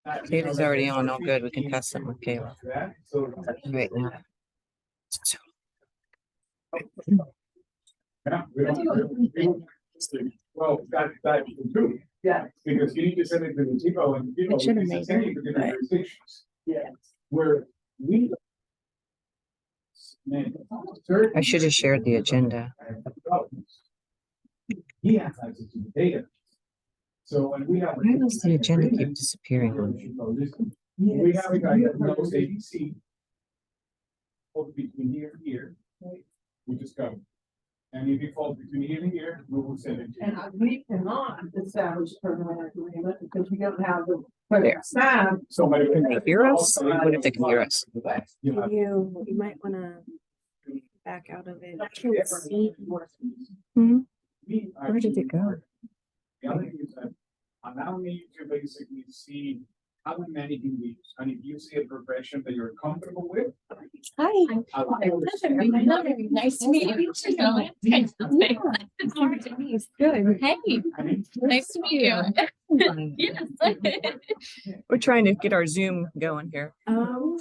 Kayla's already on, all good. We can pass something with Kayla. Right now. Well, that you can do. Yeah. Because you need to send it to the depot and the depot should have is made sending it to different jurisdictions. Yeah. Where we. I should have shared the agenda. He has access to the data. So when we have. Why does the agenda keep disappearing on me? We have a guy that knows ABC. Between here and here, we just go. And if it falls between here and here, we will send it to you. And we cannot establish permanent agreement because we don't have the. There. Staff. Somebody Can they hear us? What if they can hear us? You might want to back out of it. I can't see. Where did it go? The other thing is that I now need to basically see how many can we use. And if you see a progression that you're comfortable with. Hi. Nice to meet you. Good. Hey, nice to meet you. Yes. We're trying to get our Zoom going here. Oh.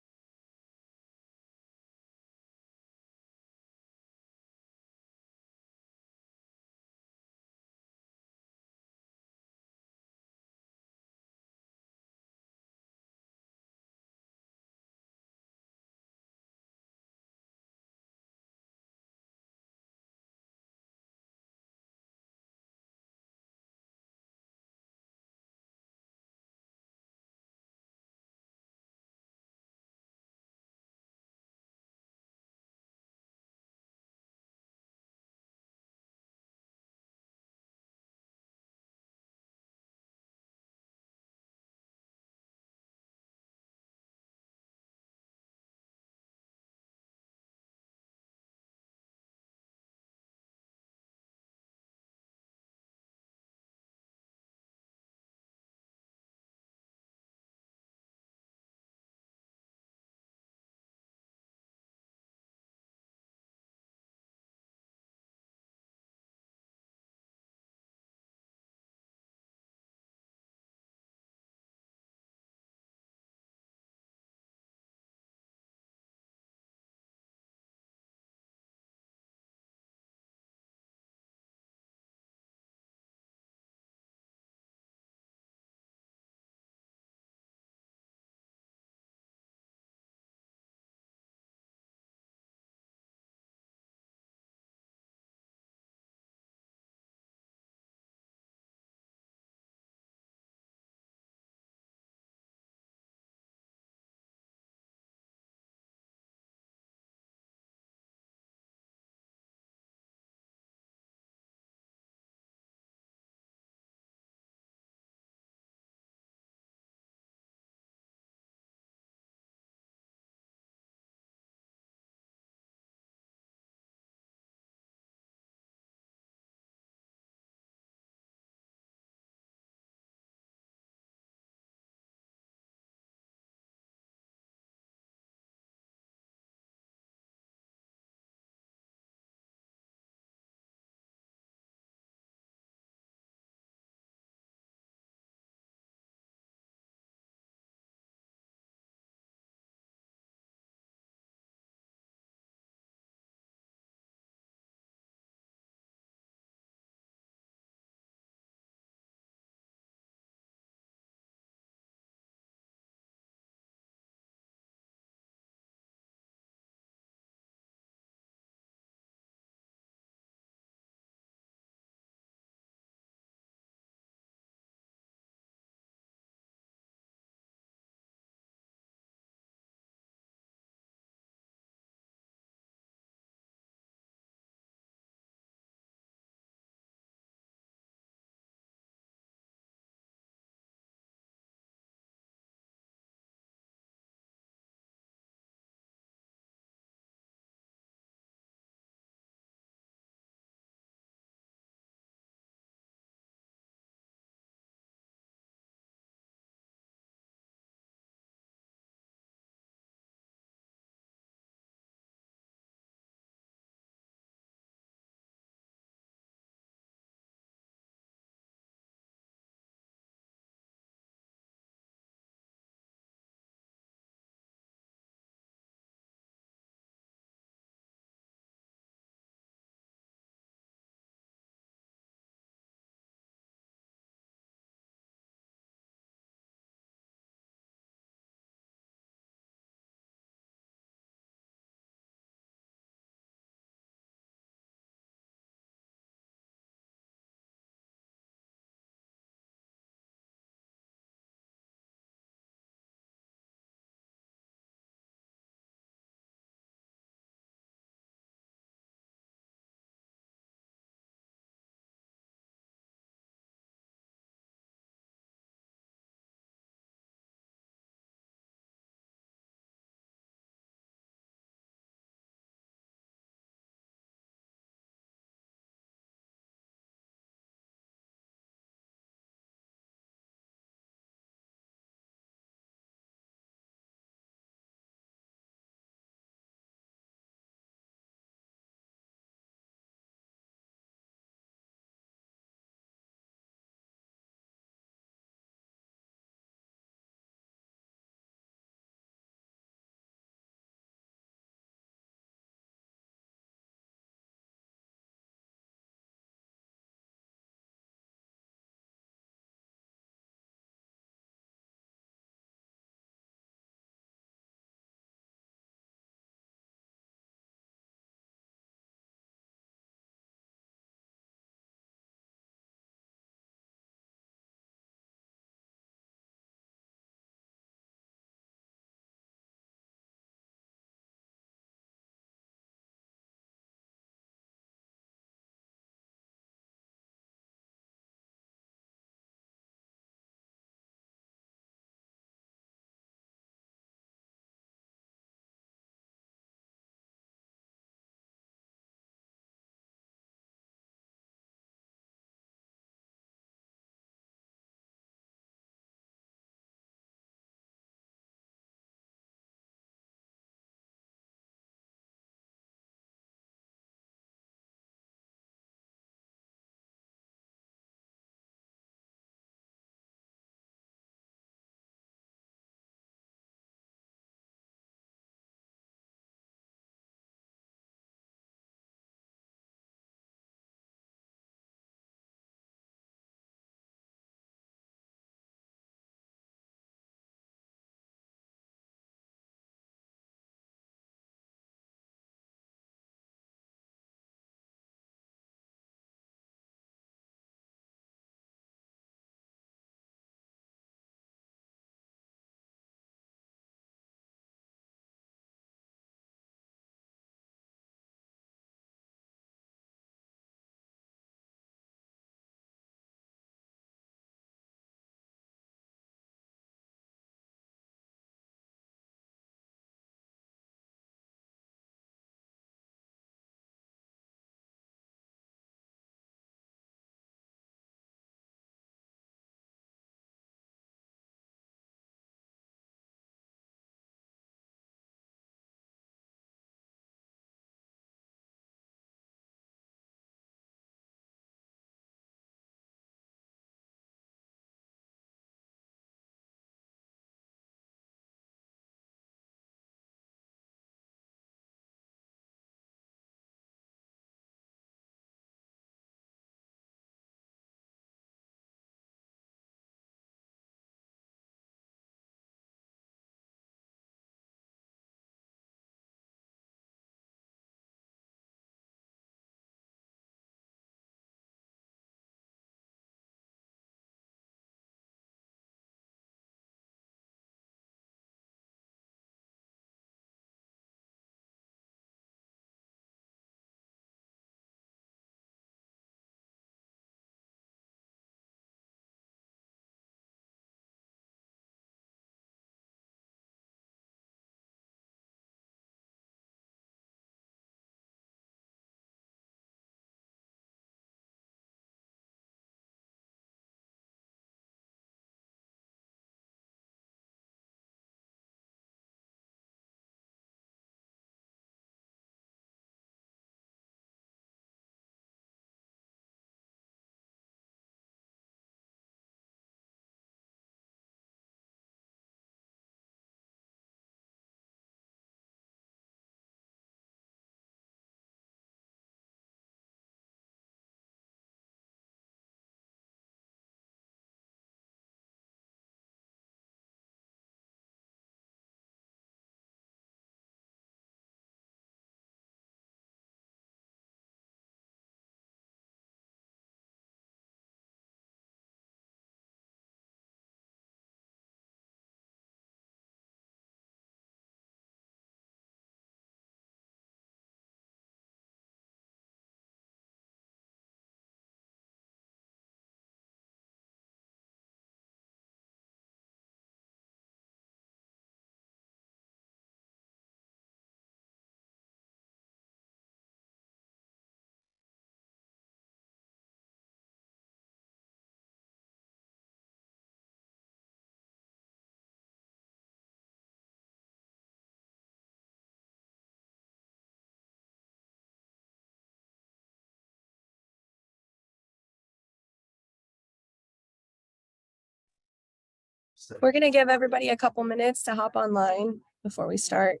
We're gonna give everybody a couple minutes to hop online before we start.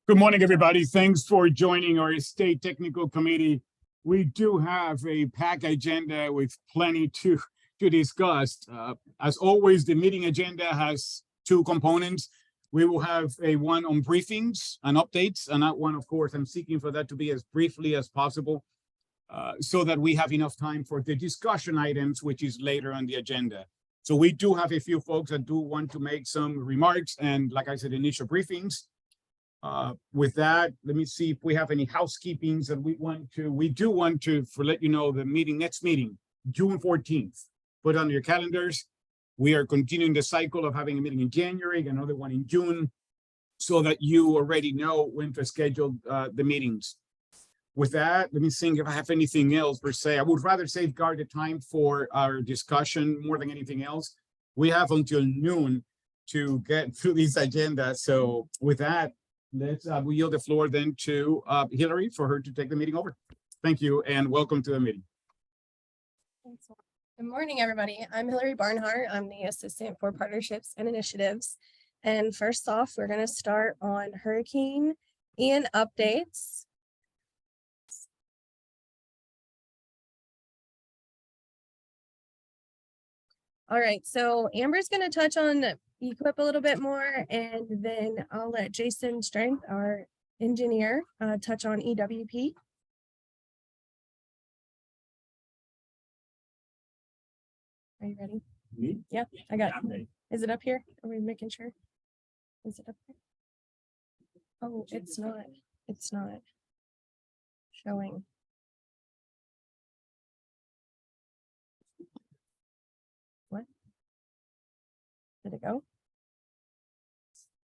Good morning, everybody. Thanks for joining our State Technical Committee. We do have a packed agenda with plenty to discuss. As always, the meeting agenda has two components. We will have a one on briefings and updates, and that one, of course, I'm seeking for that to be as briefly as possible so that we have enough time for the discussion items, which is later on the agenda. So we do have a few folks that do want to make some remarks and, like I said, initial briefings. With that, let me see if we have any housekeepings that we do want to let you know the next meeting, June 14th. Put on your calendars. We are continuing the cycle of having a meeting in January, another one in June, so that you already know when to schedule the meetings. With that, let me think if I have anything else per se. I would rather safeguard the time for our discussion more than anything else. We have until noon to get through this agenda. So with that, we yield the floor then to Hillary for her to take the meeting over. Thank you and welcome to the meeting. Good morning, everybody. I'm Hillary Barnhart. I'm the Assistant for Partnerships and Initiatives. And first off, we're going to start on Hurricane Ian updates. All right, so Amber's going to touch on equip a little bit more, and then I'll let Jason Strength, our engineer, touch on EWP. Are you ready? Me? Yeah, I got it. Is it up here? Are we making sure? Is it up here? Oh, it's not. It's not showing. What? Did it go?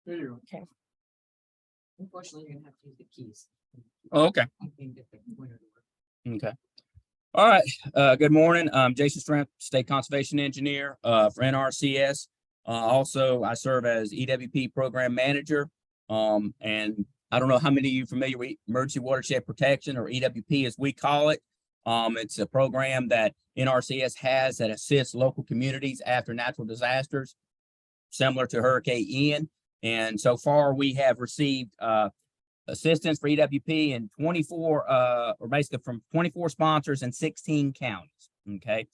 There you go. Okay. Unfortunately, you're gonna have to use the keys. Oh, okay. You can get the pointer to work. Okay. All right. Good morning. I'm Jason Strength, State Conservation Engineer for NRCS. Also, I serve as EWP Program Manager. And I don't know how many of you are familiar with Emergency Watershed Protection, or EWP as we call it. It's a program that NRCS has that assists local communities after natural disasters, similar to Hurricane Ian. And so far, we have received assistance for EWP in 24, or basically from 24 sponsors in 16 counties. Okay.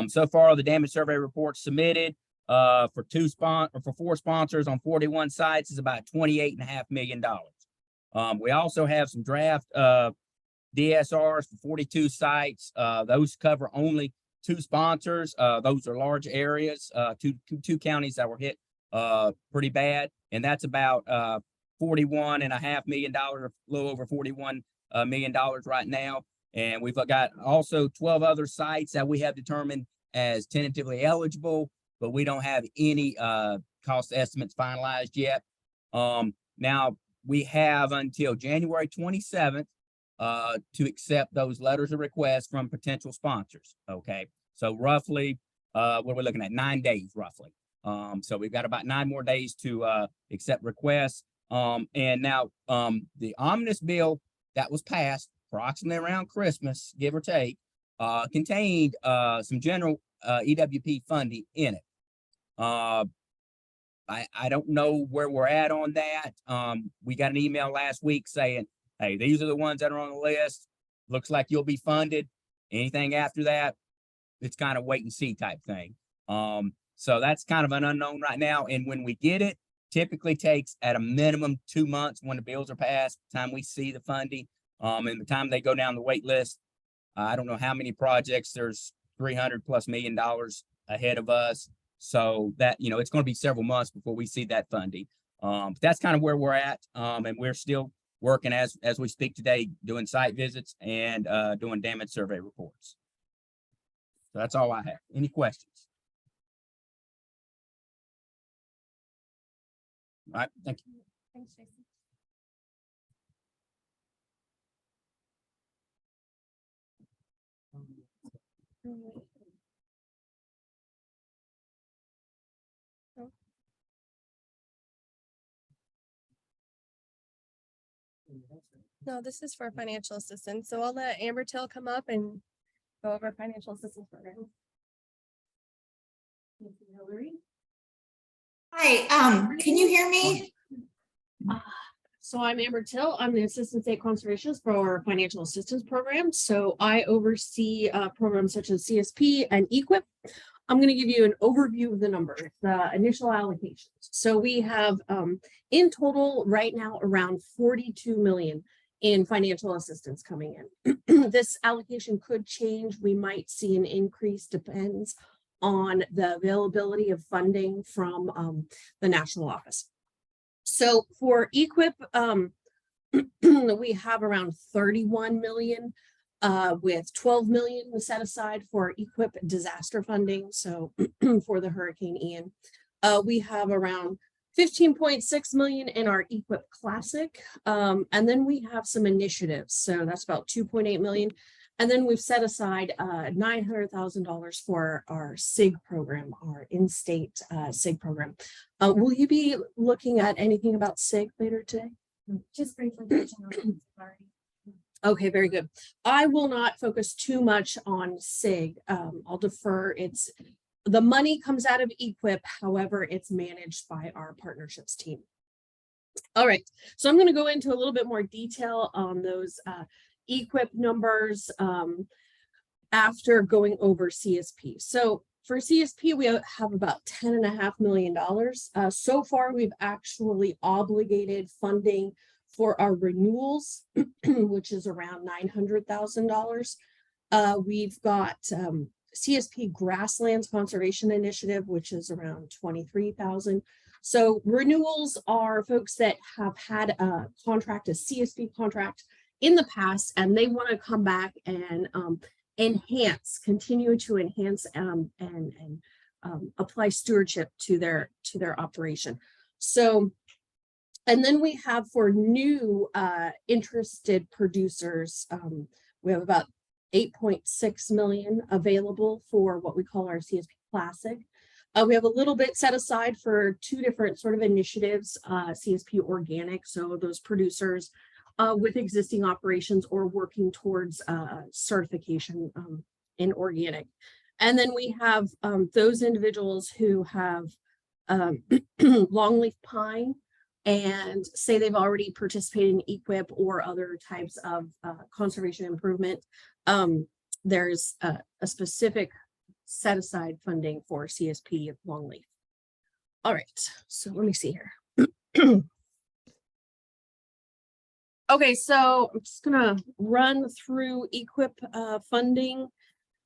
So far, the damage survey report submitted for 4 sponsors on 41 sites is about $28.5 million. We also have some draft DSRs for 42 sites. Those cover only 2 sponsors. Those are large areas, two counties that were hit pretty bad. And that's about $41.5 million, a little over $41 million right now. And we've got also 12 other sites that we have determined as tentatively eligible, but we don't have any cost estimates finalized yet. Now we have until January 27th to accept those letters of request from potential sponsors. Okay, so roughly, what we're looking at, 9 days roughly. So we've got about 9 more days to accept requests. And now the omnibus bill that was passed approximately around Christmas, give or take, contained some general EWP funding in it. I don't know where we're at on that. We got an email last week saying, hey, these are the ones that are on the list. Looks like you'll be funded. Anything after that, it's kind of wait and see type thing. So that's kind of an unknown right now. And when we get it, typically takes at a minimum 2 months when the bills are passed, time we see the funding. And the time they go down the wait list, I don't know how many projects, there's $300+ million ahead of us. So that, you know, it's going to be several months before we see that funding. But that's kind of where we're at. And we're still working as we speak today, doing site visits and doing damage survey reports. So that's all I have. Any questions? All right, thank you. Thanks, Jason. No, this is for financial assistance. So I'll let Amber Till come up and go over financial assistance program. Hi, can you hear me? So I'm Amber Till. I'm the Assistant State Conservationist for our Financial Assistance Program. So I oversee programs such as CSP and EQIP. I'm going to give you an overview of the numbers, the initial allocations. So we have in total right now around 42 million in financial assistance coming in. This allocation could change. We might see an increase, depends on the availability of funding from the national office. So for EQIP, we have around 31 million with 12 million set aside for EQIP disaster funding. So for the Hurricane Ian, we have around 15.6 million in our EQIP Classic. And then we have some initiatives. So that's about 2.8 million. And then we've set aside $900,000 for our SIG program, our in-state SIG program. Will you be looking at anything about SIG later today? Just briefly. Okay, very good. I will not focus too much on SIG. I'll defer. The money comes out of EQIP, however, it's managed by our partnerships team. All right, so I'm going to go into a little bit more detail on those EQIP numbers after going over CSP. So for CSP, we have about $10.5 million. So far, we've actually obligated funding for our renewals, which is around $900,000. We've got CSP Grasslands Conservation Initiative, which is around 23,000. So renewals are folks that have had a contract, a CSP contract in the past, and they want to come back and continue to enhance and apply stewardship to their operation. So, and then we have for new interested producers, we have about 8.6 million available for what we call our CSP Classic. We have a little bit set aside for 2 different sort of initiatives, CSP Organic, so those producers with existing operations or working towards certification in organic. And then we have those individuals who have longleaf pine and say they've already participated in EQIP or other types of conservation improvement. There's a specific set aside funding for CSP longleaf. All right, so let me see here. Okay, so I'm just gonna run through EQIP funding.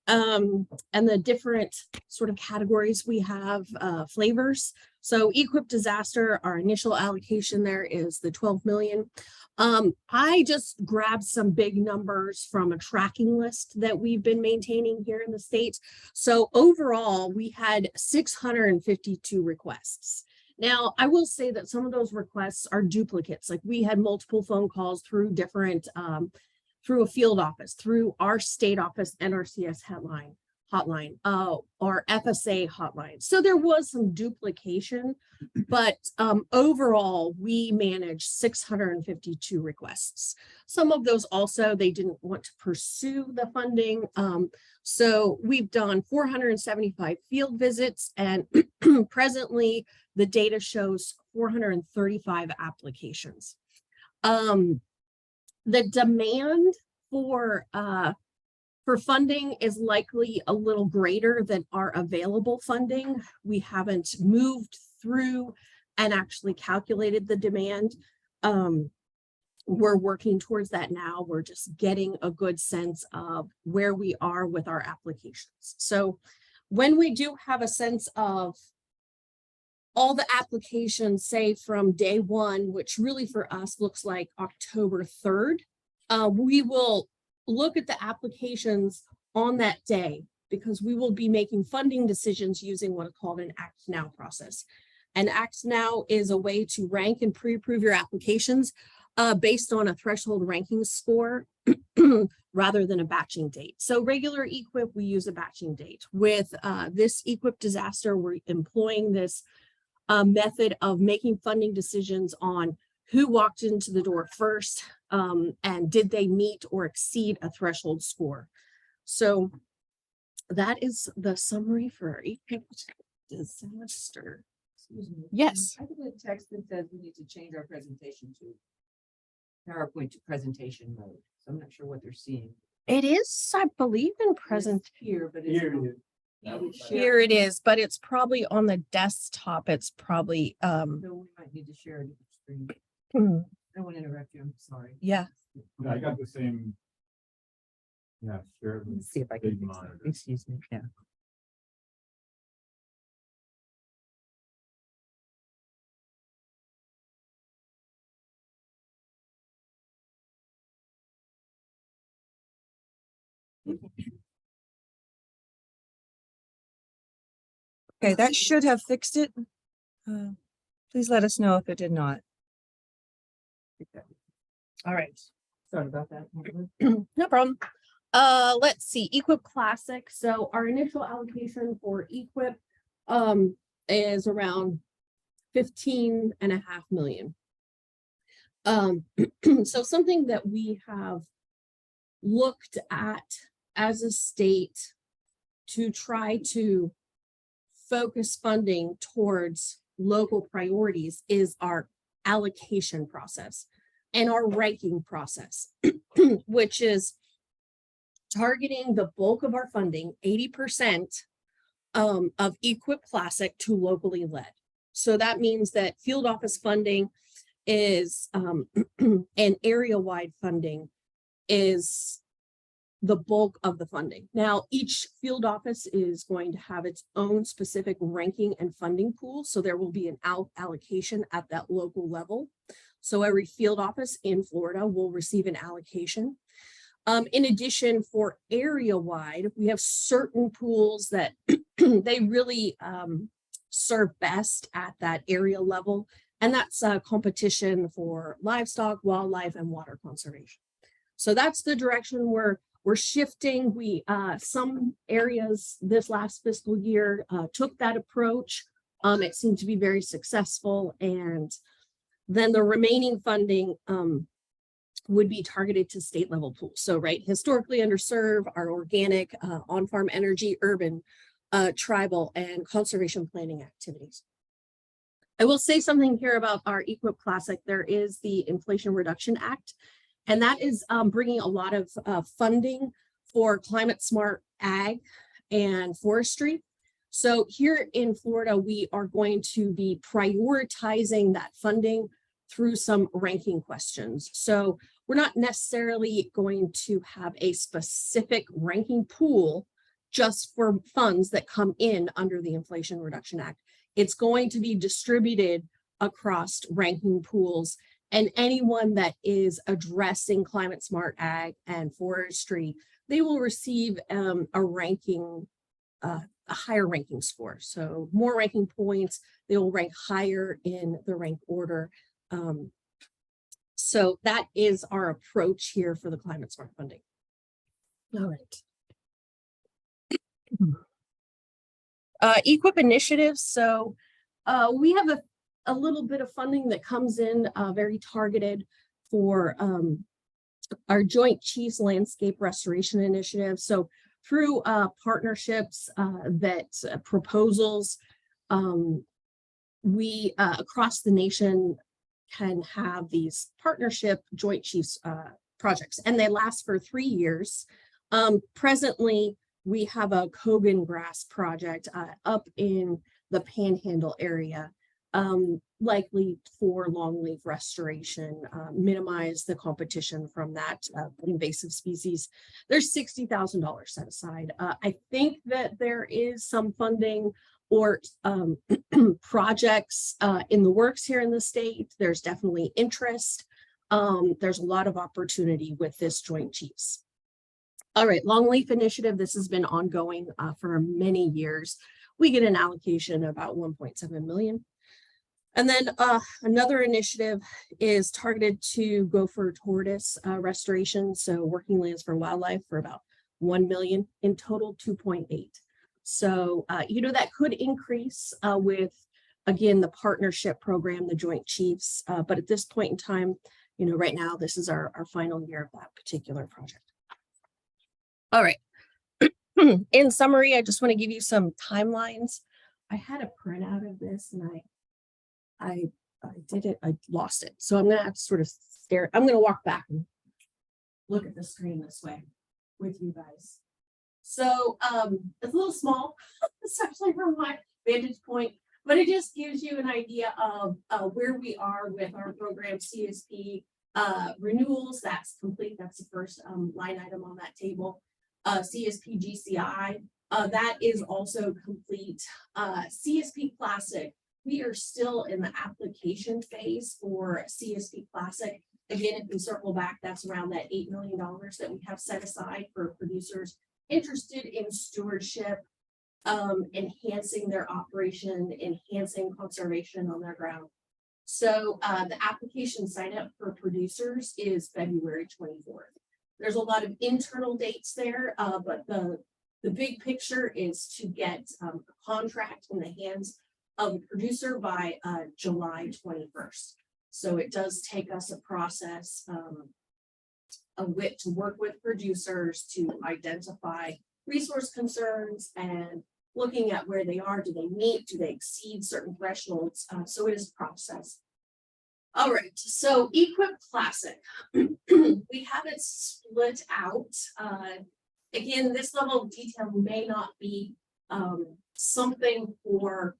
And the different sort of categories we have, flavors. So equip disaster, our initial allocation there is the 12 million. I just grabbed some big numbers from a tracking list that we've been maintaining here in the state. So overall, we had 652 requests. Now, I will say that some of those requests are duplicates. Like we had multiple phone calls through different, through a field office, through our state office, NRCS hotline, or FSA hotline. So there was some duplication, but overall, we managed 652 requests. Some of those also, they didn't want to pursue the funding. So we've done 475 field visits, and presently the data shows 435 applications. The demand for funding is likely a little greater than our available funding. We haven't moved through and actually calculated the demand. We're working towards that now. We're just getting a good sense of where we are with our applications. So when we do have a sense of all the applications, say from day one, which really for us looks like October 3rd, we will look at the applications on that day, because we will be making funding decisions using what is called an Act Now process. And Act Now is a way to rank and pre-approve your applications based on a threshold ranking score rather than a batching date. So regular equip, we use a batching date. With this equip disaster, we're employing this method of making funding decisions on who walked into the door first, and did they meet or exceed a threshold score. So that is the summary for equip disaster. Excuse me. Yes. I get a text that says we need to change our presentation to PowerPoint to presentation mode. So I'm not sure what they're seeing. It is, I believe, in present. Here, but it's Here it not. is. I would share- Here it is, but it's probably on the desktop. It's probably, So we might need to share a different screen. hmm, I don't want to interrupt you. I'm sorry. yeah. Yeah, I got the same. Yeah, sure. Let's see if I Big can. monitor. Excuse me. Yeah. Okay, that should have fixed it. Please let us know if it did not. All right. Sorry about that. No problem. Let's see, Equip Classic. So our initial allocation for Equip is around 15.5 million. So something that we have looked at as a state to try to focus funding towards local priorities is our allocation process and our ranking process, which is targeting the bulk of our funding, 80% of Equip Classic, to locally led. So that means that field office funding is and area-wide funding is the bulk of the funding. Now, each field office is going to have its own specific ranking and funding pool. So there will be an allocation at that local level. So every field office in Florida will receive an allocation. In addition, for area-wide, we have certain pools that they really serve best at that area level. And that's a competition for livestock, wildlife, and water conservation. So that's the direction we're shifting. We some areas this last fiscal year took that approach. It seemed to be very successful, and then the remaining funding would be targeted to state level pools. So right, historically underserved, our organic, on-farm energy, urban, tribal, and conservation planning activities. I will say something here about our Equip Classic. There is the Inflation Reduction Act, and that is bringing a lot of funding for climate smart ag and forestry. So here in Florida, we are going to be prioritizing that funding through some ranking questions. So we're not necessarily going to have a specific ranking pool just for funds that come in under the Inflation Reduction Act. It's going to be distributed across ranking pools, and anyone that is addressing climate smart ag and forestry, they will receive a ranking, a higher ranking score. So more ranking points, they will rank higher in the rank order. So that is our approach here for the climate smart funding. All right. EQIP initiatives. So we have a little bit of funding that comes in very targeted for our Joint Chiefs Landscape Restoration Initiative. So through partnerships proposals, we across the nation can have these partnership Joint Chiefs projects, and they last for 3 years. Presently, we have a Kogan grass project up in the Panhandle area, likely for longleaf restoration, minimize the competition from that invasive species. There's $60,000 set aside. I think that there is some funding or projects in the works here in the state. There's definitely interest. There's a lot of opportunity with this Joint Chiefs. All right, Longleaf Initiative. This has been ongoing for many years. We get an allocation about 1.7 million. And then another initiative is targeted to gopher tortoise restoration. So working lands for wildlife for about 1 million, in total 2.8. So, that could increase with, again, the partnership program, the Joint Chiefs. But at this point in time, right now, this is our final year of that particular project. All right. In summary, I just want to give you some timelines. I had a printout of this and I did it, I lost it. So I'm going to have to sort of stare. I'm going to walk back and look at the screen this way with you guys. So it's a little small, especially from my vantage point, but it just gives you an idea of where we are with our program CSP renewals. That's complete. That's the first line item on that table. CSP GCI, that is also complete. CSP Classic, we are still in the application phase for CSP Classic. Again, if we circle back, that's around that $8 million that we have set aside for producers interested in stewardship, enhancing their operation, enhancing conservation on their ground. So the application sign up for producers is February 24th. There's a lot of internal dates there, but the big picture is to get a contract in the hands of the producer by July 21st. So it does take us a process to work with producers to identify resource concerns and looking at where they are. Do they meet? Do they exceed certain thresholds? So it is a process. All right, so EQIP Classic, we have it split out. Again, this level of detail may not be something for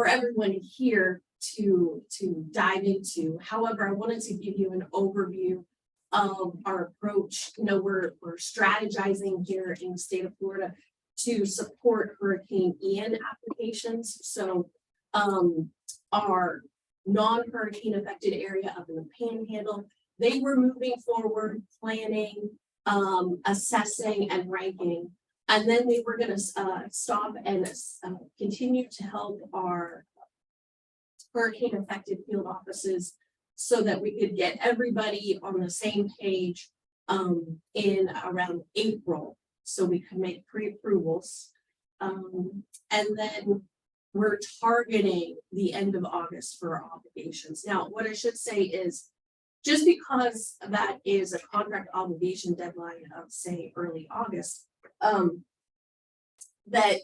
everyone here to dive into. However, I wanted to give you an overview of our approach. We're strategizing here in the state of Florida to support Hurricane Ian applications. So our non-hurricane affected area up in the Panhandle, they were moving forward, planning, assessing and ranking. And then they were going to stop and continue to help our hurricane affected field offices so that we could get everybody on the same page in around April, so we could make pre-approvals. And then we're targeting the end of August for our obligations. Now, what I should say is, just because that is a contract obligation deadline of, say, early August, that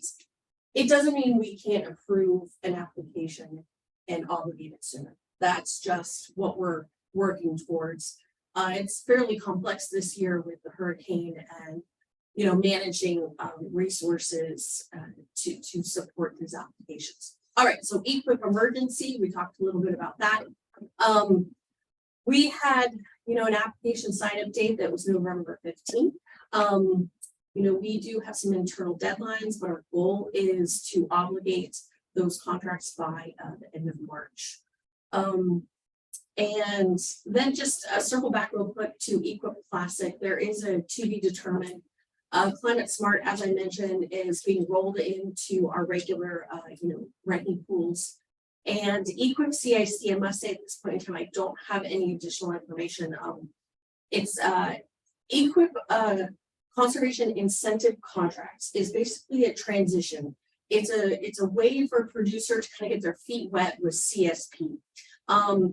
it doesn't mean we can't approve an application and obligate it sooner. That's just what we're working towards. It's fairly complex this year with the hurricane and managing resources to support these applications. All right, so EQIP emergency, we talked a little bit about that. We had an application sign up date that was November 15th. We do have some internal deadlines, but our goal is to obligate those contracts by the end of March. And then just circle back real quick to Equip Classic. There is a to be determined. Climate Smart, as I mentioned, is being rolled into our regular, ranking pools. And Equip CIC, I must say at this point in time, I don't have any additional information. It's Equip Conservation Incentive Contracts is basically a transition. It's a way for producers to kind of get their feet wet with CSP.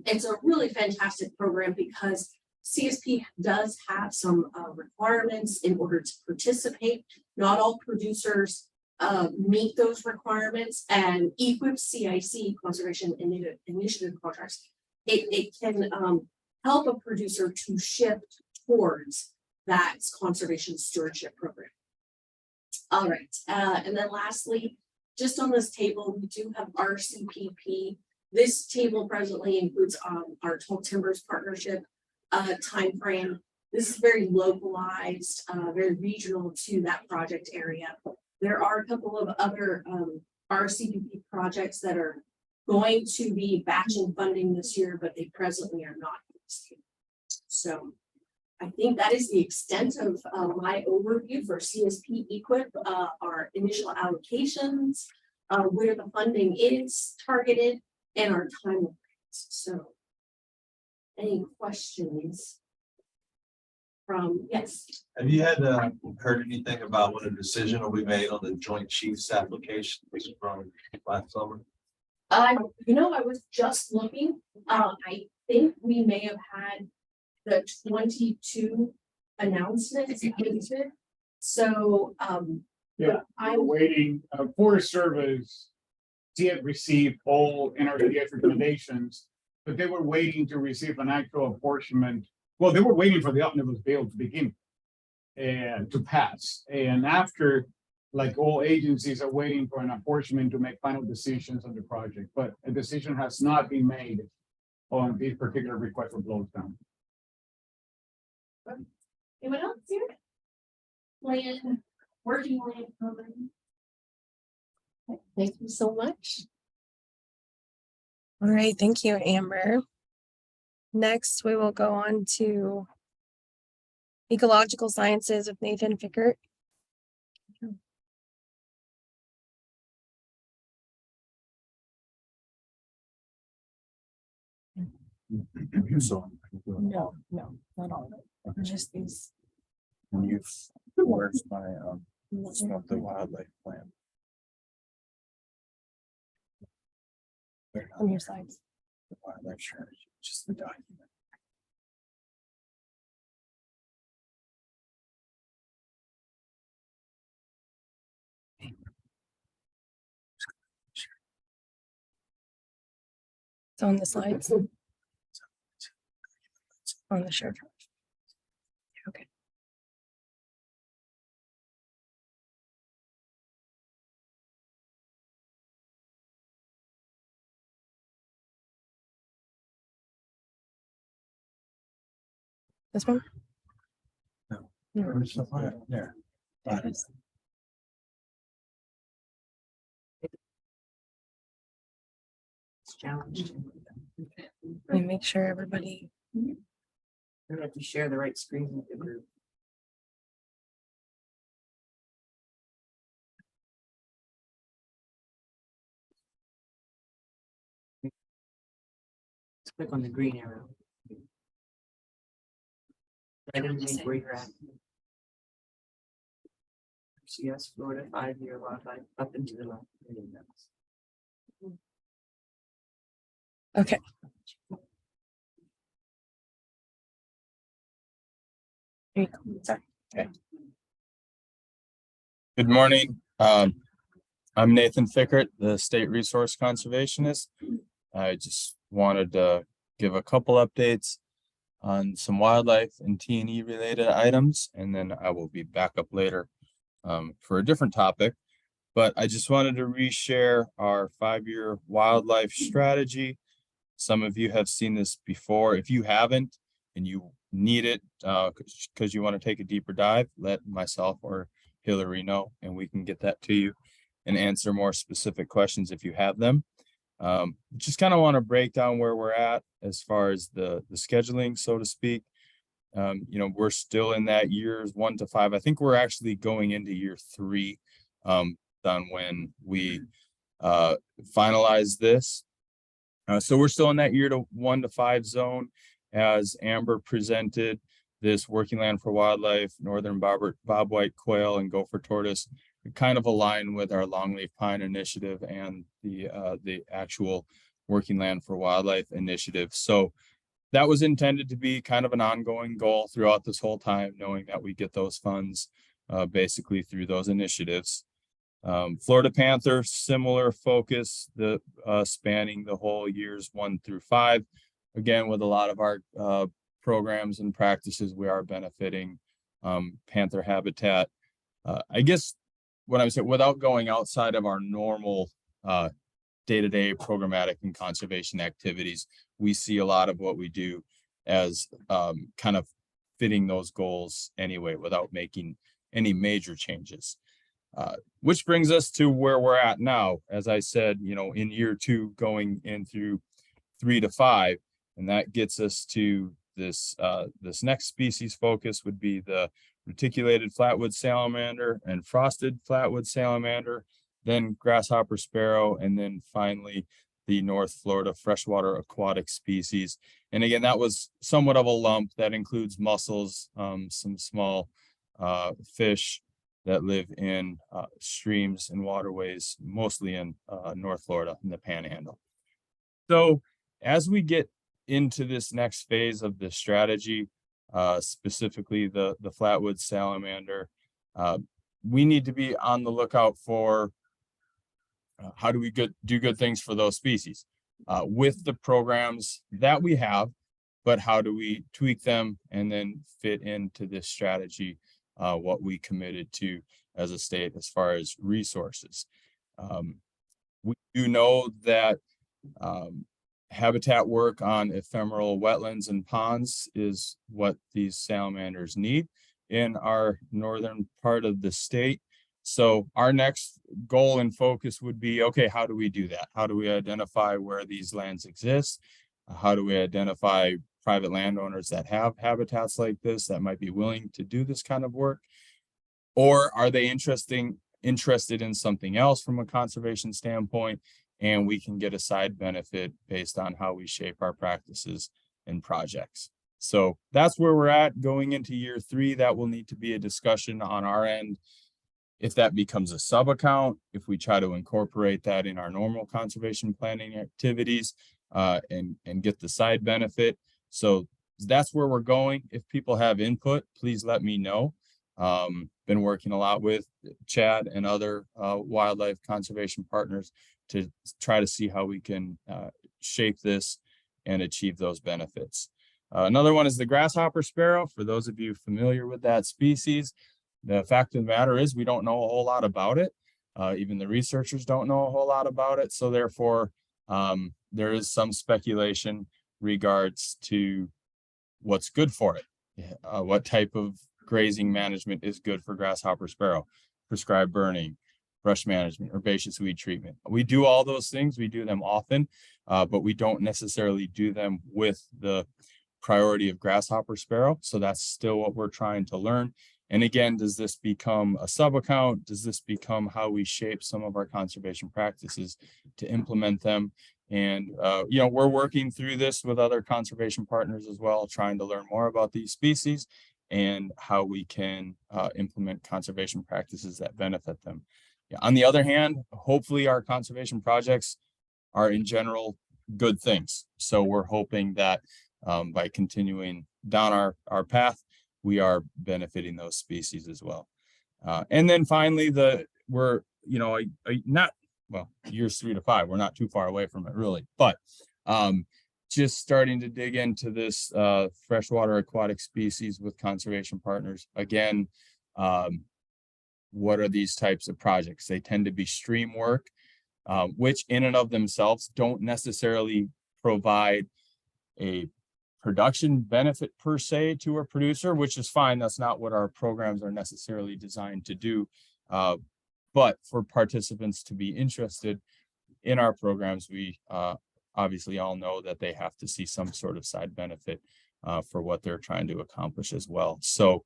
It's a really fantastic program because CSP does have some requirements in order to participate. Not all producers meet those requirements, and Equip CIC Conservation Initiative Contracts, it can help a producer to shift towards that conservation stewardship program. All right, and then lastly, just on this table, we do have RCPP. This table presently includes our Tall Timbers partnership timeframe. This is very localized, very regional to that project area. There are a couple of other RCPP projects that are going to be batching funding this year, but they presently are not. So I think that is the extent of my overview for CSP Equip, our initial allocations, where the funding is targeted, and our timelines. So any questions from, yes? Have you had heard anything about when a decision will be made on the Joint Chiefs application from last summer? I was just looking. I think we may have had the 22 announcements completed. So Yeah, I'm waiting, Forest Service did receive all NRCS recommendations, but they were waiting to receive an actual apportionment. Well, they were waiting for the omnibus bill to begin and to pass. And after, like all agencies are waiting for an apportionment to make final decisions on the project, but a decision has not been made on this particular request for Blowstown. anyone else here? Working land program. Thank you so much. All right, thank you, Amber. Next, we will go on to ecological sciences with Nathan Fickert. So No, not all of it. Just these where's my of the wildlife plan? on your slides. The wildlife strategy, just the document. It's on the slides. On the share drive. Okay. This one? No. No. Where's the file? There. There it is. It's challenged. Let me make sure everybody. You have to share the right screen with the group. Click on the green arrow. Right in the link where you're at. NRCS Florida 5-year wildlife up into the left. Okay. There you go. Sorry. Okay. Good morning. I'm Nathan Fickert, the State Resource Conservationist. I just wanted to give a couple updates on some wildlife and T&E related items, and then I will be back up later for a different topic. But I just wanted to reshare our 5-year wildlife strategy. Some of you have seen this before. If you haven't and you need it because you want to take a deeper dive, let myself or Hillary know, and we can get that to you and answer more specific questions if you have them. Just kind of want to break down where we're at as far as the scheduling, so to speak. We're still in that years 1 to 5. I think we're actually going into year 3 on when we finalize this. So we're still in that year 1 to 5 zone, as Amber presented. This working land for wildlife, northern bobwhite quail, and gopher tortoise kind of align with our longleaf pine initiative and the actual working land for wildlife initiative. So that was intended to be kind of an ongoing goal throughout this whole time, knowing that we get those funds basically through those initiatives. Florida Panther, similar focus, spanning the whole years 1 through 5. Again, with a lot of our programs and practices, we are benefiting panther habitat. I guess what I'm saying, without going outside of our normal day-to-day programmatic and conservation activities, we see a lot of what we do as kind of fitting those goals anyway, without making any major changes. Which brings us to where we're at now. As I said, in year 2, going in through 3 to 5, and that gets us to this next species focus would be the reticulated flatwood salamander and frosted flatwood salamander, then grasshopper sparrow, and then finally the North Florida freshwater aquatic species. And again, that was somewhat of a lump that includes mussels, some small fish that live in streams and waterways, mostly in North Florida in the Panhandle. So as we get into this next phase of the strategy, specifically the flatwood salamander, we need to be on the lookout for how do we do good things for those species with the programs that we have, but how do we tweak them and then fit into this strategy what we committed to as a state as far as resources. We do know that habitat work on ephemeral wetlands and ponds is what these salamanders need in our northern part of the state. So our next goal and focus would be, okay, how do we do that? How do we identify where these lands exist? How do we identify private landowners that have habitats like this that might be willing to do this kind of work? Or are they interested in something else from a conservation standpoint, and we can get a side benefit based on how we shape our practices and projects? So that's where we're at going into year 3. That will need to be a discussion on our end. If that becomes a sub account, if we try to incorporate that in our normal conservation planning activities and get the side benefit. So that's where we're going. If people have input, please let me know. Been working a lot with Chad and other wildlife conservation partners to try to see how we can shape this and achieve those benefits. Another one is the grasshopper sparrow. For those of you familiar with that species, the fact of the matter is we don't know a whole lot about it. Even the researchers don't know a whole lot about it. So therefore, there is some speculation regards to what's good for it. What type of grazing management is good for grasshopper sparrow? Prescribed burning, brush management, herbaceous weed treatment. We do all those things. We do them often, but we don't necessarily do them with the priority of grasshopper sparrow. So that's still what we're trying to learn. And again, does this become a sub account? Does this become how we shape some of our conservation practices to implement them? And, we're working through this with other conservation partners as well, trying to learn more about these species and how we can implement conservation practices that benefit them. Yeah. On the other hand, hopefully our conservation projects are in general good things. So we're hoping that by continuing down our path, we are benefiting those species as well. And then finally, years 3 to 5, we're not too far away from it really, but just starting to dig into this freshwater aquatic species with conservation partners. Again, what are these types of projects? They tend to be stream work, which in and of themselves don't necessarily provide a production benefit per se to a producer, which is fine. That's not what our programs are necessarily designed to do. But for participants to be interested in our programs, we obviously all know that they have to see some sort of side benefit for what they're trying to accomplish as well. So,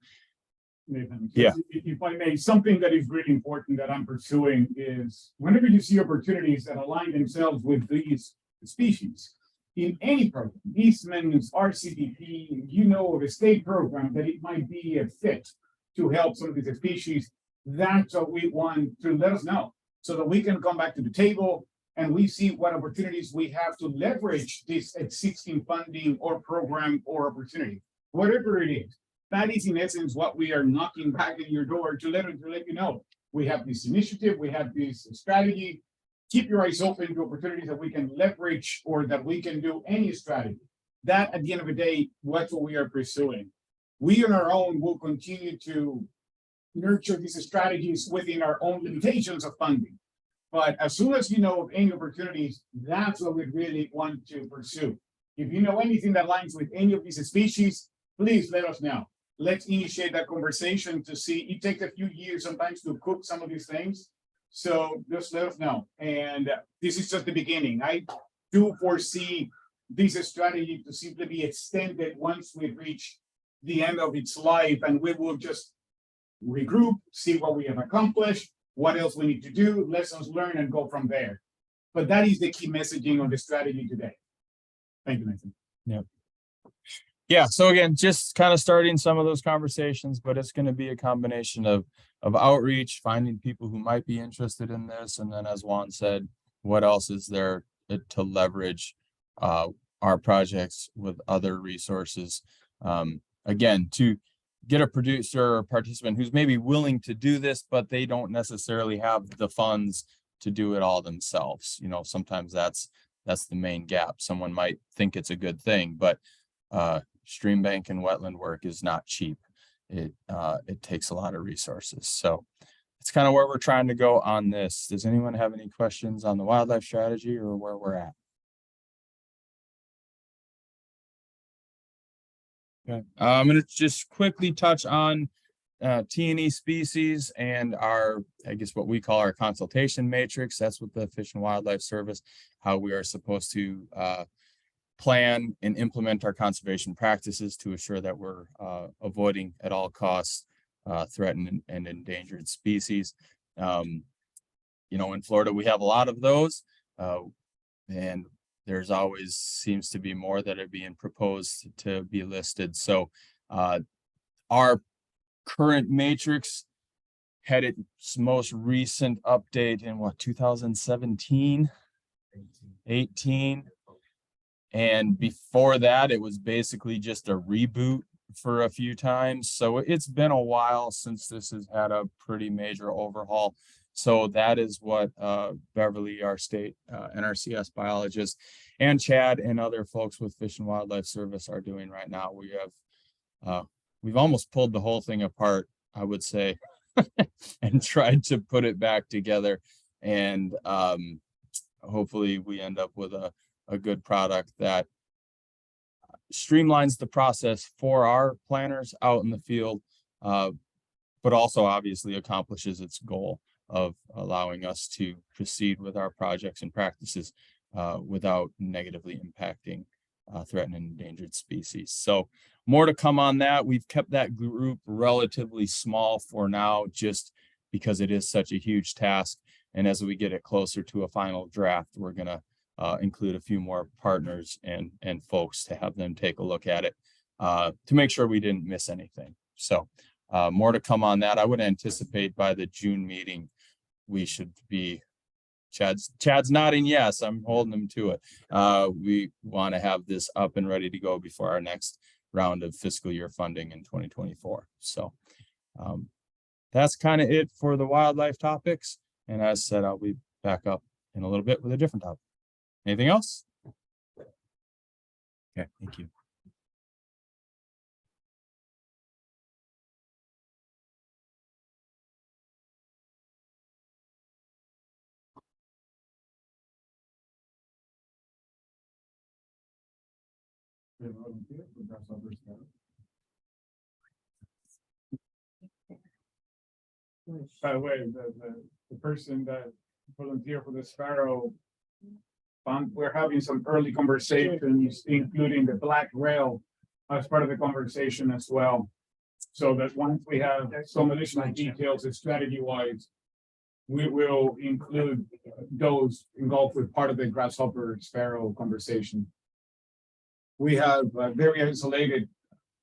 Nathan, yeah. if I may, something that is really important that I'm pursuing is whenever you see opportunities that align themselves with these species in any program, easements, RCDP, you know, of a state program, that it might be a fit to help some of these species. That's what we want to let us know so that we can come back to the table and we see what opportunities we have to leverage this existing funding or program or opportunity, whatever it is. That is in essence what we are knocking back in your door to let you know. We have this initiative, we have this strategy. Keep your eyes open to opportunities that we can leverage or that we can do any strategy. That at the end of the day, what's what we are pursuing. We on our own will continue to nurture these strategies within our own limitations of funding. But as soon as you know of any opportunities, that's what we really want to pursue. If you know anything that aligns with any of these species, please let us know. Let's initiate that conversation to see. It takes a few years sometimes to cook some of these things. So just let us know. And this is just the beginning. I do foresee this strategy to simply be extended once we reach the end of its life, and we will just regroup, see what we have accomplished, what else we need to do, lessons learned, and go from there. But that is the key messaging on the strategy today. Thank you, Nathan. Yeah. Yeah. So again, just kind of starting some of those conversations, but it's going to be a combination of outreach, finding people who might be interested in this. And then as Juan said, what else is there to leverage our projects with other resources? Again, to get a producer or participant who's maybe willing to do this, but they don't necessarily have the funds to do it all themselves. You know, sometimes that's the main gap. Someone might think it's a good thing, but stream bank and wetland work is not cheap. It takes a lot of resources. So it's kind of where we're trying to go on this. Does anyone have any questions on the wildlife strategy or where we're at? Okay. I'm going to just quickly touch on T&E species and our, I guess what we call our consultation matrix. That's what the Fish and Wildlife Service, how we are supposed to plan and implement our conservation practices to assure that we're avoiding at all costs threatened and endangered species. You know, in Florida, we have a lot of those, and there's always seems to be more that are being proposed to be listed. So our current matrix had its most recent update in what, 2017, 18. And before that, it was basically just a reboot for a few times. So it's been a while since this has had a pretty major overhaul. So that is what Beverly, our state NRCS biologist, and Chad and other folks with Fish and Wildlife Service are doing right now. We have we've almost pulled the whole thing apart, I would say, and tried to put it back together. And hopefully we end up with a good product that streamlines the process for our planners out in the field, but also obviously accomplishes its goal of allowing us to proceed with our projects and practices without negatively impacting threatened and endangered species. So more to come on that. We've kept that group relatively small for now, just because it is such a huge task. And as we get it closer to a final draft, we're going to include a few more partners and folks to have them take a look at it to make sure we didn't miss anything. So more to come on that. I would anticipate by the June meeting, we should be, Chad's nodding yes, I'm holding him to it. We want to have this up and ready to go before our next round of fiscal year funding in 2024. So that's kind of it for the wildlife topics. And as said, I'll be back up in a little bit with a different topic. Anything else? Okay, thank you. By the way, the person that volunteered for the Sparrow Fund, we're having some early conversations, including the Black Rail as part of the conversation as well. So that once we have some additional details and strategy-wise, we will include those involved with part of the Grasshopper Sparrow conversation. We have a very isolated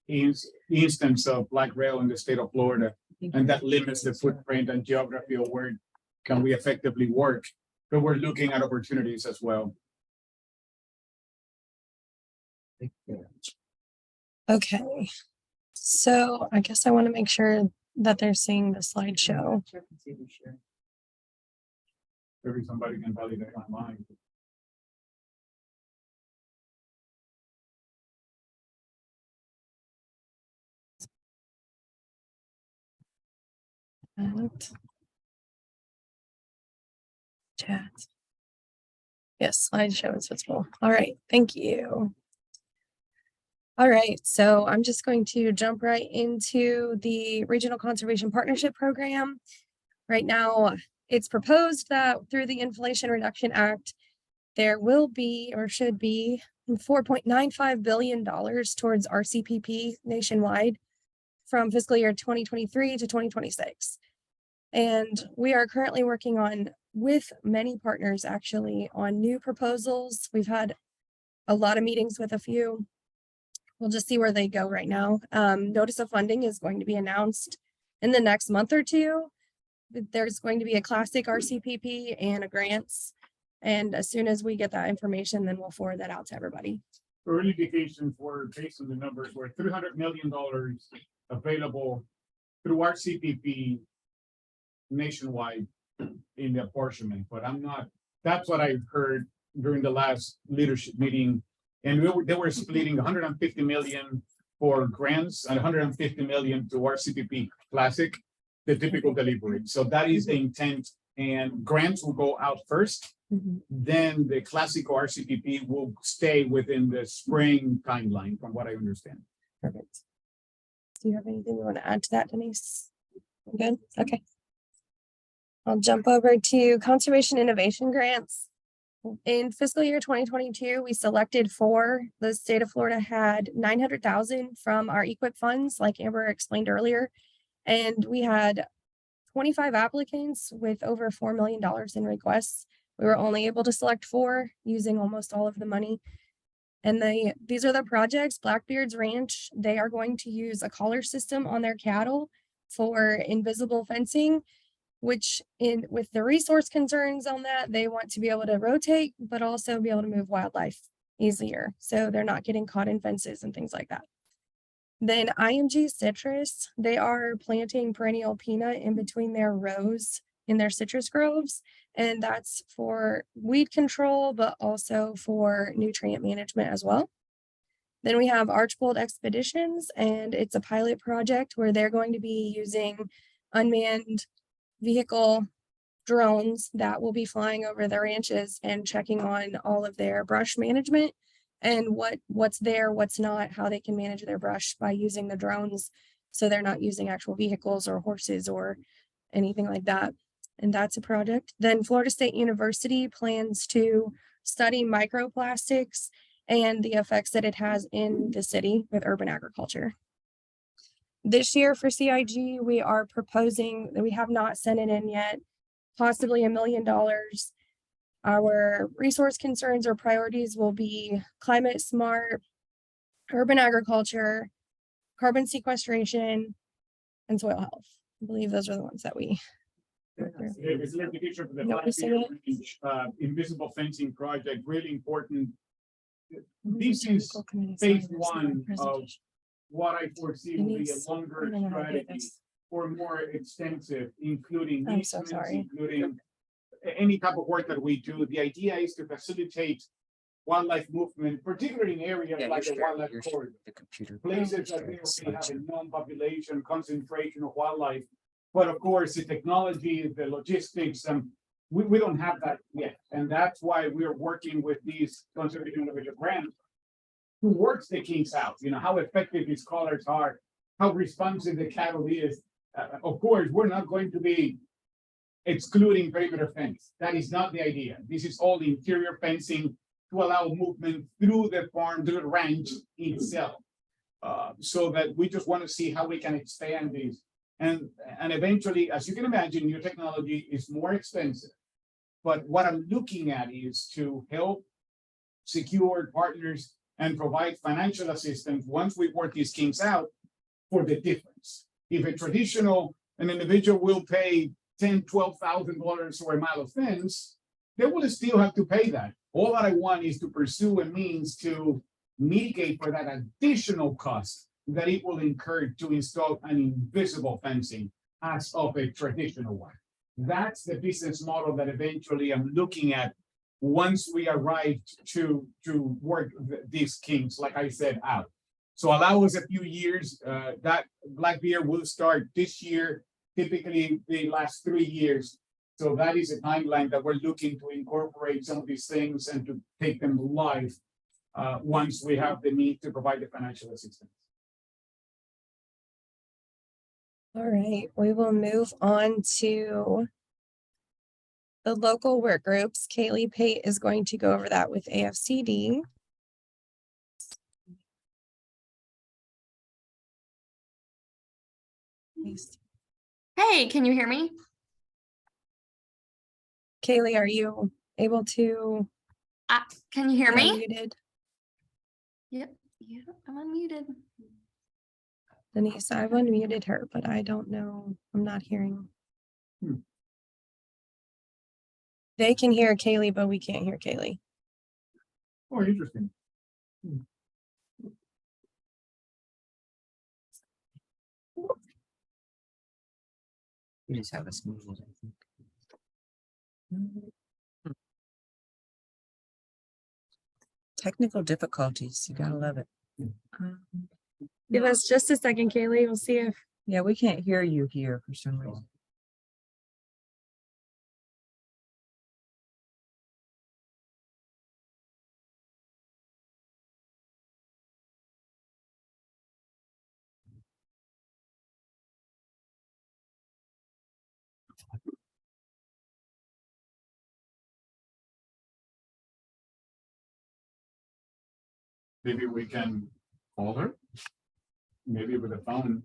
instance of Black Rail in the state of Florida, and that limits the footprint and geography of where can we effectively work. But we're looking at opportunities as well. Okay. So I guess I want to make sure that they're seeing the slideshow. Check and see if we share. Maybe somebody can validate online. Chat. Yes, slideshow is visible. All right, thank you. All right, so I'm just going to jump right into the Regional Conservation Partnership Program. Right now, it's proposed that through the Inflation Reduction Act, there will be or should be $4.95 billion towards RCPP nationwide from fiscal year 2023 to 2026. And we are currently working on, with many partners actually, on new proposals. We've had a lot of meetings with a few. We'll just see where they go right now. Notice of funding is going to be announced in the next month or two. There's going to be a classic RCPP and a grants. And as soon as we get that information, then we'll forward that out to everybody. Early indications were, based on the numbers, were $300 million available through RCPP nationwide in the apportionment, but I'm not, that's what I heard during the last leadership meeting. And they were splitting 150 million for grants and 150 million to RCPP Classic, the typical delivery. So that is the intent, and grants will go out first. Then the Classic RCPP will stay within the spring timeline, from what I understand. Perfect. Do you have anything you want to add to that, Denise? Good, okay. I'll jump over to conservation innovation grants. In fiscal year 2022, we selected 4. The state of Florida had 900,000 from our equip funds, like Amber explained earlier. And we had 25 applicants with over $4 million in requests. We were only able to select 4 using almost all of the money. And these are the projects. Blackbeard's Ranch, they are going to use a collar system on their cattle for invisible fencing, which with the resource concerns on that, they want to be able to rotate, but also be able to move wildlife easier. So they're not getting caught in fences and things like that. Then IMG Citrus, they are planting perennial peanut in between their rows in their citrus groves. And that's for weed control, but also for nutrient management as well. Then we have Archbold Expeditions, and it's a pilot project where they're going to be using unmanned vehicle drones that will be flying over the ranches and checking on all of their brush management and what's there, what's not, how they can manage their brush by using the drones. So they're not using actual vehicles or horses or anything like that. And that's a project. Then Florida State University plans to study microplastics and the effects that it has in the city with urban agriculture. This year for CIG, we are proposing that we have not sent it in yet, possibly $1 million. Our resource concerns or priorities will be climate smart, urban agriculture, carbon sequestration, and soil health. I believe those are the ones that we. It's an indication for the Noticing Blackbeard Ranch, invisible fencing project, really important. This is phase 1 of what I foresee will be a longer strategy or more extensive, including I'm so easements, sorry. including any type of work that we do. The idea is to facilitate wildlife movement, particularly in areas like the wildlife corridor, places that we already have a known population concentration of wildlife. But of course, the technology, the logistics, we don't have that yet. And that's why we're working with these conservation innovation grants who works the kinks out, you know, how effective these collars are, how responsive the cattle is. Of course, we're not going to be excluding perimeter fence. That is not the idea. This is all interior fencing to allow movement through the farm, through the ranch itself. So that we just want to see how we can expand these. And eventually, as you can imagine, new technology is more expensive. But what I'm looking at is to help secure partners and provide financial assistance once we work these kinks out for the difference. If an individual will pay $10,000-12,000 for a mile of fence, they will still have to pay that. All that I want is to pursue a means to mitigate for that additional cost that it will incur to install an invisible fencing as of a traditional one. That's the business model that eventually I'm looking at once we arrive to work these kinks, like I said, out. So allow us a few years. That black bear will start this year, typically the last 3 years. So that is a timeline that we're looking to incorporate some of these things and to take them live once we have the need to provide the financial assistance. All right, we will move on to the local work groups. Kaylee Pate is going to go over that with AFCD. Hey, can you hear me? Kaylee, are you able to? Can you hear You're me? Muted. Yep, I'm unmuted. Denise, I've unmuted her, but I don't know. I'm not hearing. They can hear Kaylee, but we can't hear Kaylee. Oh, interesting. We just have a smooth one, I think. Technical difficulties, you gotta love it. Give us just a second, Kaylee. We'll see if. Yeah, we can't hear you here for some reason. Maybe we can call her. Maybe with a phone.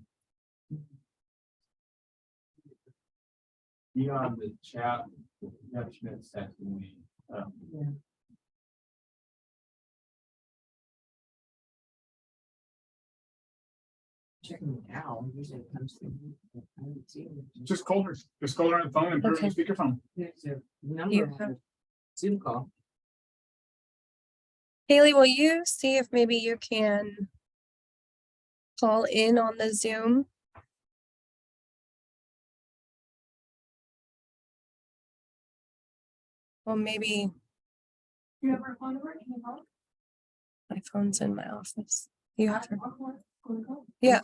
Be on the chat. Schmidt sent me. Checking it out, usually it comes through. I haven't seen it. Just call her. Just call her on the phone and put her on speakerphone. There's a number on the Zoom call. Kaylee, will you see if maybe you can call in on the Zoom? Well, maybe You have our phone number? Can you call? my phone's in my office. You have her. Call. Yeah.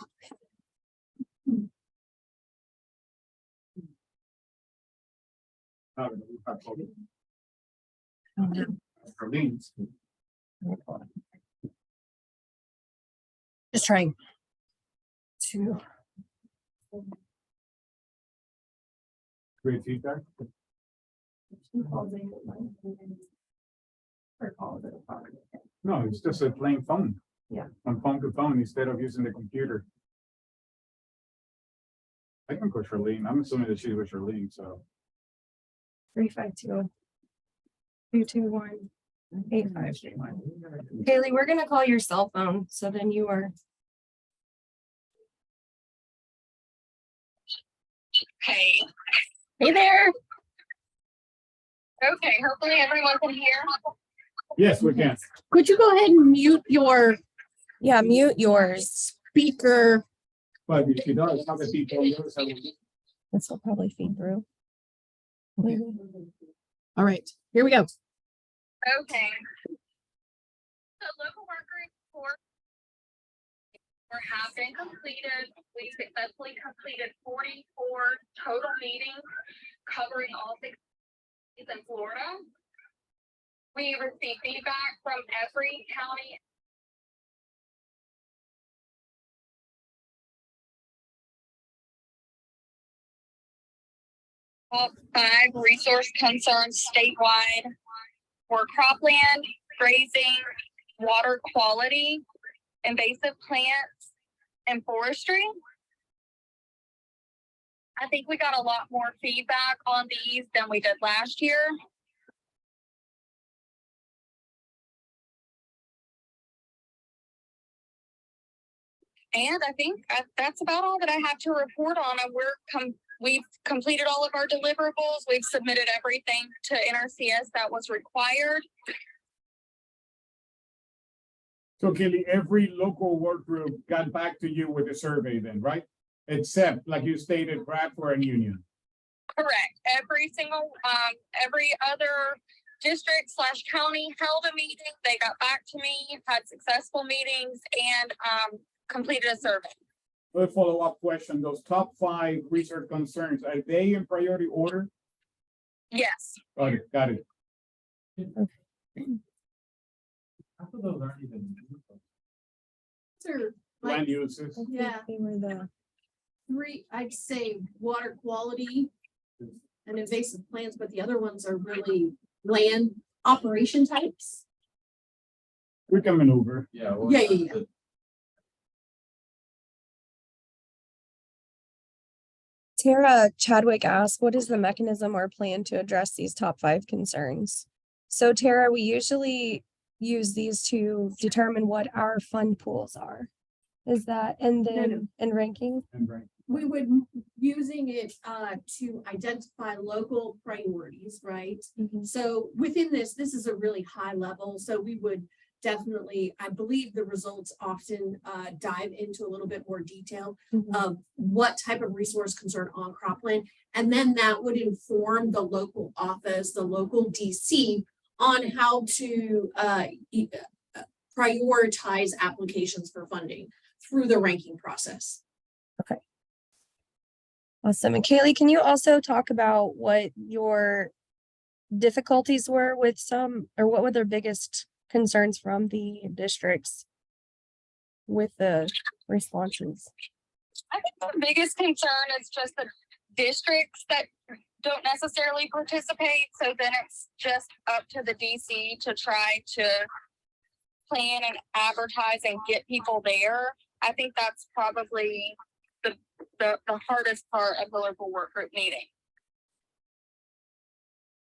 Just trying to. Great feedback. No, it's just a plain phone. Yeah. On phone to phone instead of using the computer. I can call Charlene. I'm assuming that she's with Charlene, so. 352 221 8531. Kaylee, we're gonna call your cell phone, so then you are. Hey. Hey there. Okay, hopefully everyone can hear. Yes, we can. Could you go ahead and mute your Yeah, mute yours. speaker? But if she does, how the people notice how we- This will probably feed through. All right, here we go. Okay. So local work group for have been completed. We successfully completed 44 total meetings covering all 6 states in Florida. We received feedback from every county Top 5 resource concerns statewide were cropland, grazing, water quality, invasive plants, and forestry. I think we got a lot more feedback on these than we did last year. And I think that's about all that I have to report on. And we've completed all of our deliverables. We've submitted everything to NRCS that was required. So Kelly, every local work group got back to you with a survey then, right? Except, like you stated, Bradford and Union. Correct. Every other district / county held a meeting. They got back to me, had successful meetings, and completed a survey. A follow-up question, those top 5 research concerns, are they in priority order? Yes. Got it. I thought those aren't even. Sure. Land uses. Yeah. They were the, 3, I'd say water quality and invasive plants, but the other ones are really land operation types. We can maneuver. Yeah. Yeah. Tara Chadwick asked, what is the mechanism or plan to address these top 5 concerns? So Tara, we usually use these to determine what our fund pools are. Is that, and then, and ranking? We would using it to identify local priorities, right? So within this is a really high level. So we would definitely, I believe the results often dive into a little bit more detail of what type of resource concern on cropland. And then that would inform the local office, the local DC on how to prioritize applications for funding through the ranking process. Okay. Awesome. And Kaylee, can you also talk about what your difficulties were with some, or what were their biggest concerns from the districts with the responses? I think the biggest concern is just the districts that don't necessarily participate. So then it's just up to the DC to try to plan and advertise and get people there. I think that's probably the hardest part of the local work group meeting.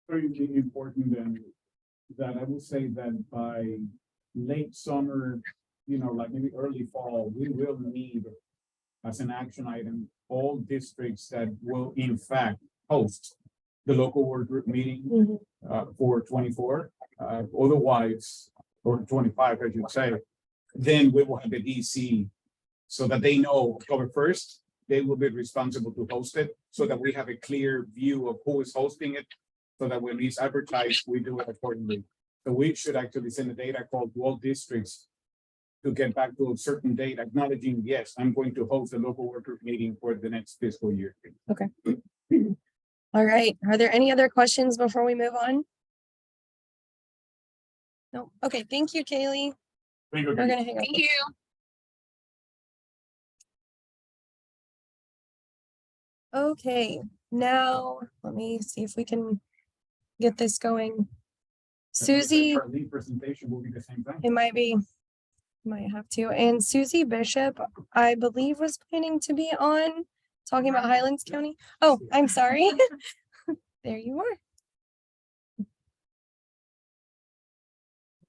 Very important then that I would say that by late summer, like maybe early fall, we will need as an action item, all districts that will in fact host the local work group meeting for 24. Otherwise, or 25, I should say, then we will have the DC so that they know October 1st, they will be responsible to host it so that we have a clear view of who is hosting it. So that when it's advertised, we do it accordingly. So we should actually send a data call to all districts to get back to a certain date, acknowledging, yes, I'm going to host a local work group meeting for the next fiscal year. Okay. All right. Are there any other questions before we move on? No. Okay. Thank you, Kaylee. We're gonna hang up. Thank you. Okay. Now let me see if we can get this going. Susie, Our lead presentation will be the same thing. it might be, might have to. And Susie Bishop, I believe, was planning to be on talking about Highlands County. Oh, I'm sorry. There you are.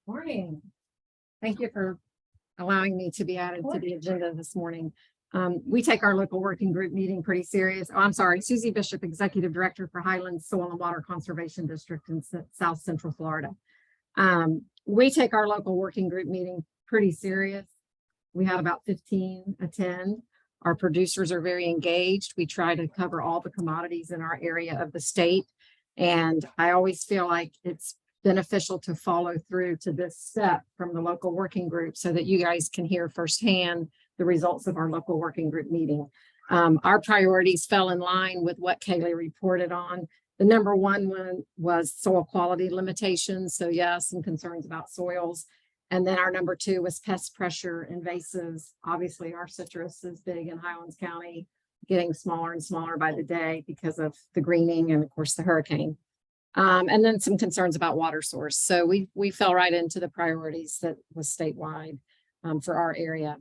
Morning. Thank you for allowing me to be added to the agenda this morning. We take our local working group meeting pretty serious. Oh, I'm sorry, Susie Bishop, Executive Director for Highlands Soil and Water Conservation District in South Central Florida. We take our local working group meeting pretty serious. We had about 15 attend. Our producers are very engaged. We try to cover all the commodities in our area of the state. And I always feel like it's beneficial to follow through to this step from the local working group so that you guys can hear firsthand the results of our local working group meeting. Our priorities fell in line with what Kaylee reported on. The number one was soil quality limitations. So yes, some concerns about soils. And then our number 2 was pest pressure, invasives. Obviously our citrus is big in Highlands County. getting smaller and smaller by the day because of the greening and of course the hurricane. And then some concerns about water source. So we fell right into the priorities that was statewide for our area.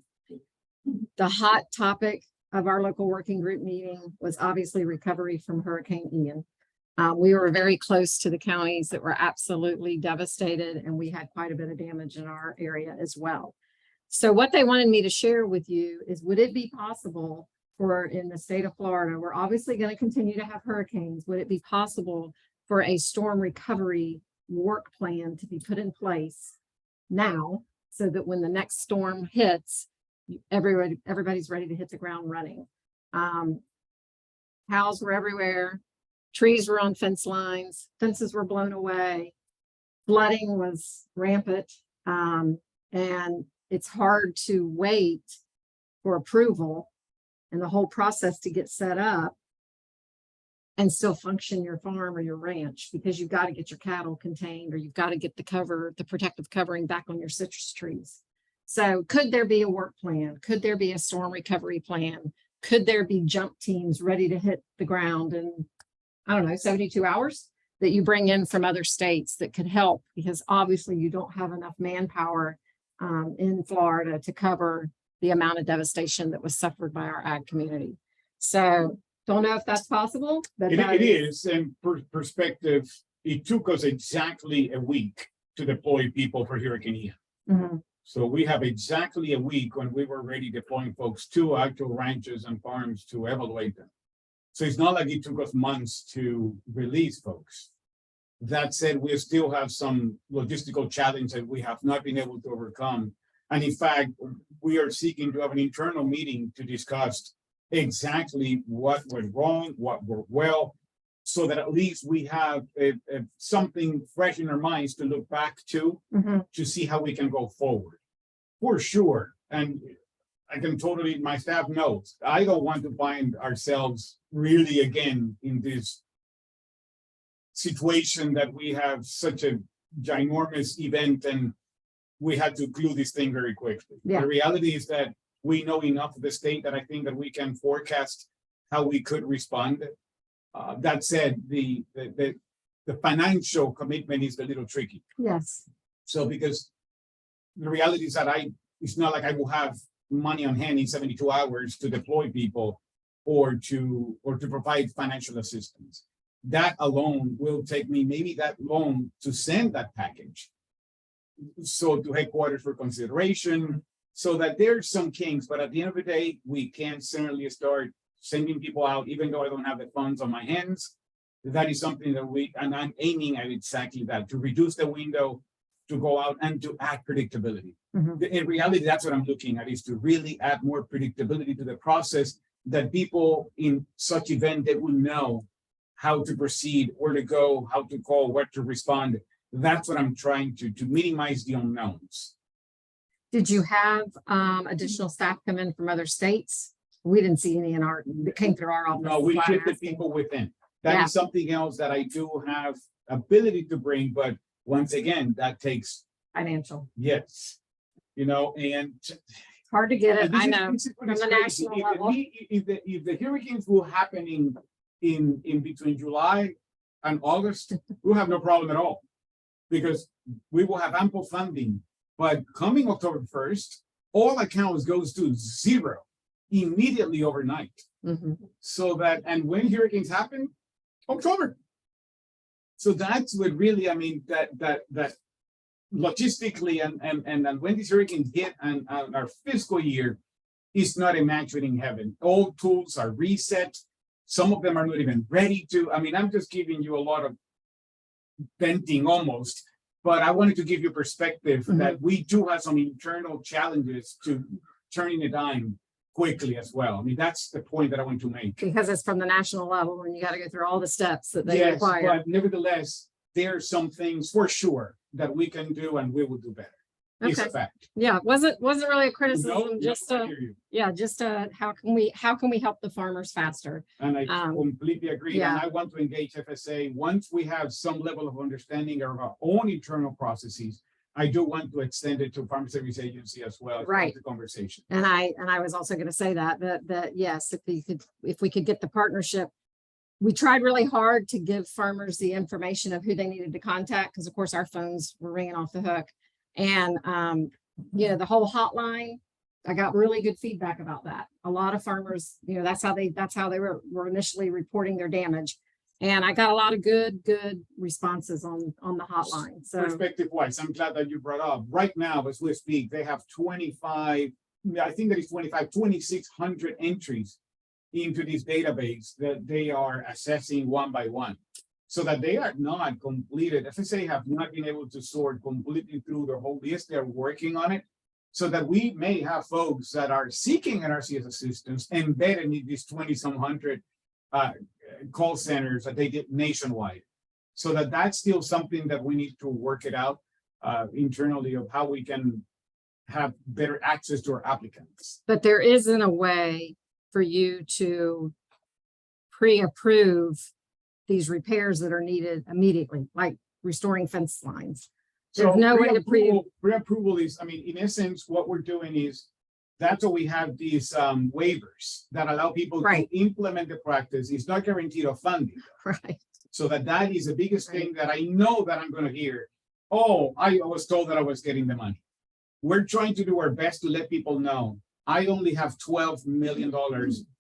The hot topic of our local working group meeting was obviously recovery from Hurricane Ian. We were very close to the counties that were absolutely devastated, and we had quite a bit of damage in our area as well. So what they wanted me to share with you is, would it be possible for in the state of Florida, we're obviously going to continue to have hurricanes. Would it be possible for a storm recovery work plan to be put in place now so that when the next storm hits, everybody's ready to hit the ground running? Cows were everywhere. Trees were on fence lines. Fences were blown away. Flooding was rampant. And it's hard to wait for approval and the whole process to get set up and still function your farm or your ranch, because you've got to get your cattle contained, or you've got to get the protective covering back on your citrus trees. So could there be a work plan? Could there be a storm recovery plan? Could there be jump teams ready to hit the ground in, I don't know, 72 hours that you bring in from other states that could help? Because obviously you don't have enough manpower in Florida to cover the amount of devastation that was suffered by our ag community. So don't know if that's possible, but It is, and perspective, it took us exactly a week to deploy people for Hurricane Ian. Mhm. So we have exactly a week when we were ready deploying folks to actual ranches and farms to evaluate them. So it's not like it took us months to release folks. That said, we still have some logistical challenge that we have not been able to overcome. And in fact, we are seeking to have an internal meeting to discuss exactly what went wrong, what worked well, so that at least we have something fresh in our minds to look back to see how we can go forward. For sure. And I can totally, my staff knows, I don't want to find ourselves really again in this situation that we have such a ginormous event and we had to glue this thing very quickly. Yeah. The reality is that we know enough of the state that I think that we can forecast how we could respond. That said, the financial commitment is a little tricky. Yes. So because the reality is that it's not like I will have money on hand in 72 hours to deploy people or to provide financial assistance. That alone will take me maybe that long to send that package. So to headquarters for consideration, so that there's some kinks, but at the end of the day, we can certainly start sending people out, even though I don't have the funds on my hands. That is something that and I'm aiming at exactly that, to reduce the window, to go out and to add predictability. In reality, that's what I'm looking at, is to really add more predictability to the process, that people in such event, they will know how to proceed, where to go, how to call, where to respond. That's what I'm trying to minimize the unknowns. Did you have additional staff come in from other states? We didn't see any that came through our office. No, we That's why I'm ship the asking. people within. That Yeah. is something else that I do have ability to bring, but once again, that takes, Financial. yes. And Hard to get it. this I is- know. this is what From is the crazy. national level. If the hurricanes will happen in between July and August, we'll have no problem at all. Because we will have ample funding, but coming October 1st, all accounts goes to zero immediately overnight. So that, and when hurricanes happen, October. So that's what really, I mean, that logistically and when these hurricanes hit and our fiscal year is not a match made in heaven. All tools are reset. Some of them are not even ready to. I mean, I'm just giving you a lot of venting almost, but I wanted to give you perspective that we do have some internal challenges to turning a dime quickly as well. I mean, that's the point that I want to make. Because it's from the national level and you got to go through all the steps that they Yes, require. but nevertheless, there are some things for sure that we can do and we will do better. It's a Okay. fact. Yeah, wasn't really a criticism, No, just I hear you. yeah, just how can we help the farmers faster? And I completely agree. yeah. And I want to engage FSA once we have some level of understanding of our own internal processes. I do want to extend it to Farm Service Agency as well. as part of Right. The conversation. And I was also going to say that yes, if we could get the partnership. We tried really hard to give farmers the information of who they needed to contact, because of course our phones were ringing off the hook. And, the whole hotline, I got really good feedback about that. A lot of farmers, that's how they were initially reporting their damage. And I got a lot of good responses on the hotline. So, Perspective wise, I'm glad that you brought up. Right now, as we speak, they have 25, I think that is 2,600 entries into this database that they are assessing one by one. So that they are not completed, FSA have not been able to sort completely through their whole list. They're working on it. So that we may have folks that are seeking NRCS assistance embedded in these 20-some hundred call centers that they did nationwide. So that's still something that we need to work it out internally of how we can have better access to our applicants. but there isn't a way for you to pre-approve these repairs that are needed immediately, like restoring fence lines. There's no way to pre-approval is, I mean, in essence, what we're doing is that's why we have these waivers that allow people Right. to implement the practice. It's not guaranteed of funding. Right. So that is the biggest thing that I know that I'm going to hear. Oh, I was told that I was getting the money. We're trying to do our best to let people know. I only have $12 million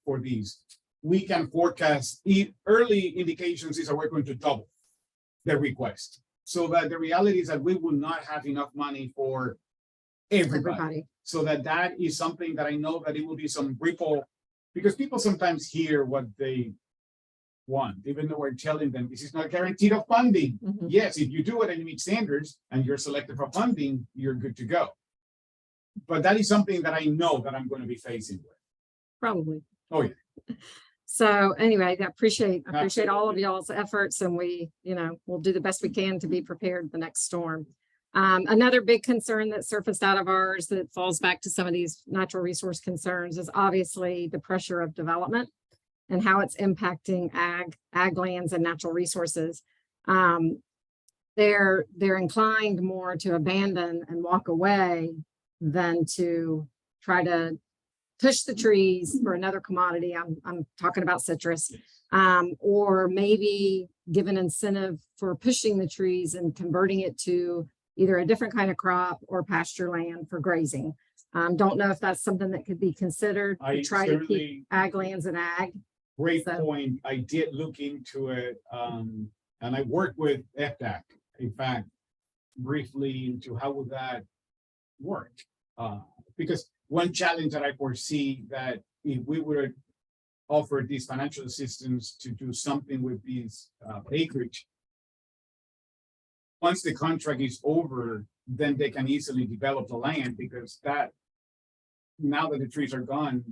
for these. We can forecast early indications is that we're going to double the request. So that the reality is that we will not have enough money for everybody. So that is something that I know that it will be some ripple, because people sometimes hear what they want, even though we're telling them this is not guaranteed of funding. Mhm. Yes, if you do it and you meet standards and you're selected for funding, you're good to go. But that is something that I know that I'm going to be facing with. Probably. Oh, yeah. So anyway, I appreciate all of Absolutely. y'all's efforts, and we'll do the best we can to be prepared for the next storm. Another big concern that surfaced out of ours that falls back to some of these natural resource concerns is obviously the pressure of development and how it's impacting ag lands and natural resources. They're inclined more to abandon and walk away than to try to push the trees for another commodity. I'm talking about citrus, or maybe give an incentive for pushing the trees and converting it to either a different kind of crop or pasture land for grazing. Don't know if that's something that could be considered to I try to keep certainly, ag lands and ag. great So- point. I did look into it, and I worked with STAC, in fact, briefly into how would that work? Because one challenge that I foresee that if we would offer this financial assistance to do something with these acreage, once the contract is over, then they can easily develop the land, because that, now that the trees are gone,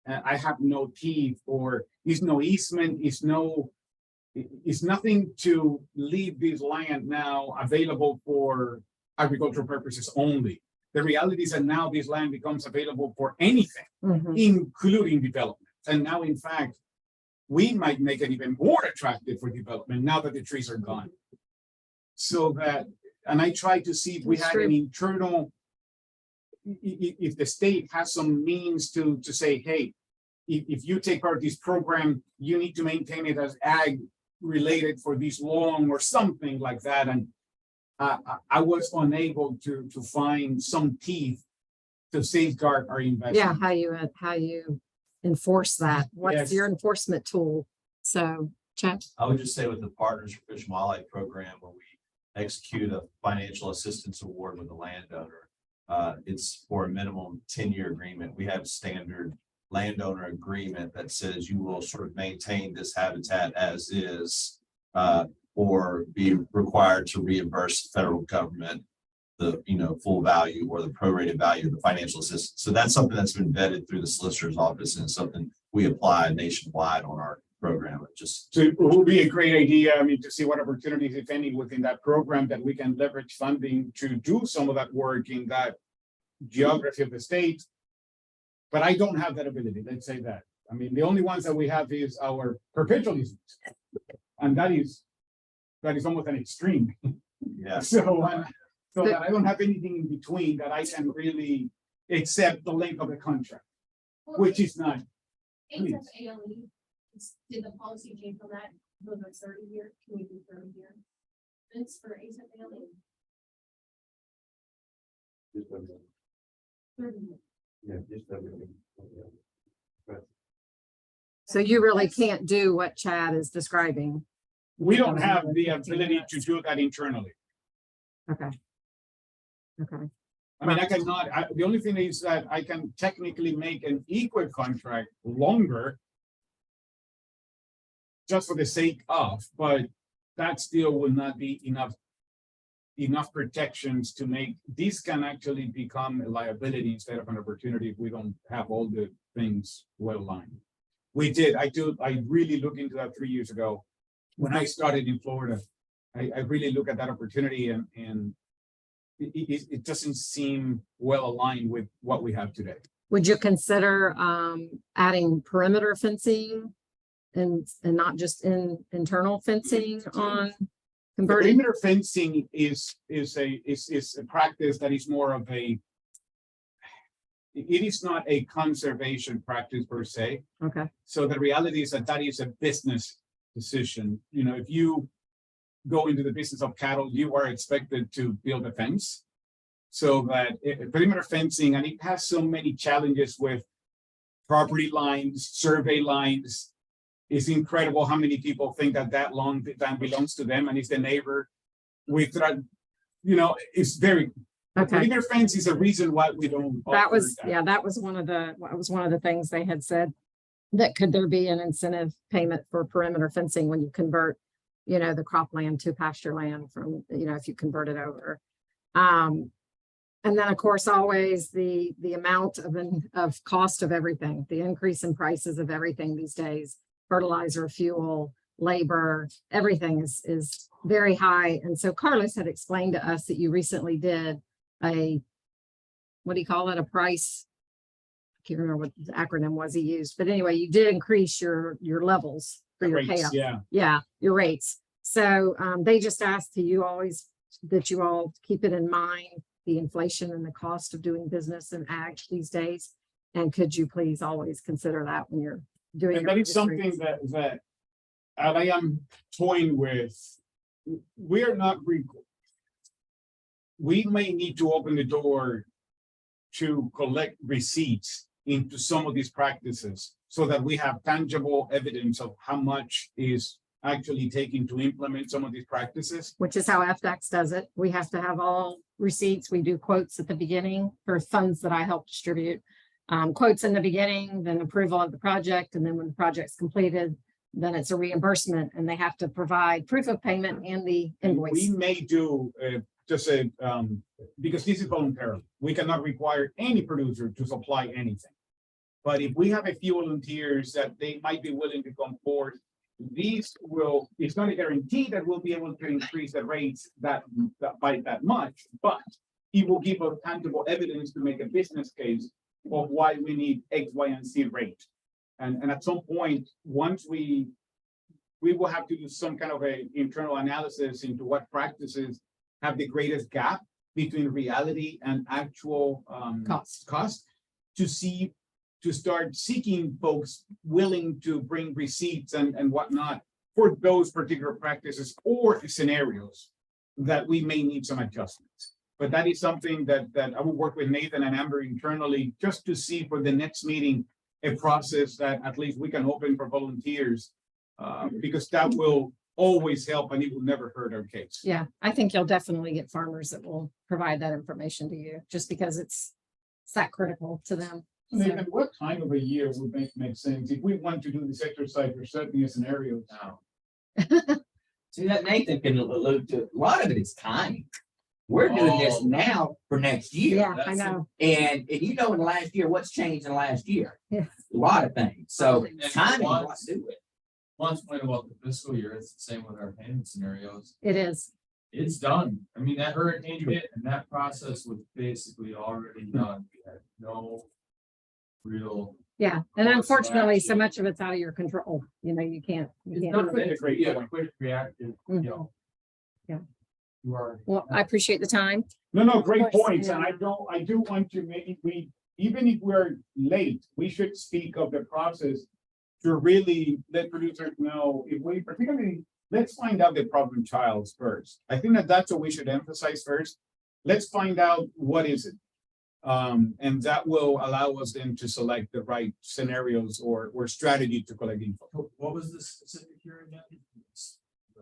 I have no teeth, or is no easement, is nothing to leave this land now available for agricultural purposes only. The reality is that now this land becomes available for anything, Mhm. including development. And now, in fact, we might make it even more attractive for development now that the trees are gone. So that, and I try to see if we That's had an internal, if the state has some means to say, hey, if you take part of this program, you need to maintain it as ag related for this long or something like that. And I was unable to find some teeth to safeguard our investment. Yeah, how you enforce that? What's Yes. your enforcement tool? So, Chad? I would just say with the Partners for Fish and Wildlife program, where we execute a financial assistance award with a landowner, it's for a minimum 10-year agreement. We have standard landowner agreement that says you will sort of maintain this habitat as is, or be required to reimburse the federal government the full value or the prorated value of the financial assistance. So that's something that's been vetted through the solicitor's office, and something we apply nationwide on our program. So it will be a great idea, I mean, to see what opportunities, if any, within that program that we can leverage funding to do some of that work in that geography of the state. But I don't have that ability, let's say that. I mean, the only ones that we have is our perpetual easements. And that is almost an extreme. Yeah. So So that I don't have anything in between that I can really accept the length of the contract, which is not. Please. Did the policy change from that, those are 30-year, can we do 30-year? It's for ASAP ALE. 30 years. So you really can't do what Chad is describing. We don't have the ability to do that internally. Okay. Okay. I mean, I cannot, the only thing is that I can technically make an equal contract longer just for the sake of, but that still will not be enough protections to make, these can actually become a liability instead of an opportunity if we don't have all the things well aligned. We did, I really looked into that 3 years ago. When I started in Florida, I really look at that opportunity and it doesn't seem well aligned with what we have today. Would you consider adding perimeter fencing and not just internal fencing on converting? Perimeter fencing is a practice that is more of a, it is not a conservation practice per se. Okay. So the reality is that that is a business decision. You know, if you go into the business of cattle, you are expected to build a fence. So that perimeter fencing, and it has so many challenges with property lines, survey lines. It's incredible how many people think that that long land belongs to them and it's the neighbor. You know, it's very, Okay. perimeter fence is a reason why we don't. That was, offer yeah, that was one of the things they had said, that could there be an incentive payment for perimeter fencing when you convert, you know, the cropland to pasture land from, you know, if you convert it over. And then of course, always the amount of cost of everything, the increase in prices of everything these days, fertilizer, fuel, labor, everything is very high. And so Carlos had explained to us that you recently did a, what do you call it? A price. I can't remember what the acronym was he used, but anyway, you did increase your levels for your rates, payout. yeah. Yeah, your rates. So they just asked you that you all keep it in mind, the inflation and the cost of doing business in ag these days. And could you please always consider that when you're doing. And that is something that I am toying with. We are not, we may need to open the door to collect receipts into some of these practices so that we have tangible evidence of how much is actually taken to implement some of these practices. Which is how FDAX does it. We have to have all receipts. We do quotes at the beginning for funds that I help distribute. Quotes in the beginning, then approval of the project. And then when the project's completed, then it's a reimbursement and they have to provide proof of payment and the invoice. We may do just a, because this is voluntary, we cannot require any producer to supply anything. But if we have a few volunteers that they might be willing to come forward, these will, it's not a guarantee that we'll be able to increase the rates that by that much, but it will give us tangible evidence to make a business case of why we need X, Y, and Z rate. And at some point, once we will have to do some kind of a internal analysis into what practices have the greatest gap between reality and actual cost to start seeking folks willing to bring receipts and whatnot for those particular practices or scenarios that we may need some adjustments. But that is something that I will work with Nathan and Amber internally just to see for the next meeting, a process that at least we can open for volunteers, because that will always help and it will never hurt our case. Yeah, I think you'll definitely get farmers that will provide that information to you just because it's that critical to them. Nathan, what time of a year would make sense if we want to do this exercise for certain scenarios now? See, that Nathan can allude to, a lot of it is timing. We're doing this now for next year. Yeah, I know. And you know, in the last year, what's changed in the last year? Yeah. A lot of things. So And timing has a lot once- to do with it. Once point about the fiscal year, it's the same with our payment scenarios. It is. It's done. I mean, that hurricane hit and that process was basically already done. We had no real. Yeah. And Course of unfortunately, so action. much of it's out of your control. You know, you can't. It's You not can't. quick, yeah, quick reactive, you know. Yeah. You are. Well, I appreciate the time. No, great course, points, and yeah. I do want to make, even if we're late, we should speak of the process to really let producers know, if we particularly, let's find out the problem childs first. I think that's what we should emphasize first. Let's find out what is it. And that will allow us then to select the right scenarios or strategy to collect info. What was the specific hearing again?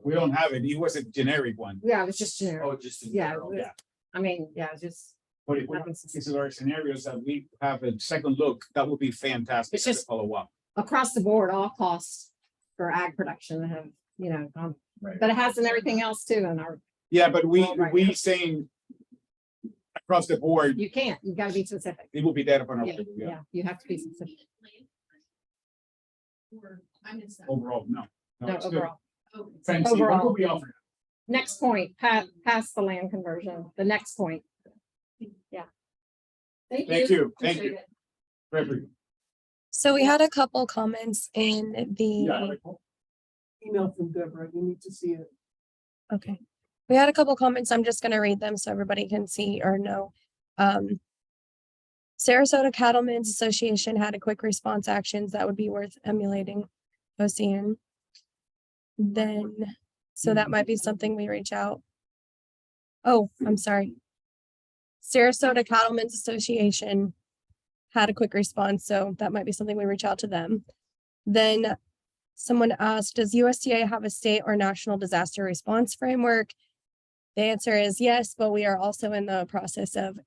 We don't have it. It was a generic one. Yeah, it was just generic. Oh, just. in Yeah, general. Yeah. I mean, yeah, just. But if we have specific scenarios that we have a second look, that would be fantastic. It's just- to follow up. Across the board, all costs for ag production have, but it has in everything else too in our, Yeah, but Well, right. we saying across the board, you can't, you gotta be specific. it will be data upon our, Yeah, you have to be specific. overall, no. No, it's good. overall. Fancy, what Overall. will we offer? Next point, pass the land conversion, the next point. Yeah. Thank you, thank Appreciate you. it. Perfect. So we had a couple comments in Yeah. the, Email from Deborah, you need to see it. okay. We had a couple comments. I'm just gonna read them so everybody can see or know. Sarasota Cattlemen's Association had a quick response actions that would be worth emulating OCN. Then, so that might be something we reach out. Oh, I'm sorry. Sarasota Cattlemen's Association had a quick response, so that might be something we reach out to them. Then someone asked, does USDA have a state or national disaster response framework? The answer is yes, but we are also in the process of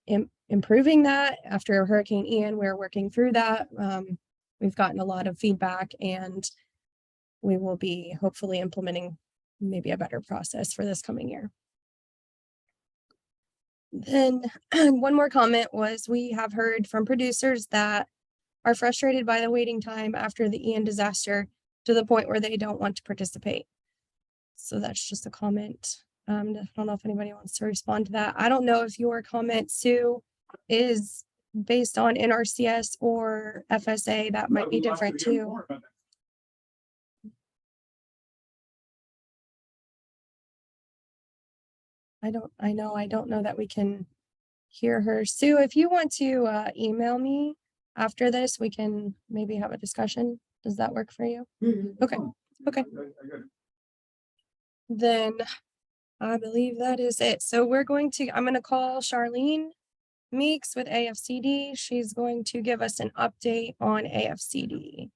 improving that. After Hurricane Ian, we're working through that. We've gotten a lot of feedback and we will be hopefully implementing maybe a better process for this coming year. Then one more comment was we have heard from producers that are frustrated by the waiting time after the Ian disaster to the point where they don't want to participate. So that's just a comment. I don't know if anybody wants to respond to that. I don't know if your comment, Sue, is based on NRCS or FSA. That might be We'd love different to hear too. more about that. I don't know that we can hear her. Sue, if you want to email me after this, we can maybe have a discussion. Does that work for you? Okay, okay. I got it. Then I believe that is it. So I'm going to call Charlene Meeks with AFCD. She's going to give us an update on AFCD.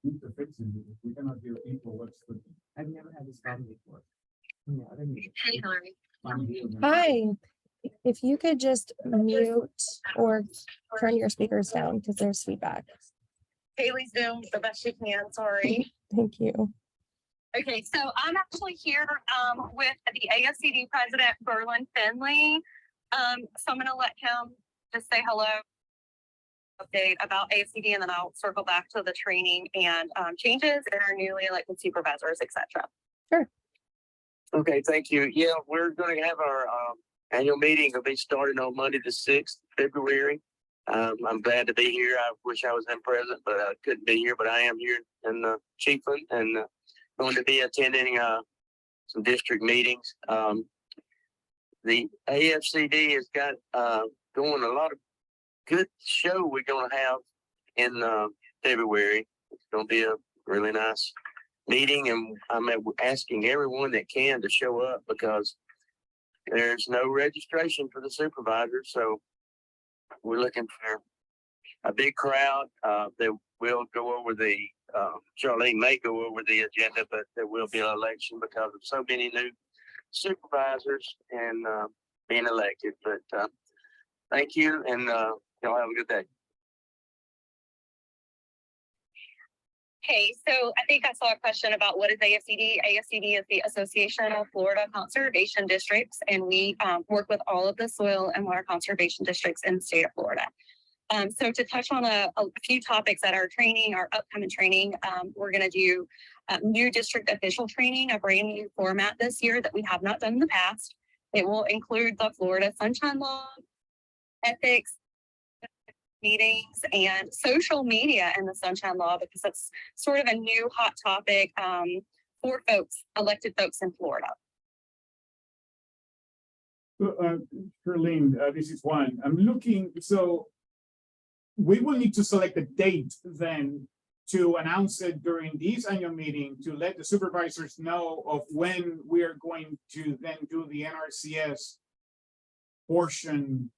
Need to fix it. If we cannot hear people, what's the? I've never had this problem before. No, I don't need- Hey, Hillary. Hi, if you could just mute or turn your speakers down because there's feedback. Haley's doing the best she can, sorry. Thank you. Okay, so I'm actually here with the AFCD president, Berlin Finley. So I'm gonna let him just say hello, update about AFCD, and then I'll circle back to the training and changes in our newly elected supervisors, et cetera. Sure. Okay, thank you. Yeah, we're going to have our annual meeting. Will be starting on Monday, the 6th February. I'm glad to be here. I wish I was in present, but I couldn't be here. But I am here in Chiefland and going to be attending some district meetings. The AFCD has got going a lot of good show we're going to have in February. It's going to be a really nice meeting, and I'm asking everyone that can to show up because there's no registration for the supervisors. So we're looking for a big crowd. That will go over the Charlene may go over the agenda, but there will be an election because of so many new supervisors and being elected. But thank you, and y'all have a good day. Okay, so I think I saw a question about what is AFCD. AFCD is the Association of Florida Conservation Districts, and we work with all of the soil and water conservation districts in the state of Florida. So to touch on a few topics at our training, our upcoming training, we're going to do new district official training, a brand new format this year that we have not done in the past. It will include the Florida Sunshine Law, ethics, meetings, and social media and the Sunshine Law, because that's sort of a new hot topic for folks, elected folks in Florida. Charlene, this is Juan. I'm looking, so we will need to select a date then to announce it during this annual meeting to let the supervisors know of when we are going to then do the NRCS portion.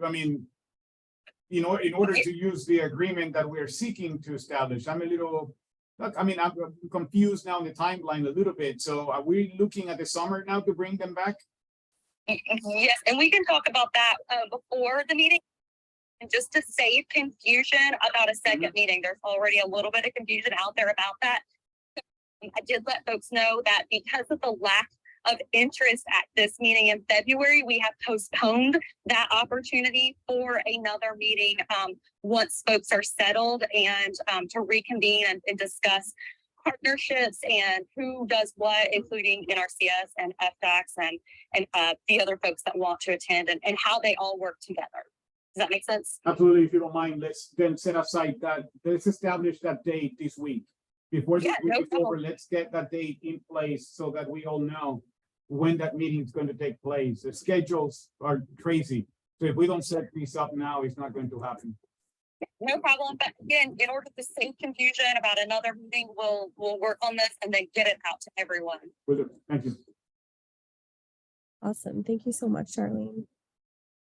I mean, in order to use the agreement that we're seeking to establish, I'm a little, look, I mean, I'm confused now in the timeline a little bit. So are we looking at the summer now to bring them back? Yes, and we can talk about that before the meeting. And just to save confusion about a second meeting, there's already a little bit of confusion out there about that. I did let folks know that because of the lack of interest at this meeting in February, we have postponed that opportunity for another meeting once folks are settled and to reconvene and discuss partnerships and who does what, including NRCS and STACs and the other folks that want to attend and how they all work together. Does that make sense? Absolutely. If you don't mind, let's then set aside that, let's establish that date this week. Before this week is over, let's get that date in place so that we all know when that meeting is going to take place. The schedules are crazy. So if we don't set these up now, it's not going to happen. No problem. But again, in order to save confusion about another meeting, we'll work on this and then get it out to everyone. Thank you. Awesome. Thank you so much, Charlene.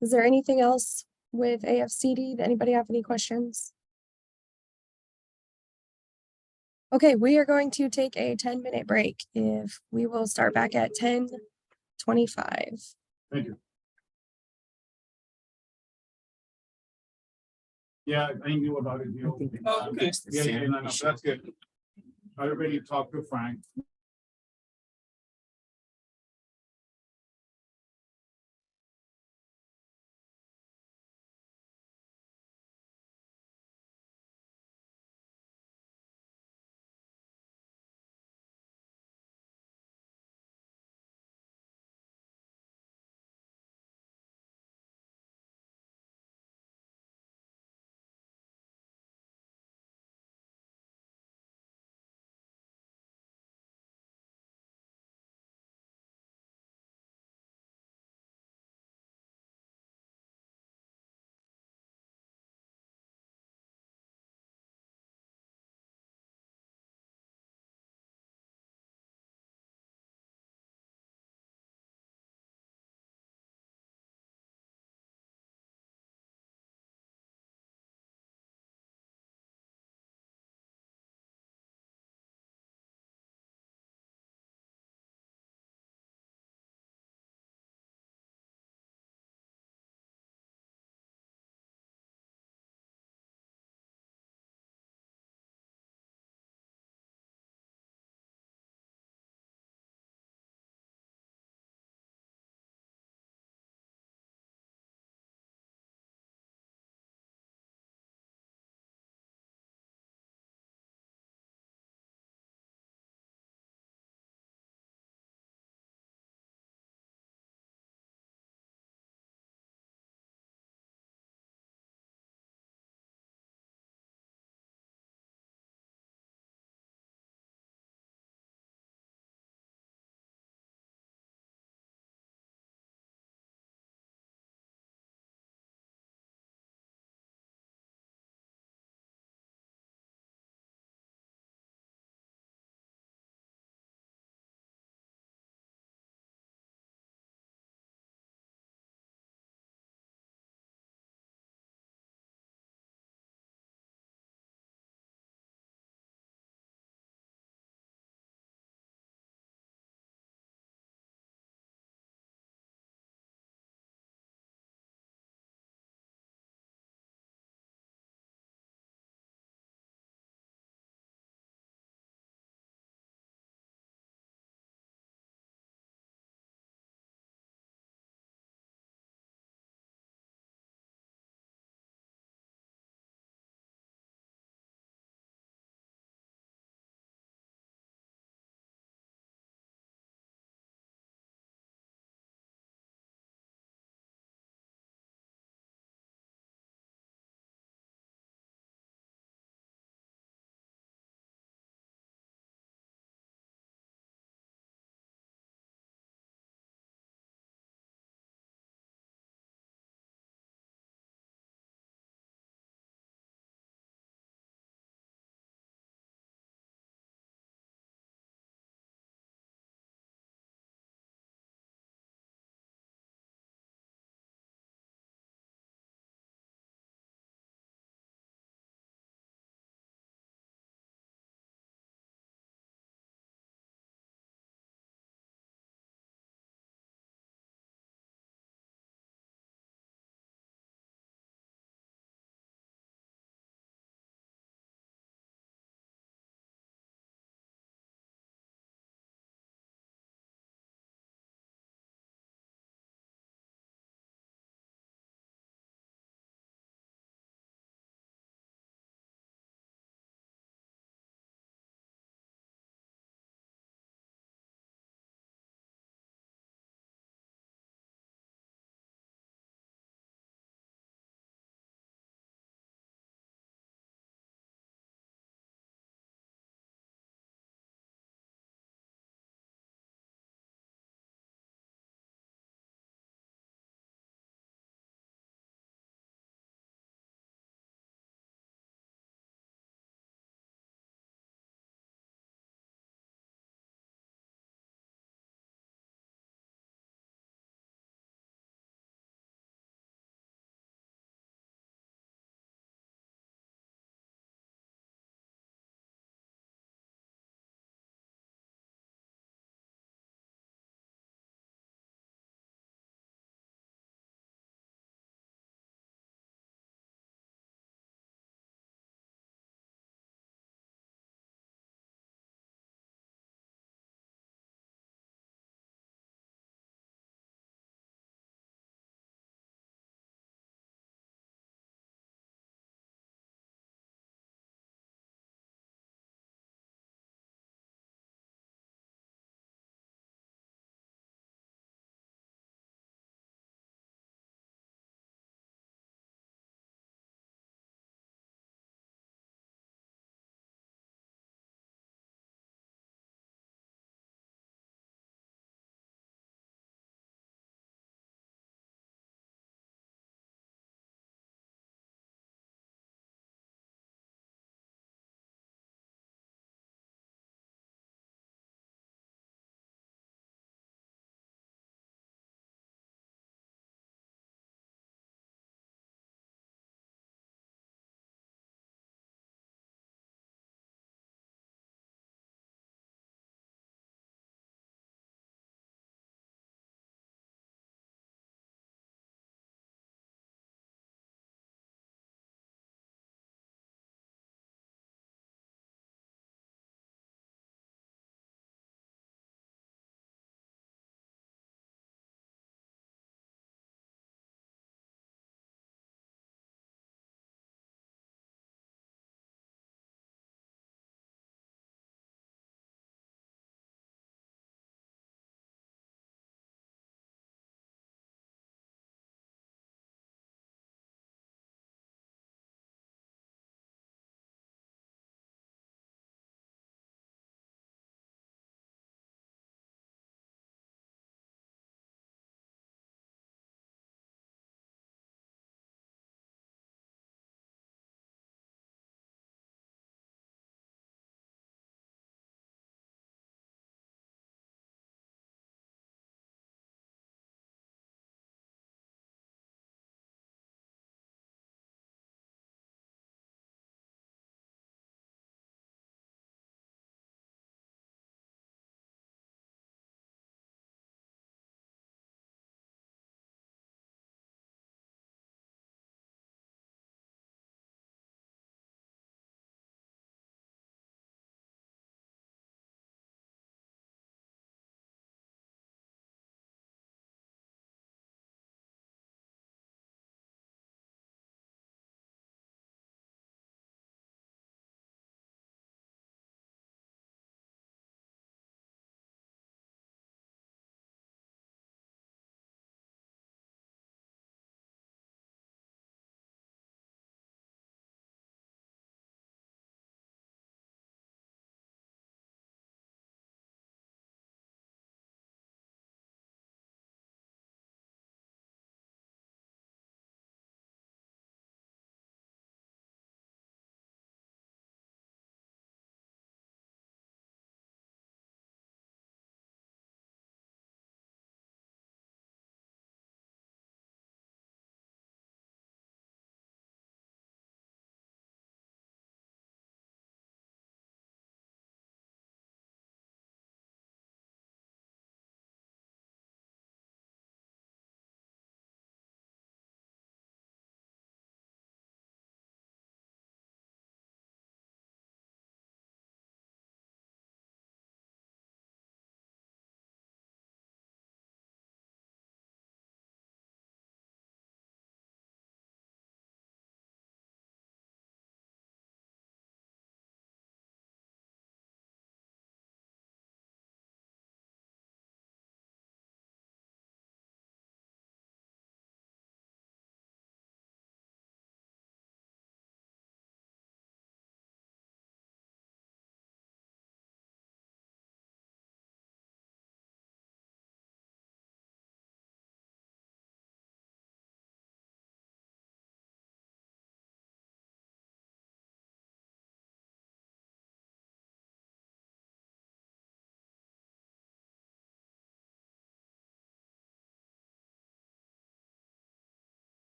Is there anything else with AFCD? Did anybody have any questions? Okay, we are going to take a 10-minute break. If we will start back at 10:25. Thank you. Yeah, I knew about it. Okay. Yeah, no, that's good. I already talked to Frank.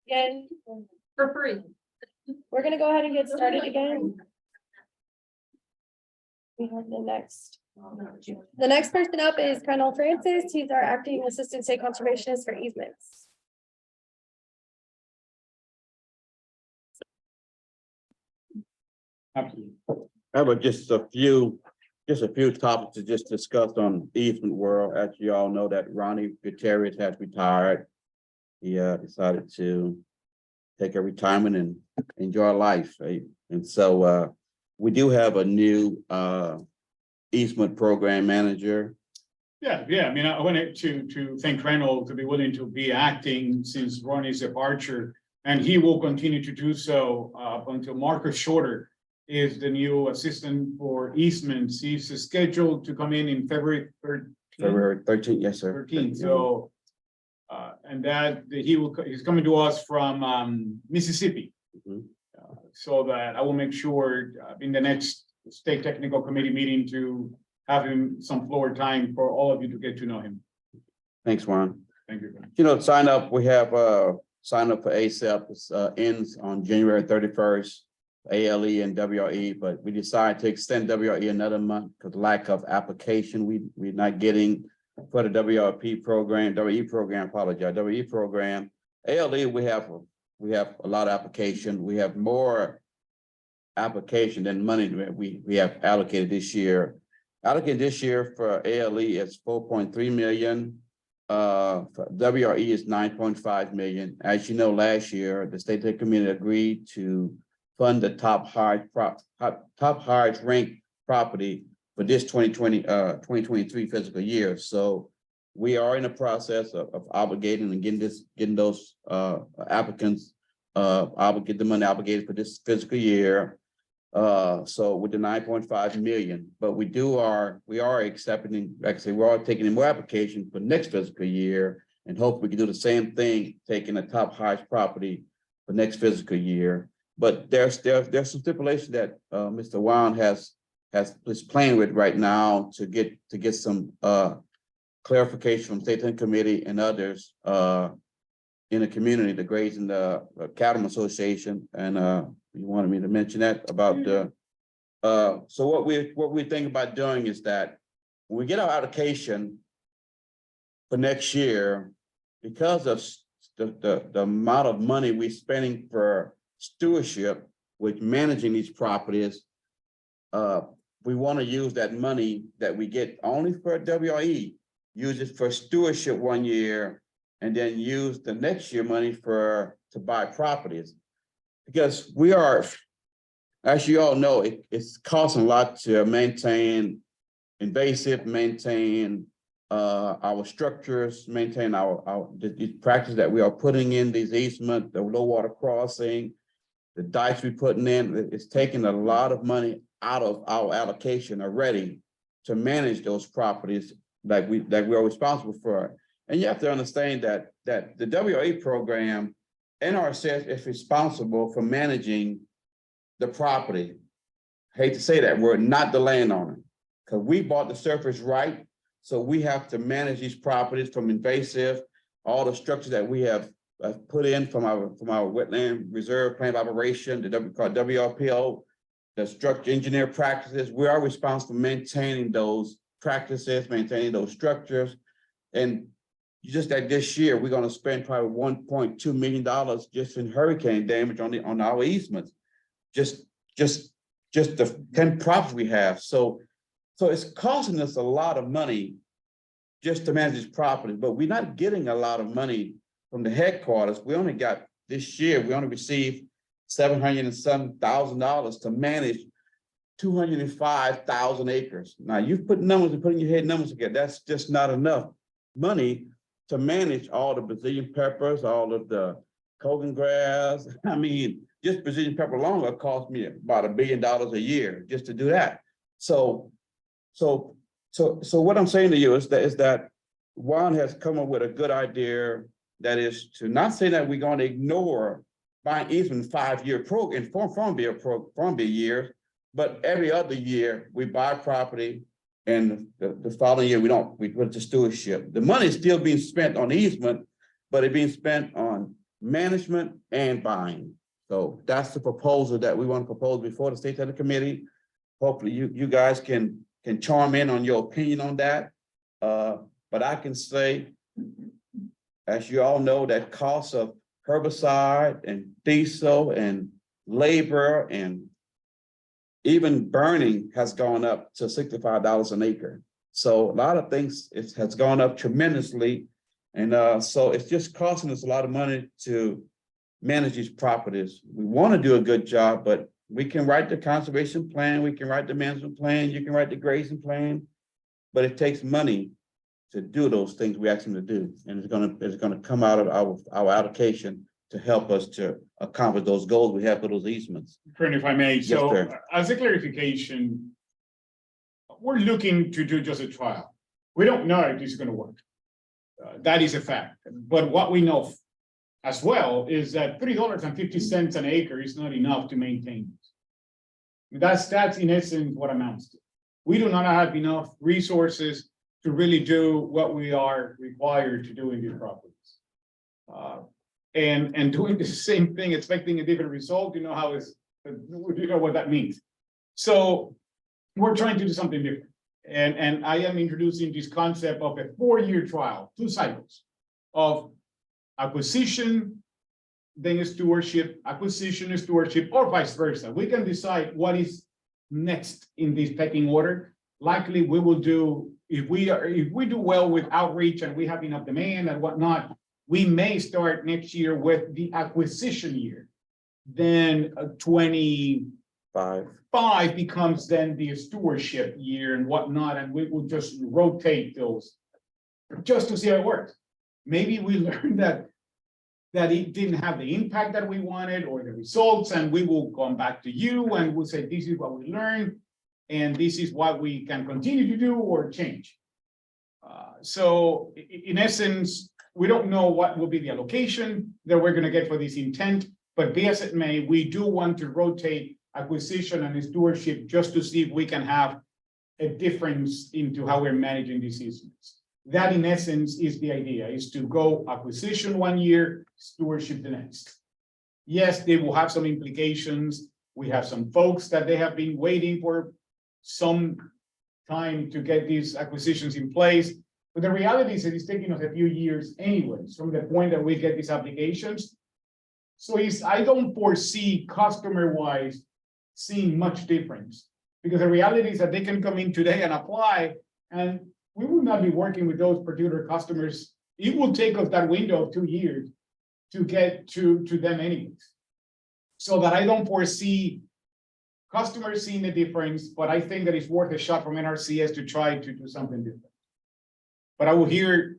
Again, For free. we're gonna go ahead and get started again. We have the next. The next person up is Colonel Francis. He's our acting assistant state conservationist for easements. Absolutely. I have just a few topics to just discuss on easement world. As you all know, that Ronnie Gutierrez has retired. He decided to take a retirement and enjoy life. Right? And so we do have a new easement program manager. Yeah. I mean, I wanted to thank Reynold to be willing to be acting since Ronnie's departure, and he will continue to do so up until Marcus Shorter is the new assistant for easements. He's scheduled to come in February 13th. February 13th, yes, sir. 13th. So, and that he's coming to us from Mississippi. Mhm. So that I will make sure in the next state technical committee meeting to have him some floor time for all of you to get to know him. Thanks, Juan. Thank you. You know, sign up, we have sign up for ASAP. It ends on January 31st, ALE and WRE, but we decided to extend WRE another month because lack of application. We're not getting for the WRE program, WRE program. ALE, we have a lot of application. We have more application than money that we have allocated this year. Allocated this year for ALE is 4.3 million. For WRE is 9.5 million. As you know, last year, the state tech community agreed to fund the top highest ranked property for this 2023 fiscal year. So we are in the process of obligating and getting those applicants get the money obligated for this fiscal year. So with the 9.5 million, but we are accepting, like I say, we are taking in more applications for next fiscal year and hope we can do the same thing, taking the top highest property for next fiscal year. But there's some stipulation that Mr. Wan is playing with right now to get some clarification from State Technical Committee and others in the community, the Grazing the Cattlemen Association, and you wanted me to mention that about the. So what we think about doing is that when we get our allocation for next year, because of the amount of money we're spending for stewardship with managing these properties, we want to use that money that we get only for WRE, use it for stewardship 1 year, and then use the next year money to buy properties. Because we are, as you all know, it's costing a lot to maintain invasive, maintain our structures, maintain the practice that we are putting in these easements, the low water crossing, the dikes we're putting in. It's taking a lot of money out of our allocation already to manage those properties that we are responsible for. And you have to understand that the WRE program, NRCS is responsible for managing the property. I hate to say that word, not the landowner, because we bought the surface right. So we have to manage these properties from invasive, all the structures that we have put in from our wetland reserve plan of operation, the WRPO, the structure engineer practices. We are responsible for maintaining those practices, maintaining those structures. And just like this year, we're going to spend probably $1.2 million just in hurricane damage on our easements, just the 10 properties we have. So it's costing us a lot of money just to manage this property, but we're not getting a lot of money from the headquarters. We only got this year, we only received $707,000 to manage 205,000 acres. Now you've put numbers and putting your head numbers together. That's just not enough money to manage all the Brazilian peppers, all of the Kogan grass. I mean, just Brazilian pepper alone will cost me about $1 billion a year just to do that. So what I'm saying to you is that Juan has come up with a good idea, that is to not say that we're going to ignore buying easement 5-year program, farm bill years, but every other year we buy property, and the following year we put it to stewardship. The money is still being spent on easement, but it's being spent on management and buying. So that's the proposal that we want to propose before the State Technical Committee. Hopefully you guys can chime in on your opinion on that. But I can say, as you all know, that cost of herbicide and diesel and labor and even burning has gone up to $65 an acre. So a lot of things, it has gone up tremendously. And so it's just costing us a lot of money to manage these properties. We want to do a good job, but we can write the conservation plan, we can write the management plan, you can write the grazing plan, but it takes money to do those things we ask them to do. And it's gonna come out of our allocation to help us to accomplish those goals we have for those easements. Friend, if I may, Yes, so sir. as a clarification, we're looking to do just a trial. We don't know if this is gonna work. That is a fact. But what we know as well is that $3.50 an acre is not enough to maintain this. That's in essence what amounts to. We do not have enough resources to really do what we are required to do in these properties. And doing the same thing, expecting a different result, you know how is, you know what that means. So we're trying to do something different. And I am introducing this concept of a 4-year trial, 2 cycles of acquisition, then stewardship, acquisition, stewardship, or vice versa. We can decide what is next in this pecking order. Likely we will do, if we do well with outreach and we have enough demand and whatnot, we may start next year with the acquisition year. Then 25 becomes then the stewardship year and whatnot, and we will just rotate those just to see how it works. Maybe we learned that it didn't have the impact that we wanted or the results, and we will come back to you and we'll say, this is what we learned, and this is what we can continue to do or change. So in essence, we don't know what will be the allocation that we're going to get for this intent, but be as it may, we do want to rotate acquisition and stewardship just to see if we can have a difference into how we're managing these easements. That in essence is the idea, is to go acquisition 1 year, stewardship the next. Yes, they will have some implications. We have some folks that they have been waiting for some time to get these acquisitions in place. But the reality is that it's taking us a few years anyways, from the point that we get these applications. So I don't foresee customer-wise seeing much difference, because the reality is that they can come in today and apply, and we will not be working with those particular customers. It will take us that window of 2 years to get to them anyways. So that I don't foresee customers seeing the difference, but I think that it's worth a shot from NRCS to try to do something different. But I would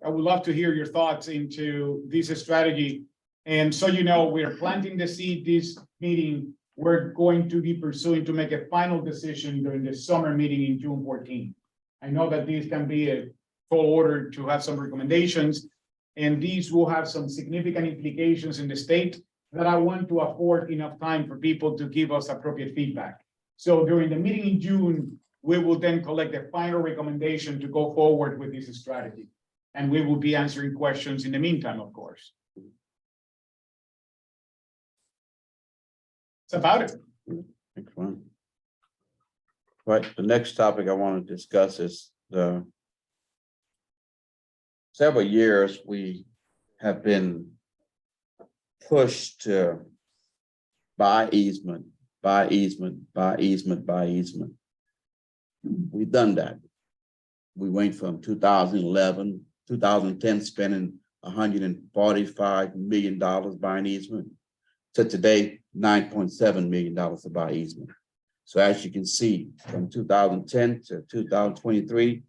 love to hear your thoughts into this strategy. And so you know, we're planting the seed this meeting. We're going to be pursuing to make a final decision during the summer meeting in June 14. I know that these can be a tall order to have some recommendations, and these will have some significant implications in the state that I want to afford enough time for people to give us appropriate feedback. So during the meeting in June, we will then collect a final recommendation to go forward with this strategy. And we will be answering questions in the meantime, of course. That's about it. Excellent. Right, the next topic I want to discuss is several years we have been pushed to buy easement. We've done that. We went from 2011, 2010 spending $145 million buying easement to today, $9.7 million to buy easement. So as you can see, from 2010 to 2023,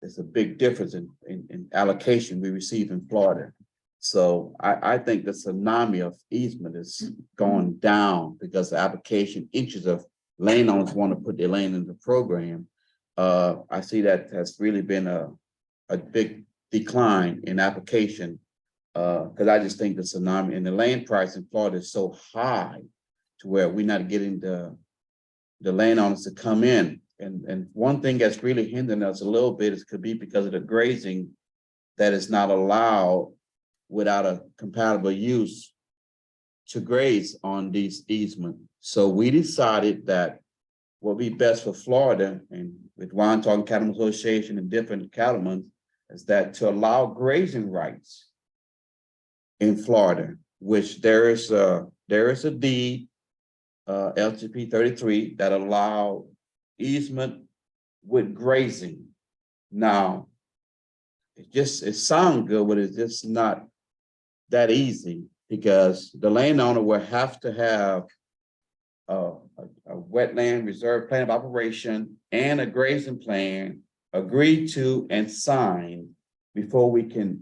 there's a big difference in allocation we receive in Florida. So I think the tsunami of easement is going down because the application inches of landowners want to put their land in the program. I see that has really been a big decline in application because I just think the tsunami and the land price in Florida is so high to where we're not getting the landowners to come in. And one thing that's really hindering us a little bit is could be because of the grazing that is not allowed without a compatible use to graze on these easements. So we decided that what would be best for Florida, and with Juan talking Cattlemen's Association and different cattlemen, is that to allow grazing rights in Florida, which there is a deed, LTP 33, that allow easement with grazing. Now, it sounds good, but it's just not that easy, because the landowner will have to have a wetland reserve plan of operation and a grazing plan agreed to and signed before we can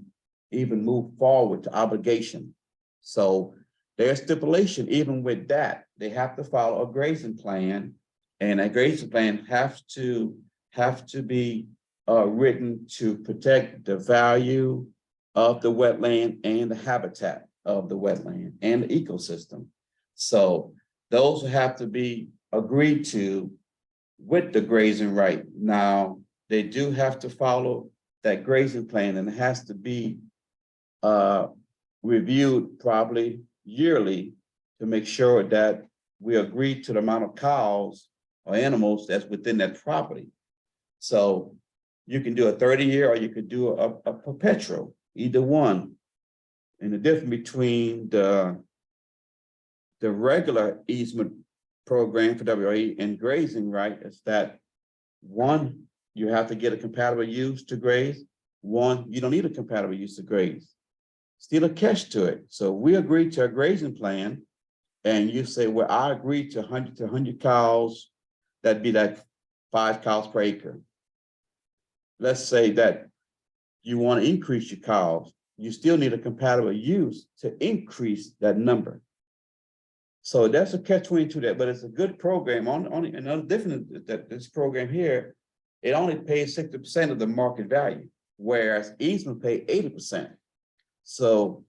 even move forward to obligation. So there's stipulation even with that. They have to follow a grazing plan, and a grazing plan have to be written to protect the value of the wetland and the habitat of the wetland and the ecosystem. So those have to be agreed to with the grazing right. Now, they do have to follow that grazing plan, and it has to be reviewed probably yearly to make sure that we agree to the amount of cows or animals that's within that property. So you can do a 30-year or you could do a perpetual, either one. And the difference between the regular easement program for WRE and grazing right is that one, you have to get a compatible use to graze. One, you don't need a compatible use to graze. Still a catch to it. So we agreed to a grazing plan, and you say, well, I agree to 100 cows. That'd be like 5 cows per acre. Let's say that you want to increase your cows. You still need a compatible use to increase that number. So that's a catch-22 there, but it's a good program. Only another difference that this program here, it only pays 60% of the market value, whereas easement pay 80%. So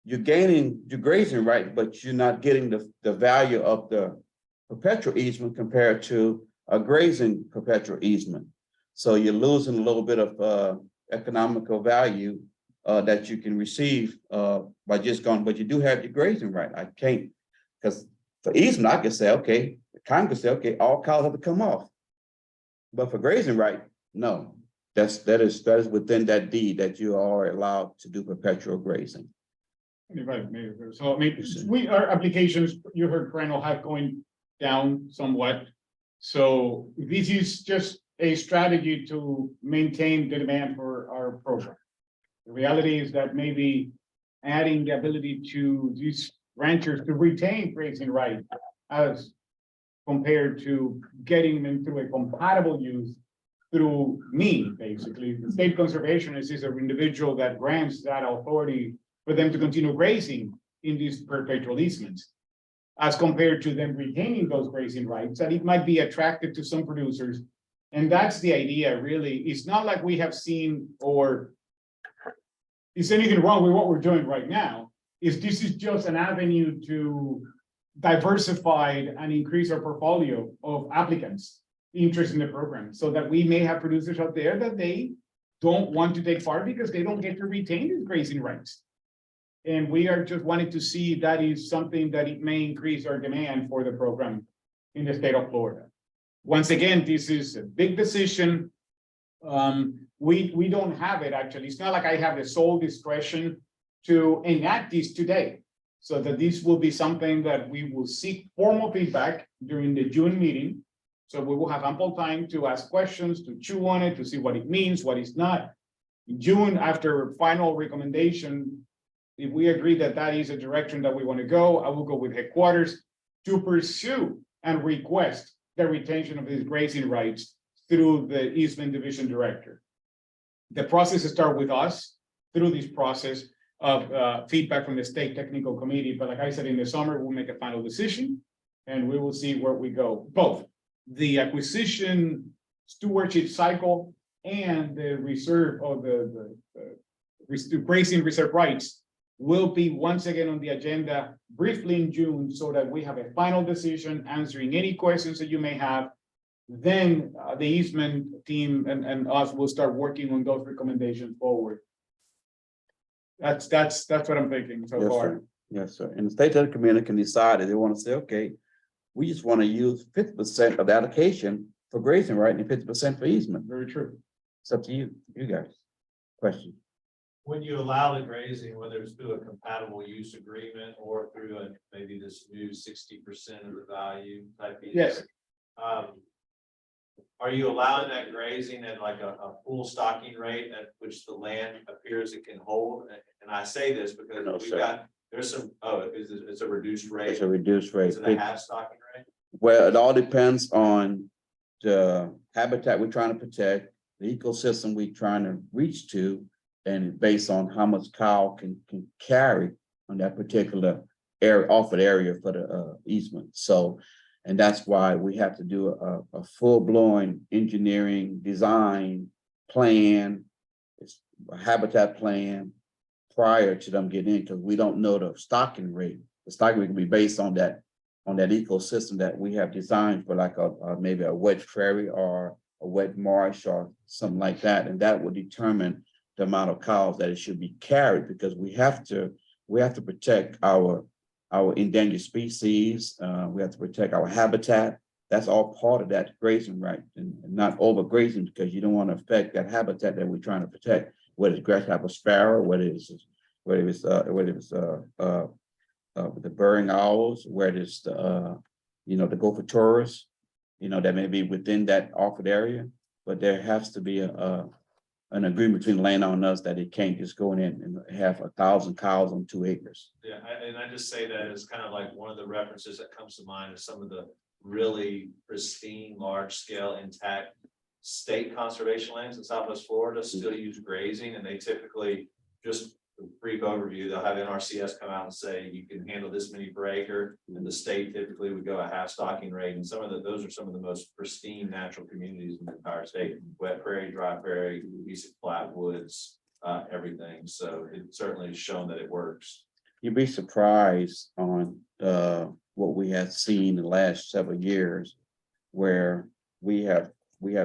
you're gaining your grazing right, but you're not getting the value of the perpetual easement compared to a grazing perpetual easement. So you're losing a little bit of economical value that you can receive by just going, but you do have your grazing right. I can't, because for easement, I can say, okay, the Congress say, okay, all cows have to come off. But for grazing right, no, that is within that deed that you are allowed to do perpetual grazing. Right, Mayor. So I mean, our applications, you heard Crandall, have going down somewhat. So this is just a strategy to maintain the demand for our program. The reality is that maybe adding the ability to these ranchers to retain grazing right as compared to getting them through a compatible use through me, basically. The state conservationist is an individual that grants that authority for them to continue grazing in these perpetual easements, as compared to them retaining those grazing rights, that it might be attractive to some producers. And that's the idea, really. It's not like we have seen or is anything wrong with what we're doing right now. This is just an avenue to diversify and increase our portfolio of applicants interested in the program, so that we may have producers out there that they don't want to take part because they don't get to retain these grazing rights. And we are just wanting to see that is something that it may increase our demand for the program in the state of Florida. Once again, this is a big decision. We don't have it, actually. It's not like I have the sole discretion to enact this today. So that this will be something that we will seek formal feedback during the June meeting. So we will have ample time to ask questions, to chew on it, to see what it means, what it's not. In June, after final recommendation, if we agree that that is a direction that we want to go, I will go with headquarters to pursue and request the retention of these grazing rights through the easement division director. The process will start with us through this process of feedback from the state technical committee. But like I said, in the summer, we'll make a final decision and we will see where we go. Both the acquisition stewardship cycle and the reserve of the grazing reserve rights will be once again on the agenda briefly in June, so that we have a final decision answering any questions that you may have. Then the easement team and us will start working on those recommendations forward. That's what I'm thinking so Yes, far. sir. Yes, sir. And the state of the community can decide if they want to say, okay, we just want to use 50% of the allocation for grazing, right? And 50% for easement. Very true. It's up to you guys. Question. When you allow the grazing, whether it's through a compatible use agreement or through maybe this new 60% of the value type. Yes. Are you allowing that grazing at like a full stocking rate at which the land appears it can hold? And I say this because No, we've sir. got, there's some, it's a reduced rate. It's a reduced rate. Is it a half stocking rate? Well, it all depends on the habitat we're trying to protect, the ecosystem we're trying to reach to, and based on how much cow can carry on that particular area, offered area for the easement. So, and that's why we have to do a full-blown engineering design plan, a habitat plan prior to them getting in, because we don't know the stocking rate. The stocking rate can be based on that ecosystem that we have designed for, like maybe a wet prairie or a wet marsh or something like that, and that will determine the amount of cows that it should be carried, because we have to protect our endangered species. We have to protect our habitat. That's all part of that grazing right, and not overgrazing, because you don't want to affect that habitat that we're trying to protect, whether it's grasshopper sparrow, whether it's the burrowing owls, whether it's the the gopher tourists, that may be within that offered area, but there has to be an agreement between the landowners that it can't just go in and have 1,000 cows on 2 acres. Yeah, and I just say that as kind of like one of the references that comes to mind is some of the really pristine, large scale intact state conservation lands in Southwest Florida still use grazing, and they typically, just a brief overview, they'll have NRCS come out and say you can handle this many per acre, and the state typically would go a half stocking rate, and those are some of the most pristine natural communities in the entire state: wet prairie, dry prairie, decent flat woods, everything. So it certainly has shown that it works. You'd be surprised on what we have seen in the last several years, where we have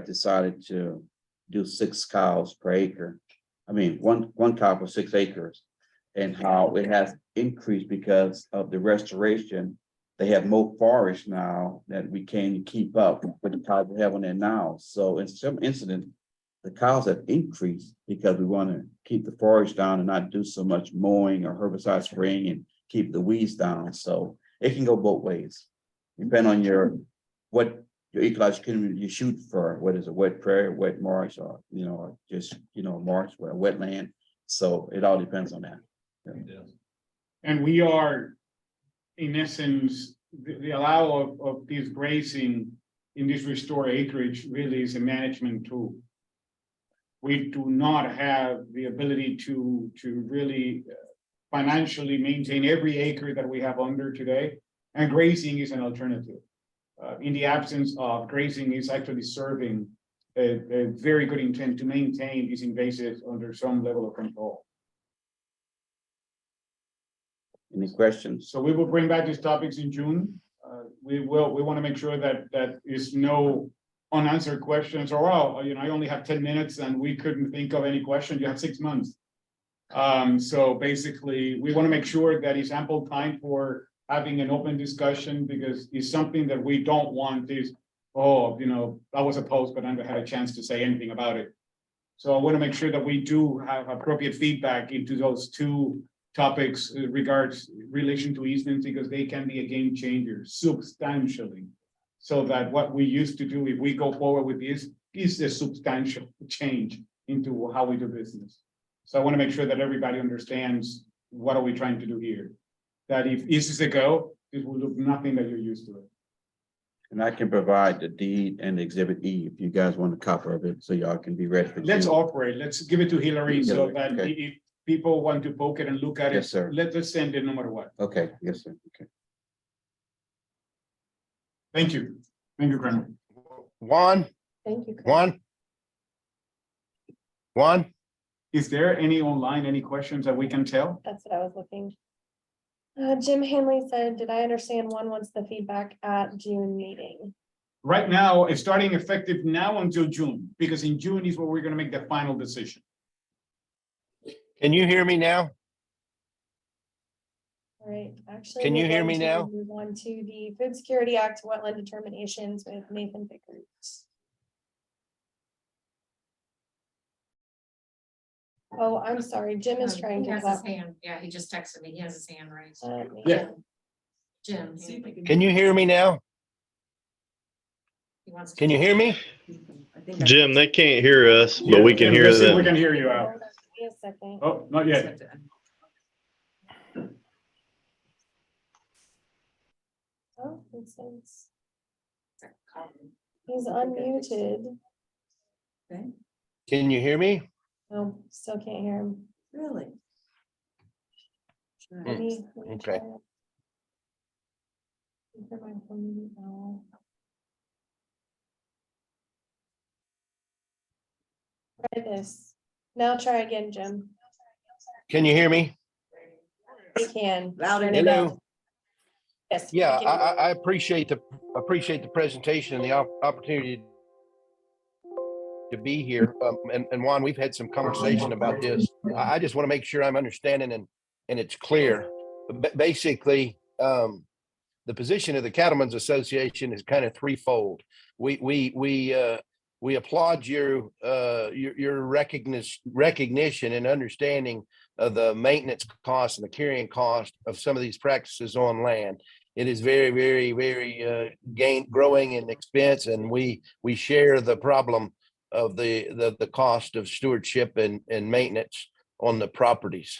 decided to do 6 cows per acre. I mean, one cow for 6 acres, and how it has increased because of the restoration. They have more forest now that we can't keep up with the cows we have on there now. So in some incidents, the cows have increased because we want to keep the forest down and not do so much mowing or herbicide spraying and keep the weeds down. So it can go both ways, depending on what your ecological community you shoot for, whether it's a wet prairie, wet marsh, or just marsh, or wetland. So it all depends on that. Yeah. And we are, in essence, the allow of this grazing in this restored acreage really is a management tool. We do not have the ability to really financially maintain every acre that we have under today, and grazing is an alternative. In the absence of grazing, is actually serving a very good intent to maintain these invasives under some level of control. Any questions? So we will bring back these topics in June. We want to make sure that is no unanswered questions, or I only have 10 minutes and we couldn't think of any questions. You have 6 months. So basically, we want to make sure that it's ample time for having an open discussion, because it's something that we don't want is, I was opposed, but I never had a chance to say anything about it. So I want to make sure that we do have appropriate feedback into those 2 topics regards relation to easements, because they can be a game changer substantially. So that what we used to do, if we go forward with this, is a substantial change into how we do business. So I want to make sure that everybody understands what are we trying to do here. That if this is a go, it will look nothing that you're used to it. And I can provide the deed and Exhibit E if you guys want a copy of it, so y'all can be ready for. Let's offer it. Let's give it to Hillary so that okay. if people want to poke it and look at it, Yes, sir. let's send it no matter what. Okay, yes, sir. Okay. Thank you. Thank you, Colonel. Thank you. Chris. One. Is there any online, any questions that we can tell? That's what I was looking. Jim Hanley said, did I understand one wants the feedback at June meeting? Right now, it's starting effective now until June, because in June is where we're going to make the final decision. Can you hear me now? All right, actually. Can you we're hear going me to now? Move on to the Food Security Act wetland determinations with Nathan Pickard. Oh, I'm sorry, Jim is trying He to has his talk. hand, yeah, he just texted me, he has his hand raised. Yeah. Jim. Can you hear me now? He wants to- Can you hear me? Jim, they can't hear us, but we can Jim, hear let's see if them. We can hear you out. Hold on, give me a second. Oh, not yet. Oh, it says he's unmuted. Can you hear me? No, still can't hear him. Really? Let me Okay. try it. Hear my phone now. Try this. Now try again, Jim. Can you hear me? We can. Loud and Turn it Hello? up. Yes. we Yeah, can. I appreciate the presentation and the opportunity to be here. And Juan, we've had some conversation about this. I just want to make sure I'm understanding and it's clear. Basically, the position of the Cattlemen's Association is kind of threefold. We applaud your recognition and understanding of the maintenance costs and the carrying cost of some of these practices on land. It is very, very, very growing in expense, and we share the problem of the cost of stewardship and maintenance on the properties.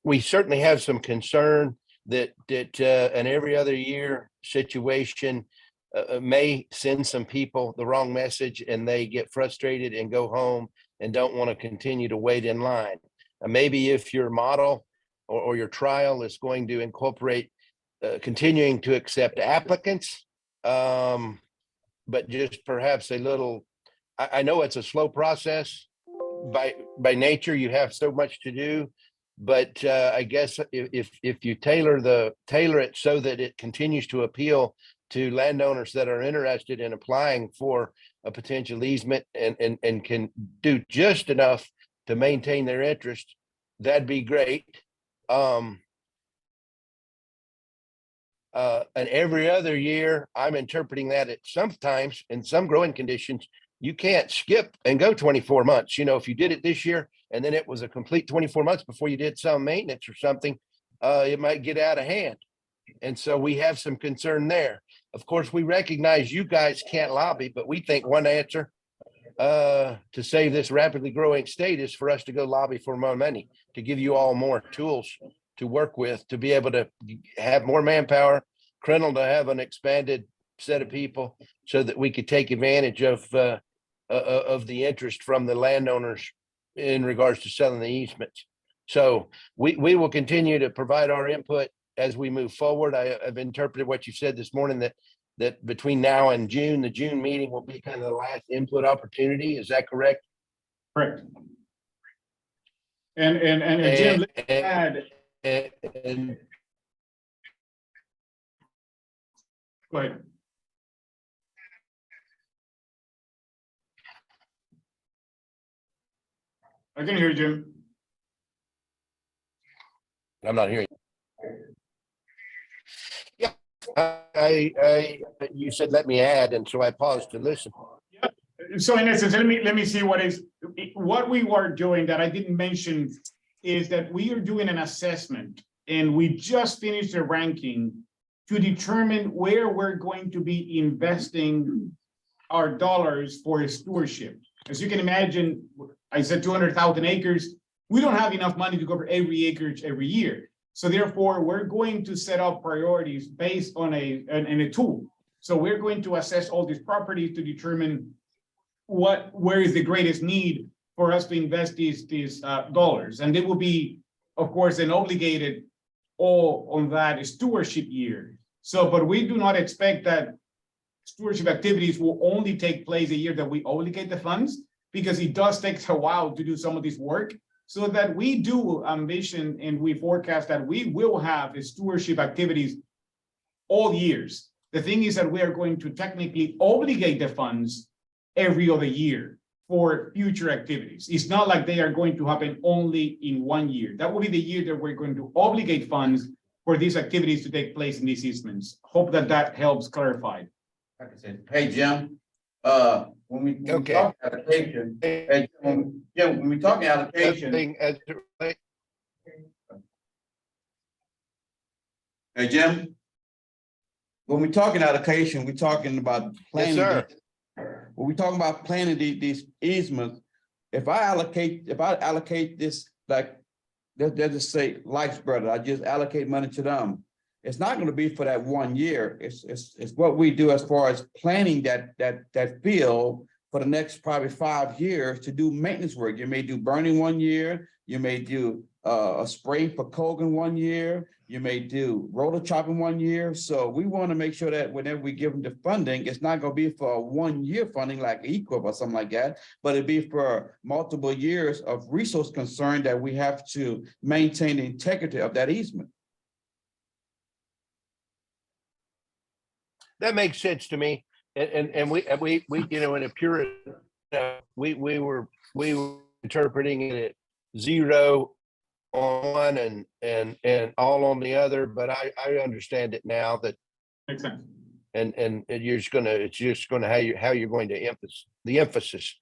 We certainly have some concern that an every other year situation may send some people the wrong message and they get frustrated and go home and don't want to continue to wait in line. Maybe if your model or your trial is going to incorporate continuing to accept applicants, but just perhaps a little, I know it's a slow process. By nature, you have so much to do, but I guess if you tailor it so that it continues to appeal to landowners that are interested in applying for a potential easement and can do just enough to maintain their interest, that'd be great. And every other year, I'm interpreting that at sometimes in some growing conditions, you can't skip and go 24 months. You know, if you did it this year and then it was a complete 24 months before you did some maintenance or something, it might get out of hand. And so we have some concern there. Of course, we recognize you guys can't lobby, but we think one answer to save this rapidly growing state is for us to go lobby for more money, to give you all more tools to work with, to be able to have more manpower, Crennel to have an expanded set of people so that we could take advantage of the interest from the landowners in regards to selling the easements. So we will continue to provide our input as we move forward. I've interpreted what you said this morning, that between now and June, the June meeting will be kind of the last input opportunity. Is that correct? Correct. And Jim, let me add. Go ahead. I can hear you, Jim. I'm not hearing. Yeah, you said let me add, and so I paused to listen. So in essence, let me see what we were doing that I didn't mention is that we are doing an assessment, and we just finished a ranking to determine where we're going to be investing our dollars for stewardship. As you can imagine, I said 200,000 acres. We don't have enough money to cover every acreage every year. So therefore, we're going to set up priorities based on a tool. So we're going to assess all these properties to determine where is the greatest need for us to invest these dollars. And it will be, of course, an obligated all on that stewardship year. So, but we do not expect that stewardship activities will only take place a year that we obligate the funds, because it does take a while to do some of this work, so that we do ambition and we forecast that we will have stewardship activities all years. The thing is that we are going to technically obligate the funds every other year. for future activities. It's not like they are going to happen only in 1 year. That will be the year that we're going to obligate funds for these activities to take place in these easements. Hope that that helps clarify. Like I said, hey, Jim, when we Okay. talk allocation, hey, Jim, when we talk allocation, Thing as it relates- hey, Jim, when we talking allocation, we're talking about Yes, planning. sir. When we talking about planning these easements, if I allocate this, like, let's just say Life's Brother, I just allocate money to them. It's not gonna be for that 1 year. It's what we do as far as planning that field for the next probably 5 years to do maintenance work. You may do burning 1 year, you may do a spraying for Cogan 1 year, you may do roller chopping 1 year. So we want to make sure that whenever we give them the funding, it's not going to be for a 1 year funding like EQIP or something like that, but it'd be for multiple years of resource concern that we have to maintain the integrity of that easement. That makes sense to me. And we, you know, in a pure, we were interpreting it at 0 on one and all on the other, but I understand it now that. Makes sense. And it's just gonna how you're going to the emphasis.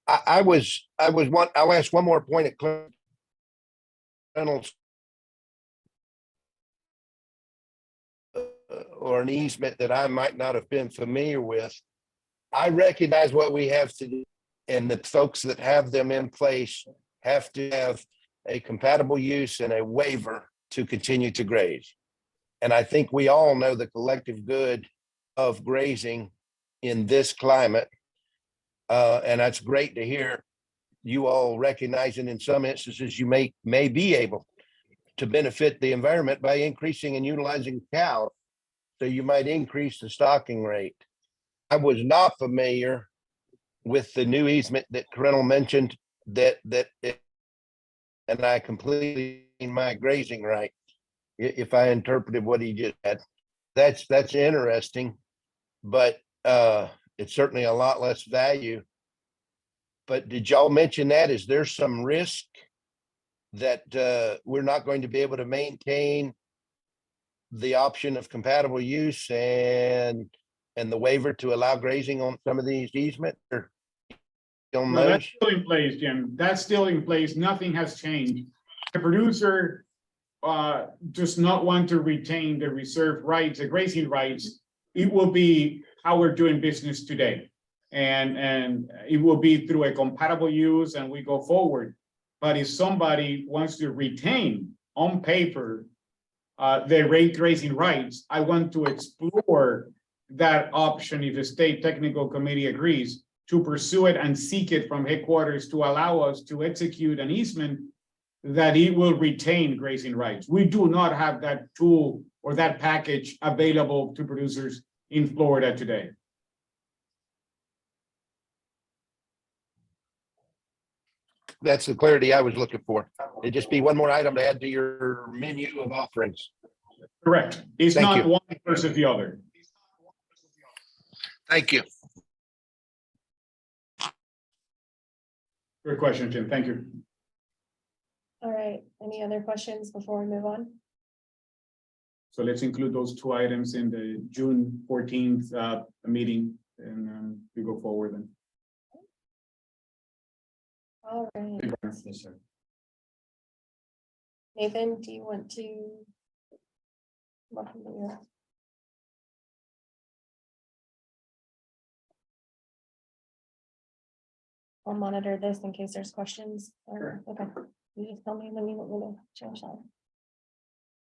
I'll ask one more point at Reynolds. Or an easement that I might not have been familiar with. I recognize what we have to do, and the folks that have them in place have to have a compatible use and a waiver to continue to graze. And I think we all know the collective good of grazing in this climate. And that's great to hear you all recognizing in some instances you may be able to benefit the environment by increasing and utilizing cows. So you might increase the stocking rate. I was not familiar with the new easement that Colonel mentioned and I completely in my grazing right. If I interpreted what he just said, that's interesting, but it's certainly a lot less value. But did y'all mention that? Is there some risk that we're not going to be able to maintain the option of compatible use and the waiver to allow grazing on some of these easements? Or No, that's still in place, Jim. That's still in place. Nothing has changed. The producer does not want to retain the reserve rights, the grazing rights. It will be how we're doing business today. And it will be through a compatible use and we go forward. But if somebody wants to retain on paper their grazing rights, I want to explore that option if the state technical committee agrees to pursue it and seek it from headquarters to allow us to execute an easement that it will retain grazing rights. We do not have that tool or that package available to producers in Florida today. That's the clarity I was looking for. It'd just be one more item to add to your menu of offerings. Correct. It's Thank not you. one versus the other. Thank you. Good question, Jim. Thank you. All right, any other questions before we move on? So let's include those 2 items in the June 14th meeting and we go forward then. All right. Yes, sir. Nathan, do you want to? Welcome to you. I'll monitor this in case there's questions. Sure. Okay, you just tell me when you want me to change that,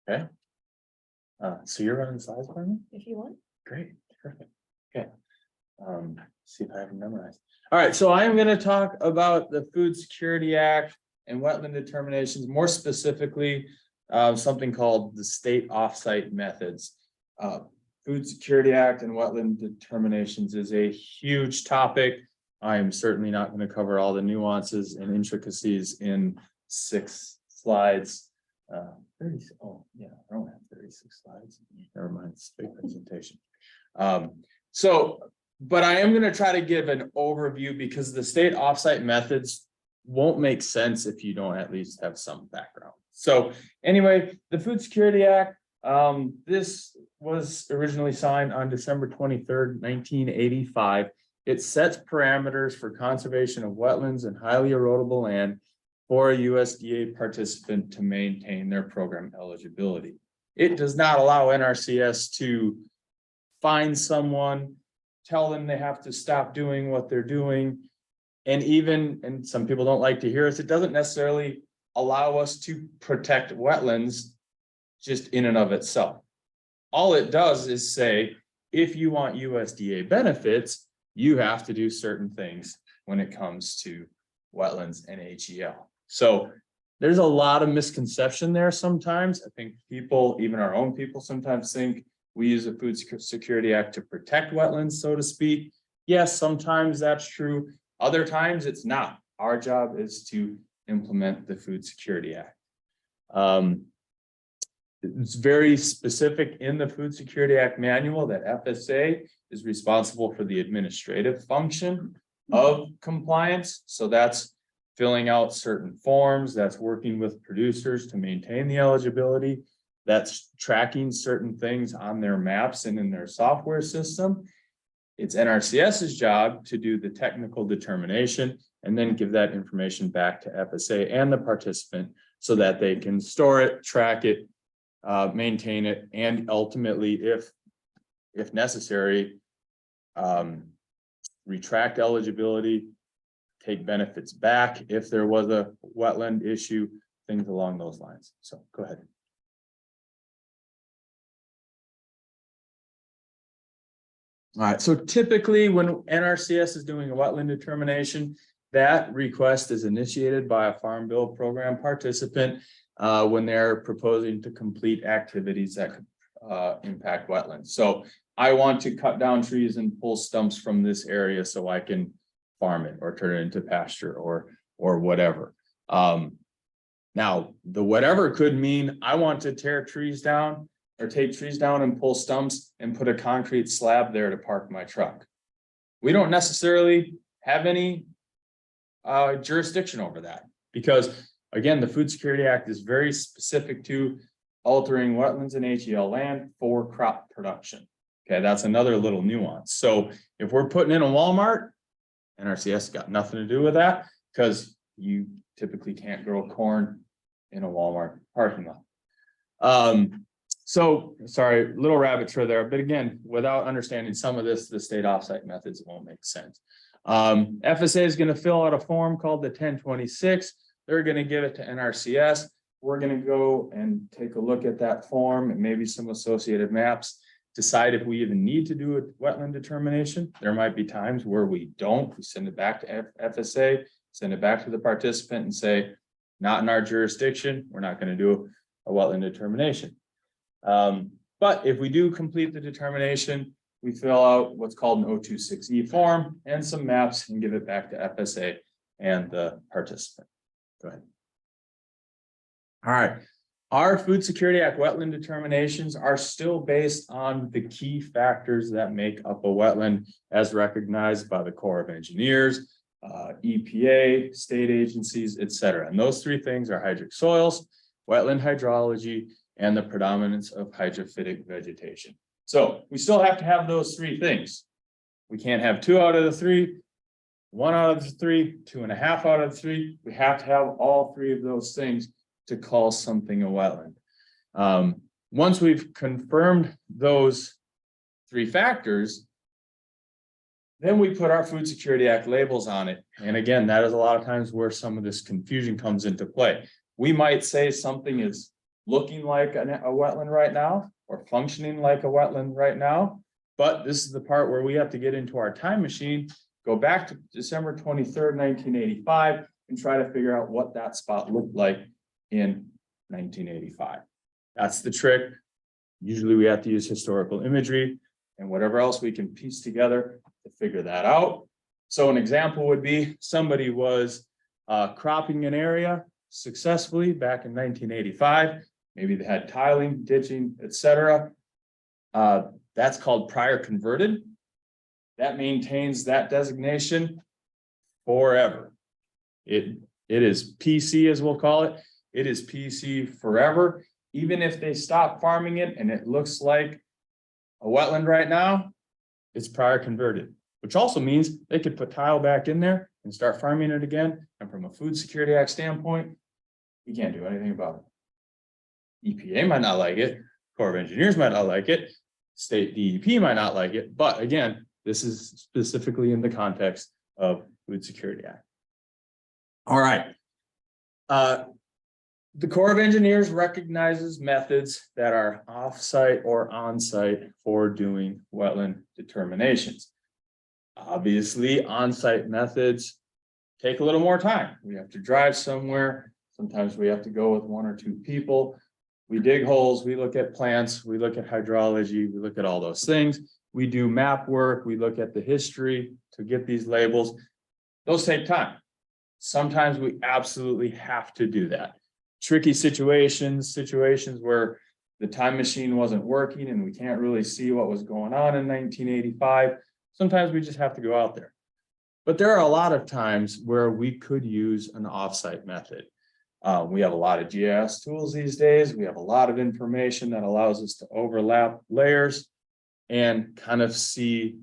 Okay. So you're running slides for me? if you want. Great, perfect. Okay. See if I have them memorized. All right, so I am going to talk about the Food Security Act and wetland determinations, more specifically, something called the state offsite methods. Food Security Act and wetland determinations is a huge topic. I am certainly not going to cover all the nuances and intricacies in 6 slides. 30, oh yeah, I don't have 36 slides. Never mind, it's a big presentation. So But I am going to try to give an overview because the state offsite methods won't make sense if you don't at least have some background. So anyway, the Food Security Act, this was originally signed on December 23rd, 1985. It sets parameters for conservation of wetlands and highly erodible land for a USDA participant to maintain their program eligibility. It does not allow NRCS to find someone, tell them they have to stop doing what they're doing. And some people don't like to hear this, it doesn't necessarily allow us to protect wetlands just in and of itself. All it does is say, if you want USDA benefits, you have to do certain things when it comes to wetlands and HEL. So there's a lot of misconception there sometimes. I think people, even our own people, sometimes think we use the Food Security Act to protect wetlands, so to speak. Yes, sometimes that's true. Other times it's not. Our job is to implement the Food Security Act. It's very specific in the Food Security Act manual that FSA is responsible for the administrative function of compliance. So that's filling out certain forms, that's working with producers to maintain the eligibility, that's tracking certain things on their maps and in their software system. It's NRCS's job to do the technical determination and then give that information back to FSA and the participant so that they can store it, track it, maintain it, and ultimately, if necessary, retract eligibility, take benefits back if there was a wetland issue, things along those lines. So go ahead. All right, so typically when NRCS is doing a wetland determination, that request is initiated by a Farm Bill program participant when they're proposing to complete activities that could impact wetlands. So I want to cut down trees and pull stumps from this area so I can farm it or turn it into pasture or whatever. Now, the whatever could mean I want to tear trees down or take trees down and pull stumps and put a concrete slab there to park my truck. We don't necessarily have any jurisdiction over that because, again, the Food Security Act is very specific to altering wetlands and HEL land for crop production. Okay, that's another little nuance. So if we're putting in a Walmart, NRCS got nothing to do with that because you typically can't grow corn in a Walmart parking lot. So sorry, little rabbit trail there, but again, without understanding some of this, the state offsite methods won't make sense. FSA is going to fill out a form called the 1026. They're going to give it to NRCS. We're going to go and take a look at that form and maybe some associated maps, decide if we even need to do a wetland determination. There might be times where we don't. We send it back to FSA, send it back to the participant and say, not in our jurisdiction, we're not going to do a wetland determination. But if we do complete the determination, we fill out what's called an 026E form and some maps and give it back to FSA and the participant. Go ahead. All right. Our Food Security Act wetland determinations are still based on the key factors that make up a wetland as recognized by the Corps of Engineers, EPA, state agencies, etc. And those three things are hydric soils, wetland hydrology, and the predominance of hydrophytic vegetation. So we still have to have those three things. We can't have 2 out of the 3, 1 out of the 3, 2.5 out of the 3. We have to have all 3 of those things to call something a wetland. Once we've confirmed those 3 factors, then we put our Food Security Act labels on it. And again, that is a lot of times where some of this confusion comes into play. We might say something is looking like a wetland right now or functioning like a wetland right now, but this is the part where we have to get into our time machine, go back to December 23rd, 1985, and try to figure out what that spot looked like in 1985. That's the trick. Usually we have to use historical imagery and whatever else we can piece together to figure that out. So an example would be somebody was cropping an area successfully back in 1985. Maybe they had tiling, ditching, etc. That's called prior converted. that maintains that designation forever. It is PC, as we'll call it. It is PC forever. Even if they stop farming it and it looks like a wetland right now, it's prior converted, which also means they could put tile back in there and start farming it again. And from a Food Security Act standpoint, you can't do anything about it. EPA might not like it, Corps of Engineers might not like it, state DEP might not like it, but again, this is specifically in the context of Food Security Act. All right. The Corps of Engineers recognizes methods that are off-site or on-site for doing wetland determinations. Obviously, on-site methods take a little more time. We have to drive somewhere. Sometimes we have to go with 1 or 2 people. We dig holes, we look at plants, we look at hydrology, we look at all those things. We do map work, we look at the history to get these labels. Those take time. Sometimes we absolutely have to do that. Tricky situations where the time machine wasn't working and we can't really see what was going on in 1985. Sometimes we just have to go out there. But there are a lot of times where we could use an offsite method. We have a lot of GIS tools these days. We have a lot of information that allows us to overlap layers and kind of see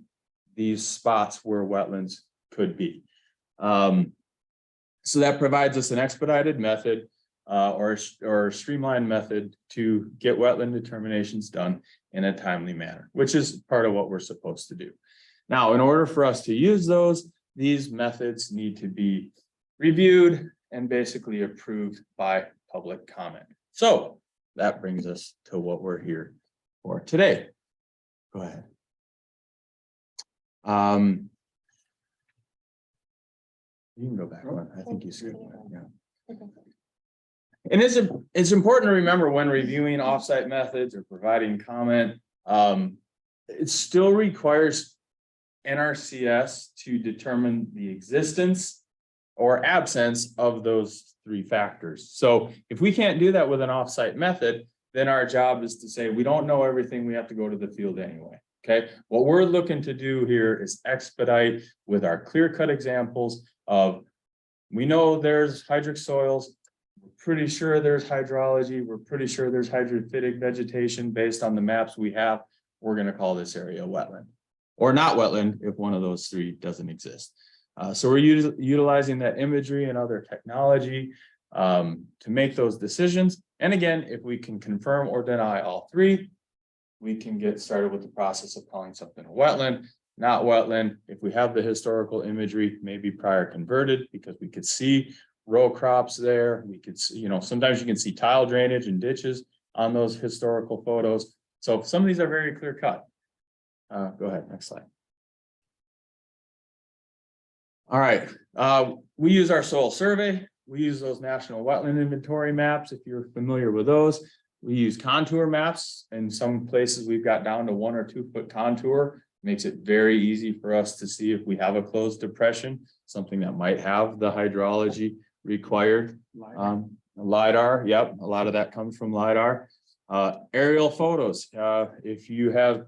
these spots where wetlands could be. So that provides us an expedited method or a streamlined method to get wetland determinations done in a timely manner, which is part of what we're supposed to do. Now, in order for us to use those, these methods need to be reviewed and basically approved by public comment. So that brings us to what we're here for today. Go ahead. You can go back one. I think you skipped one. Yeah. And it's important to remember when reviewing offsite methods or providing comment, it still requires NRCS to determine the existence or absence of those 3 factors. So if we can't do that with an offsite method, then our job is to say, we don't know everything, we have to go to the field anyway. Okay, what we're looking to do here is expedite with our clear-cut examples of, we know there's hydric soils, we're pretty sure there's hydrology, we're pretty sure there's hydrophytic vegetation based on the maps we have. We're going to call this area a wetland or not wetland if one of those 3 doesn't exist. So we're utilizing that imagery and other technology to make those decisions. And again, if we can confirm or deny all 3, we can get started with the process of calling something a wetland, not wetland. If we have the historical imagery, maybe prior converted, because we could see row crops there. We could see, sometimes you can see tile drainage and ditches on those historical photos. So some of these are very clear cut. Go ahead, next slide. All right, we use our soil survey. We use those national wetland inventory maps, if you're familiar with those. We use contour maps. In some places we've got down to 1 or 2 foot contour. Makes it very easy for us to see if we have a closed depression, something that might have the hydrology required. LiDAR, yep, a lot of that comes from LiDAR. Aerial photos, if you have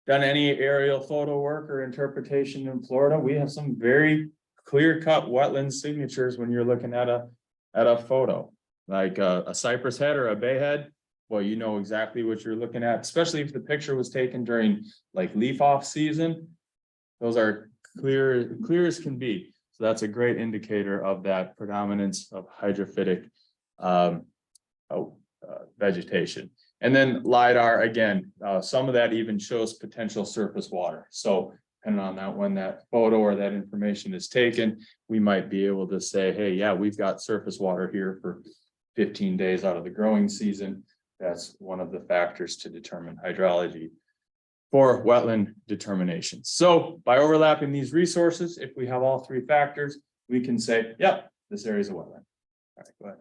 done any aerial photo work or interpretation in Florida, we have some very clear-cut wetland signatures when you're looking at a photo, like a cypress head or a bay head. Well, you know exactly what you're looking at, especially if the picture was taken during like leaf off season. Those are clear as can be. So that's a great indicator of that predominance of hydrophytic vegetation. And then LiDAR, again, some of that even shows potential surface water. So depending on that, when that photo or that information is taken, we might be able to say, hey, yeah, we've got surface water here for 15 days out of the growing season. That's one of the factors to determine hydrology for wetland determination. So by overlapping these resources, if we have all 3 factors, we can say, yep, this area is a wetland. All right, go ahead.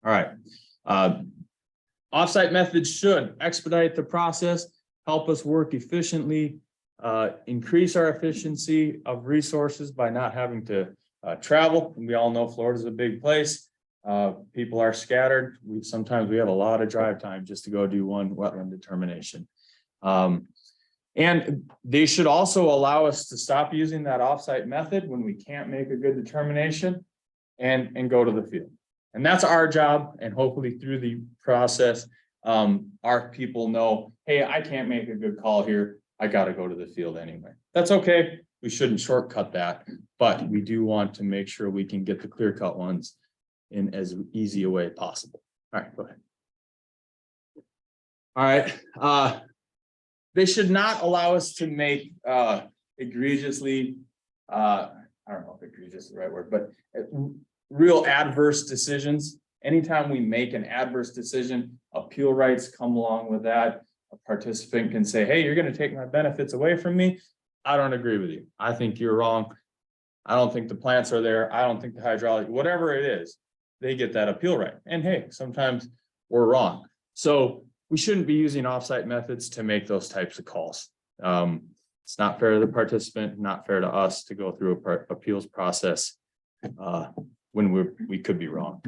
All right. Offsite methods should expedite the process, help us work efficiently, increase our efficiency of resources by not having to travel. And we all know Florida is a big place. People are scattered. Sometimes we have a lot of drive time just to go do one wetland determination. And they should also allow us to stop using that offsite method when we can't make a good determination and go to the field. And that's our job. And hopefully through the process, our people know, hey, I can't make a good call here. I got to go to the field anyway. That's okay. We shouldn't shortcut that, but we do want to make sure we can get the clear cut ones in as easy a way possible. All right, go ahead. All right. They should not allow us to make egregiously, I don't know if egregious is the right word, but real adverse decisions. Anytime we make an adverse decision, appeal rights come along with that. A participant can say, hey, you're going to take my benefits away from me. I don't agree with you. I think you're wrong. I don't think the plants are there. I don't think the hydraulic, whatever it is, they get that appeal right. And hey, sometimes we're wrong. So we shouldn't be using offsite methods to make those types of calls. It's not fair to the participant, not fair to us to go through a appeals process when we could be wrong.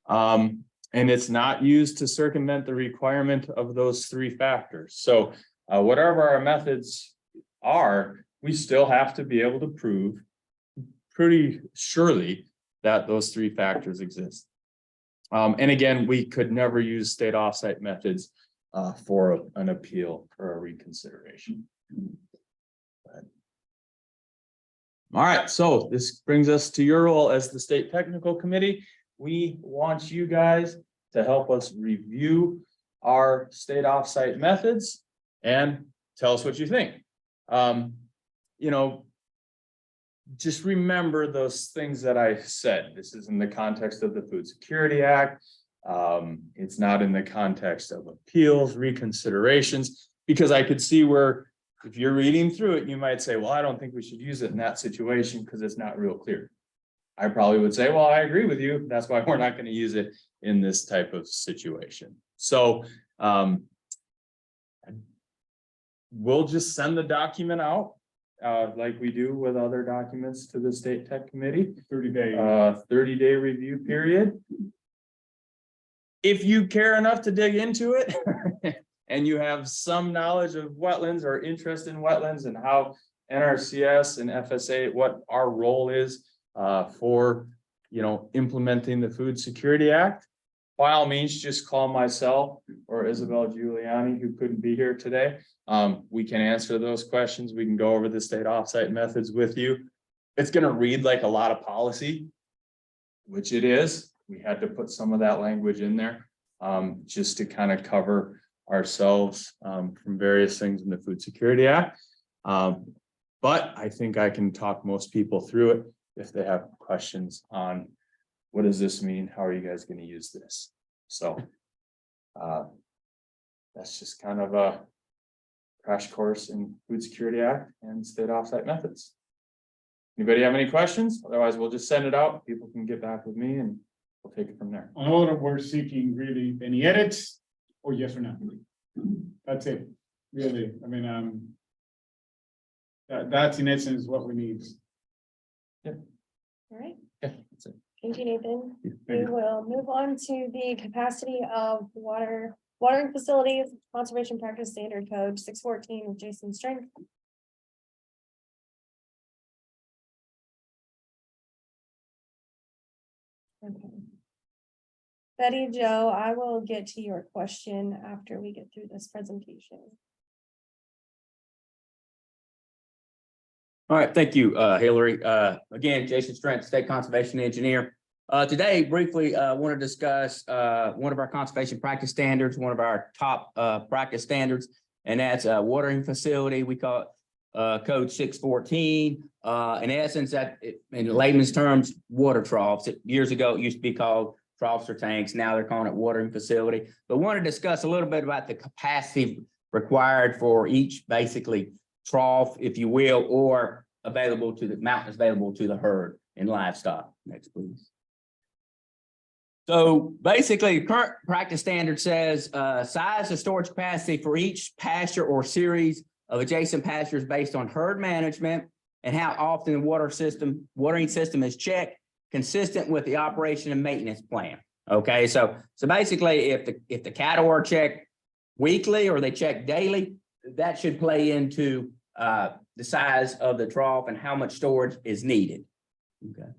And it's not used to circumvent the requirement of those three factors. So whatever our methods are, we still have to be able to prove pretty surely that those three factors exist. And again, we could never use state offsite methods for an appeal or a reconsideration. All right, so this brings us to your role as the State Technical Committee. We want you guys to help us review our state offsite methods and tell us what you think. You know, just remember those things that I said. This is in the context of the Food Security Act. It's not in the context of appeals, reconsiderations, because I could see where if you're reading through it, you might say, well, I don't think we should use it in that situation because it's not real clear. I probably would say, well, I agree with you. That's why we're not going to use it in this type of situation. So we'll just send the document out like we do with other documents to the State Tech Committee. 30-day review period. If you care enough to dig into it and you have some knowledge of wetlands or interest in wetlands and how NRCS and FSA, what our role is for, you know, implementing the Food Security Act, by all means, just call myself or Isabel Giuliani, who couldn't be here today. We can answer those questions. We can go over the state offsite methods with you. It's going to read like a lot of policy, which it is. We had to put some of that language in there just to kind of cover ourselves from various things in the Food Security Act. But I think I can talk most people through it if they have questions on what does this mean? How are you guys going to use this? So that's just kind of a crash course in Food Security Act and state offsite methods. Anybody have any questions? Otherwise, we'll just send it out. People can get back with me and we'll take it from there. On order, we're seeking really any edits or yes or no. That's it, really. I mean, that's in essence what we need. All right. Yeah, that's it. Thank you, Nathan. Thank We you. will move on to the capacity of watering facilities, Conservation Practice Standard Code 614 with Jason Strength. Okay. Betty Jo, I will get to your question after we get through this presentation. All right, thank you, Hillary. Again, Jason Strength, State Conservation Engineer. Today, briefly, want to discuss one of our conservation practice standards, one of our top practice standards, and that's a watering facility. We call it Code 614. In essence, that in layman's terms, water troughs. Years ago, it used to be called troughs or tanks. Now they're calling it watering facility. But want to discuss a little bit about the capacity required for each basically trough, if you will, or available to the mountains available to the herd and livestock. Next, please. So basically, current practice standard says size of storage capacity for each pasture or series of adjacent pastures based on herd management and how often the watering system is checked, consistent with the operation and maintenance plan. Okay, so basically, if the cattle are checked weekly or they check daily, that should play into the size of the trough and how much storage is needed. Okay.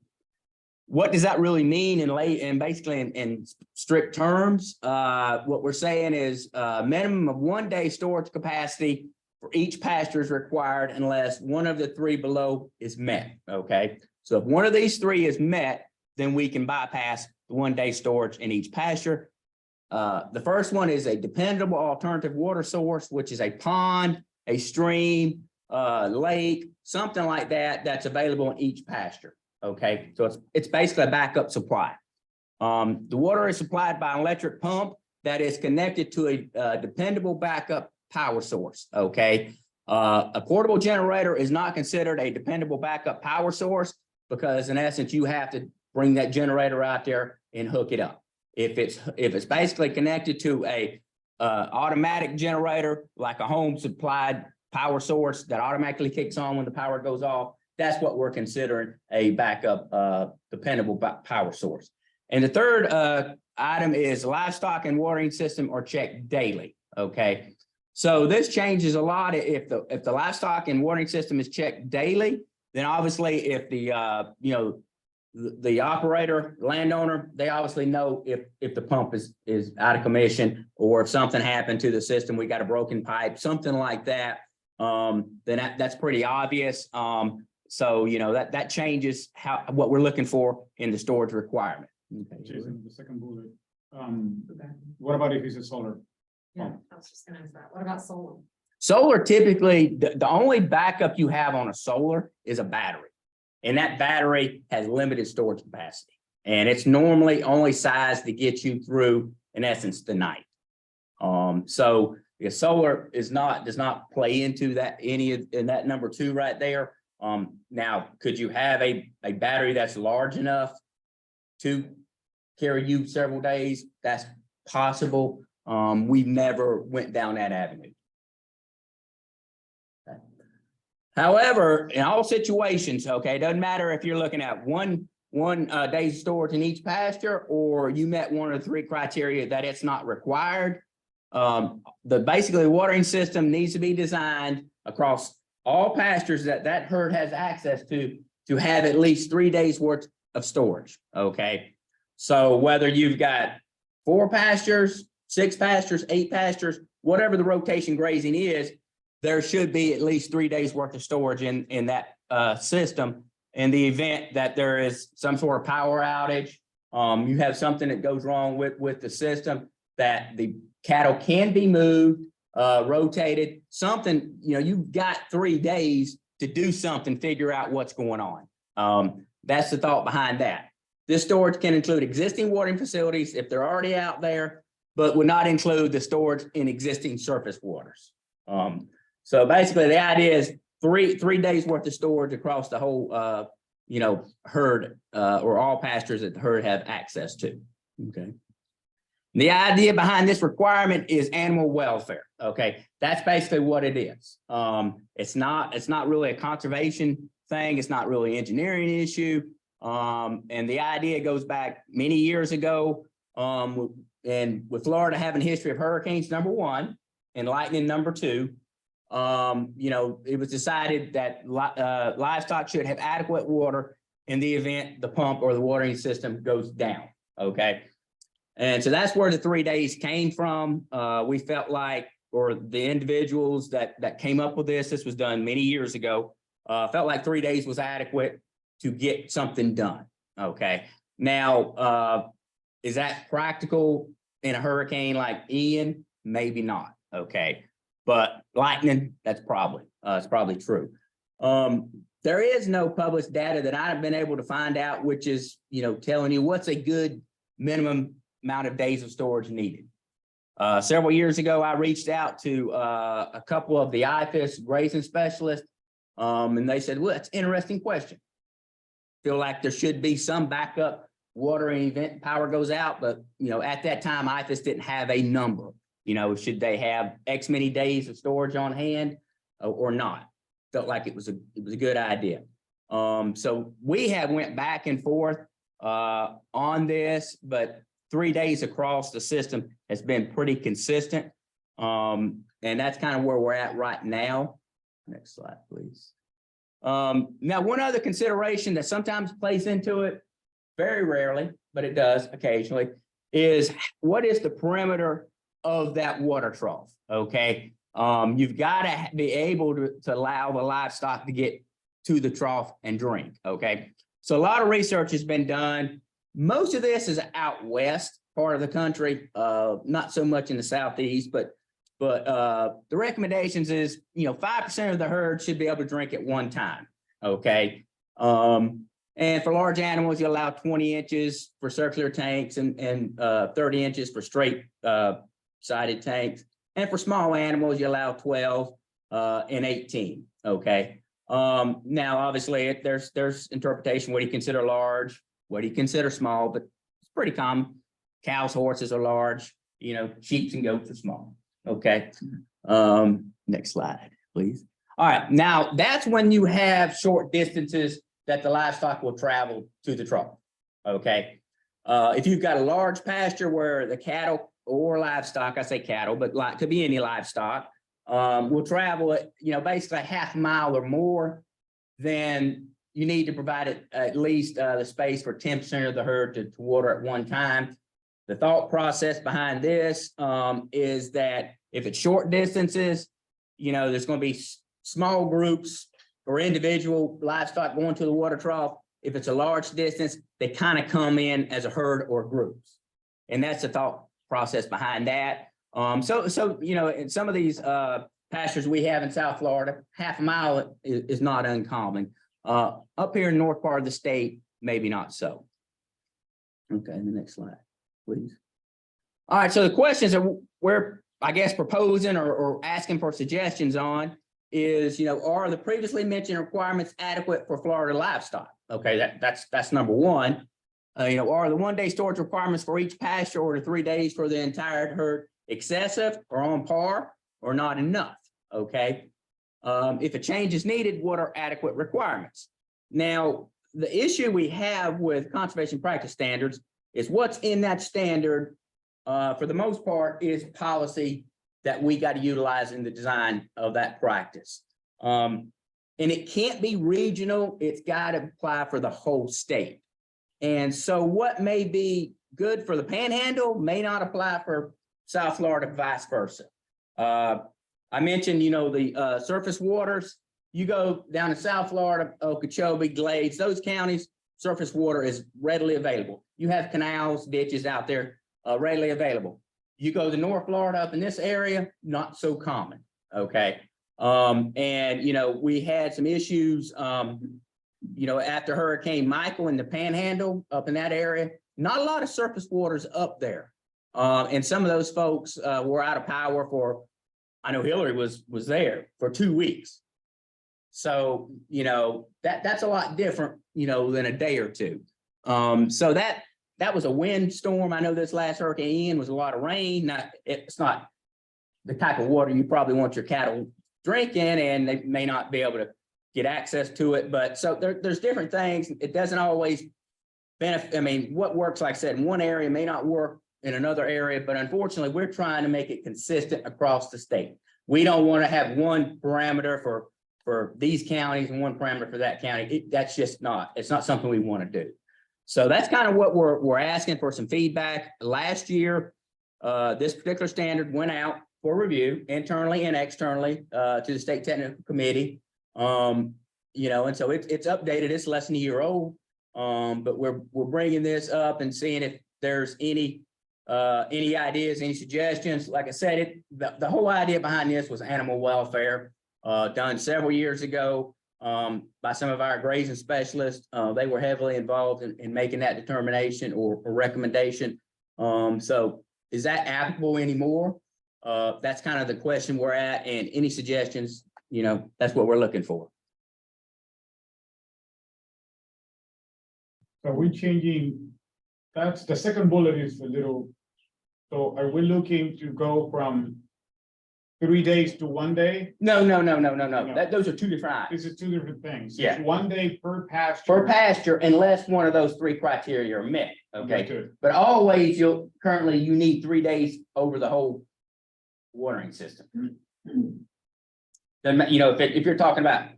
What does that really mean basically in strict terms? What we're saying is a minimum of 1 day storage capacity for each pasture is required unless one of the three below is met. Okay. So if one of these three is met, then we can bypass the 1 day storage in each pasture. The first one is a dependable alternative water source, which is a pond, a stream, lake, something like that, that's available in each pasture. Okay, so it's basically a backup supply. The water is supplied by an electric pump that is connected to a dependable backup power source. Okay, a portable generator is not considered a dependable backup power source because in essence you have to bring that generator out there and hook it up. If it's basically connected to a automatic generator like a home supplied power source that automatically kicks on when the power goes off, that's what we're considering a backup dependable power source. And the third item is livestock and watering system are checked daily. Okay, so this changes a lot. If the livestock and watering system is checked daily, then obviously if the the operator, landowner, they obviously know if the pump is out of commission or if something happened to the system, we got a broken pipe, something like that. Then that's pretty obvious. So that changes what we're looking for in the storage requirement. Okay. Jason, the second bullet. What about if it's a solar? Yeah, I was just gonna ask that. What about solar? Solar, typically, the only backup you have on a solar is a battery. And that battery has limited storage capacity. And it's normally only sized to get you through, in essence, the night. So if solar does not play into that in that number 2 right there. Now, could you have a battery that's large enough to carry you several days? That's possible. We've never went down that avenue. Okay. However, in all situations, okay, it doesn't matter if you're looking at one day's storage in each pasture or you met one of the 3 criteria that it's not required. Basically the watering system needs to be designed across all pastures that herd has access to have at least 3 days worth of storage. Okay, so whether you've got 4 pastures, 6 pastures, 8 pastures, whatever the rotation grazing is, there should be at least 3 days worth of storage in that system. In the event that there is some sort of power outage, you have something that goes wrong with the system, that the cattle can be moved, rotated, something, you've got 3 days to do something, figure out what's going on. That's the thought behind that. This storage can include existing watering facilities if they're already out there, but would not include the storage in existing surface waters. So basically the idea is three days worth of storage across the whole, herd or all pastures that the herd have access to. Okay. The idea behind this requirement is animal welfare. Okay, that's basically what it is. It's not really a conservation thing. It's not really an engineering issue. And the idea goes back many years ago. And with Florida having a history of hurricanes, number 1, and lightning, number 2, it was decided that livestock should have adequate water in the event the pump or the watering system goes down. Okay. And so that's where the 3 days came from. We felt like, or the individuals that came up with this was done many years ago, felt like 3 days was adequate to get something done. Okay. Now, is that practical in a hurricane like Ian? Maybe not. Okay. But lightning, it's probably true. There is no published data that I've been able to find out, which is, telling you what's a good minimum amount of days of storage needed. Several years ago, I reached out to a couple of the IFIS grazing specialists, and they said, well, that's an interesting question. Feel like there should be some backup watering event, power goes out, but at that time, IFIS didn't have a number. Should they have X many days of storage on hand or not? Felt like it was a good idea. So we have went back and forth on this, but 3 days across the system has been pretty consistent. And that's kind of where we're at right now. Next slide, please. Now, one other consideration that sometimes plays into it, very rarely, but it does occasionally, is what is the perimeter of that water trough? Okay. You've got to be able to allow the livestock to get to the trough and drink. Okay. So a lot of research has been done. Most of this is out west part of the country, not so much in the southeast, but the recommendations is, 5% of the herd should be able to drink at one time. Okay. And for large animals, you allow 20 inches for circular tanks and 30 inches for straight sided tanks. And for small animals, you allow 12 and 18. Okay. Now, obviously, there's interpretation. What do you consider large? What do you consider small? But it's pretty common. Cows, horses are large. Sheep and goats are small. Okay. Next slide, please. All right. Now, that's when you have short distances that the livestock will travel to the trough. Okay. If you've got a large pasture where the cattle or livestock, I say cattle, but could be any livestock, will travel at, basically a half mile or more, then you need to provide at least the space for 10% of the herd to water at one time. The thought process behind this is that if it's short distances, there's going to be small groups or individual livestock going to the water trough. If it's a large distance, they kind of come in as a herd or groups. And that's the thought process behind that. So in some of these pastures we have in South Florida, half a mile is not uncommon. Up here in the north part of the state, maybe not so. Okay, the next slide, please. All right, so the questions that we're, I guess, proposing or asking for suggestions on is, are the previously mentioned requirements adequate for Florida livestock? Okay, that's number one. Are the one-day storage requirements for each pasture or the 3 days for the entire herd excessive or on par or not enough? Okay. If a change is needed, what are adequate requirements? Now, the issue we have with conservation practice standards is what's in that standard, for the most part, is policy that we got to utilize in the design of that practice. And it can't be regional. It's got to apply for the whole state. And so what may be good for the Panhandle may not apply for South Florida, vice versa. I mentioned, the surface waters. You go down to South Florida, Okeechobee, Glades, those counties, surface water is readily available. You have canals, ditches out there readily available. You go to North Florida up in this area, not so common. Okay. And, we had some issues, after Hurricane Michael in the Panhandle up in that area, not a lot of surface waters up there. And some of those folks were out of power for, I know Hillary was there for 2 weeks. So, that's a lot different, than a day or two. So that was a windstorm. I know this last Hurricane Ian was a lot of rain. It's not the type of water you probably want your cattle drinking, and they may not be able to get access to it. But so there's different things. It doesn't always benefit. I mean, what works, like I said, in one area may not work in another area, but unfortunately, we're trying to make it consistent across the state. We don't want to have one parameter for these counties and one parameter for that county. That's just not, it's not something we want to do. So that's kind of what we're asking for, some feedback. Last year, this particular standard went out for review internally and externally to the state technical committee. And so it's updated. It's less than a year old, but we're bringing this up and seeing if there's any ideas, any suggestions. Like I said, the whole idea behind this was animal welfare, done several years ago by some of our grazing specialists. They were heavily involved in making that determination or recommendation. So is that applicable anymore? That's kind of the question we're at, and any suggestions, that's what we're looking for. So we're changing, that's the second bullet is a little, so are we looking to go from 3 days to 1 day? No. Those are two different items. These are two different things. Yeah. It's 1 day per pasture. Per pasture, unless one of those three criteria are met. Okay. Good. But always you need 3 days over the whole watering system. If you're talking about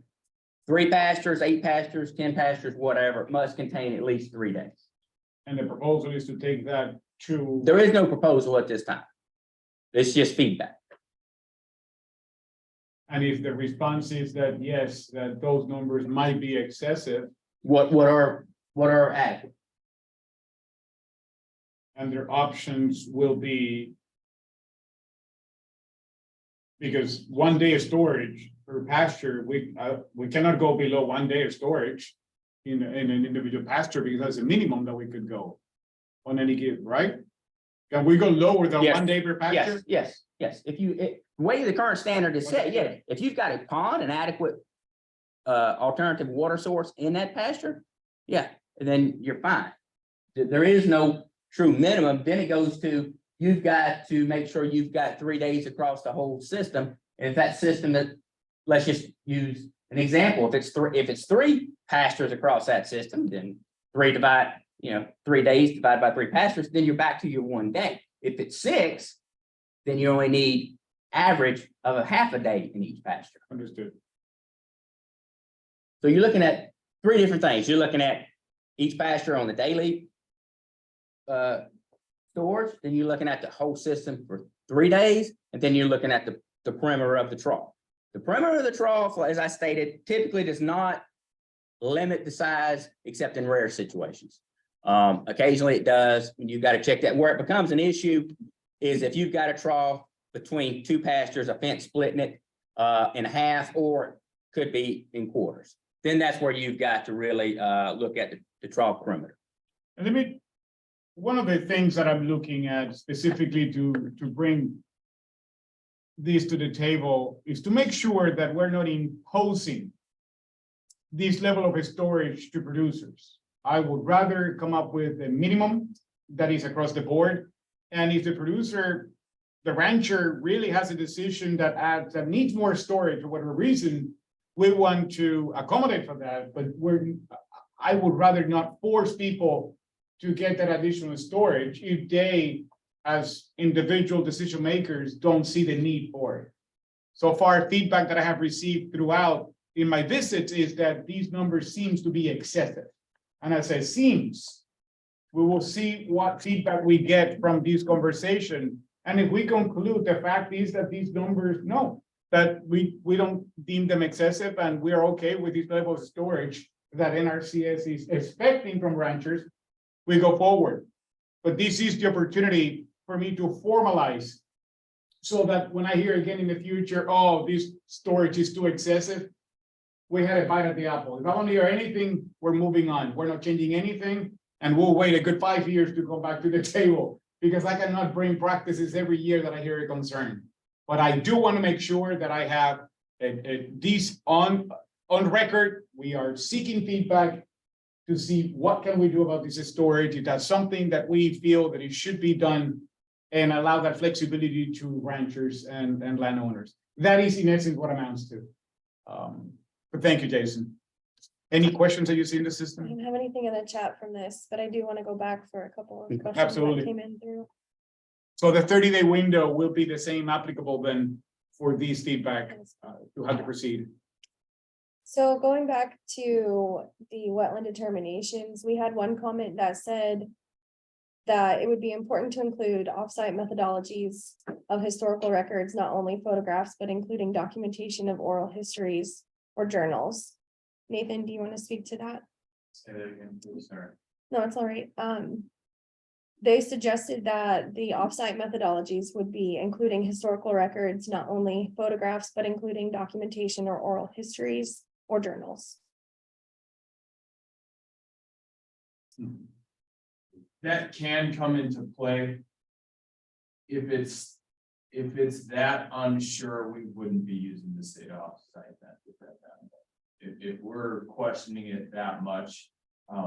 3 pastures, 8 pastures, 10 pastures, whatever, it must contain at least 3 days. And the proposal is to take that to, There is no proposal at this time. It's just feedback. and if the response is that yes, that those numbers might be excessive What are adequate? and their options will be. Because 1 day of storage per pasture, we cannot go below 1 day of storage in an individual pasture because that's the minimum that we could go on any given, right? Can we go lower than Yes. 1 day per pasture? Yes. The way the current standard is set, yeah, if you've got a pond, an adequate alternative water source in that pasture, yeah, then you're fine. There is no true minimum. Then it goes to, you've got to make sure you've got 3 days across the whole system. And if that system that, let's just use an example, if it's 3 pastures across that system, then 3 days divided by 3 pastures, then you're back to your 1 day. If it's 6, then you only need average of a half a day in each pasture. Understood. So you're looking at 3 different things. You're looking at each pasture on the daily storage, then you're looking at the whole system for 3 days, and then you're looking at the perimeter of the trough. The perimeter of the trough, as I stated, typically does not limit the size except in rare situations. Occasionally it does, and you've got to check that. Where it becomes an issue is if you've got a trough between 2 pastures, a fence splitting it in half, or could be in quarters. Then that's where you've got to really look at the trough perimeter. And one of the things that I'm looking at specifically to bring this to the table is to make sure that we're not imposing this level of storage to producers. I would rather come up with a minimum that is across the board. And if the producer, the rancher really has a decision that needs more storage for whatever reason, we want to accommodate for that, but I would rather not force people to get that additional storage if they, as individual decision makers, don't see the need for it. So far, feedback that I have received throughout in my visits is that these numbers seems to be excessive. And as I seems, we will see what feedback we get from this conversation. And if we conclude the fact is that these numbers, no, that we don't deem them excessive and we are okay with this level of storage that NRCS is expecting from ranchers, we go forward. But this is the opportunity for me to formalize so that when I hear again in the future, oh, this storage is too excessive, we had a bite at the apple. If I don't hear anything, we're moving on. We're not changing anything, and we'll wait a good 5 years to come back to the table because I cannot bring practices every year that I hear a concern. But I do want to make sure that I have these on record. We are seeking feedback to see what can we do about this storage. If that's something that we feel that it should be done and allow that flexibility to ranchers and landowners. That is in essence what amounts to. But thank you, Jason. Any questions that you see in the I system? don't have anything in the chat from this, but I do want to go back for a couple of questions Absolutely. that came in through. So the 30-day window will be the same applicable then for these feedback to how to proceed. So going back to the wetland determinations, we had one comment that said that it would be important to include offsite methodologies of historical records, not only photographs, but including documentation of oral histories or journals. Nathan, do you want to speak to that? Say that again, please, sorry. No, it's all right. They suggested that the offsite methodologies would be including historical records, not only photographs, but including documentation or oral histories or journals. That can come into play. If it's that unsure, we wouldn't be using the state offsite method. If we're questioning it that much,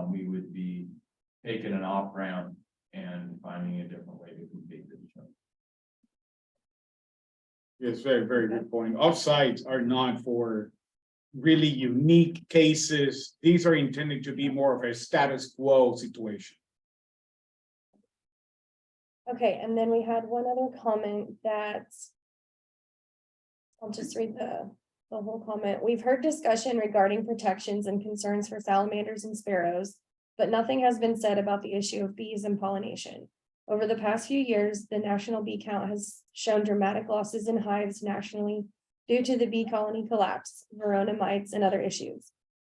we would be taking an off ramp and finding a different way to complete the determination. It's very, very good point. Offsites are not for really unique cases. These are intended to be more of a status quo situation. Okay, and then we had one other comment that I'll just read the whole comment. We've heard discussion regarding protections and concerns for salamanders and sparrows, but nothing has been said about the issue of bees and pollination. Over the past few years, the national bee count has shown dramatic losses in hives nationally due to the bee colony collapse, Verona mites, and other issues.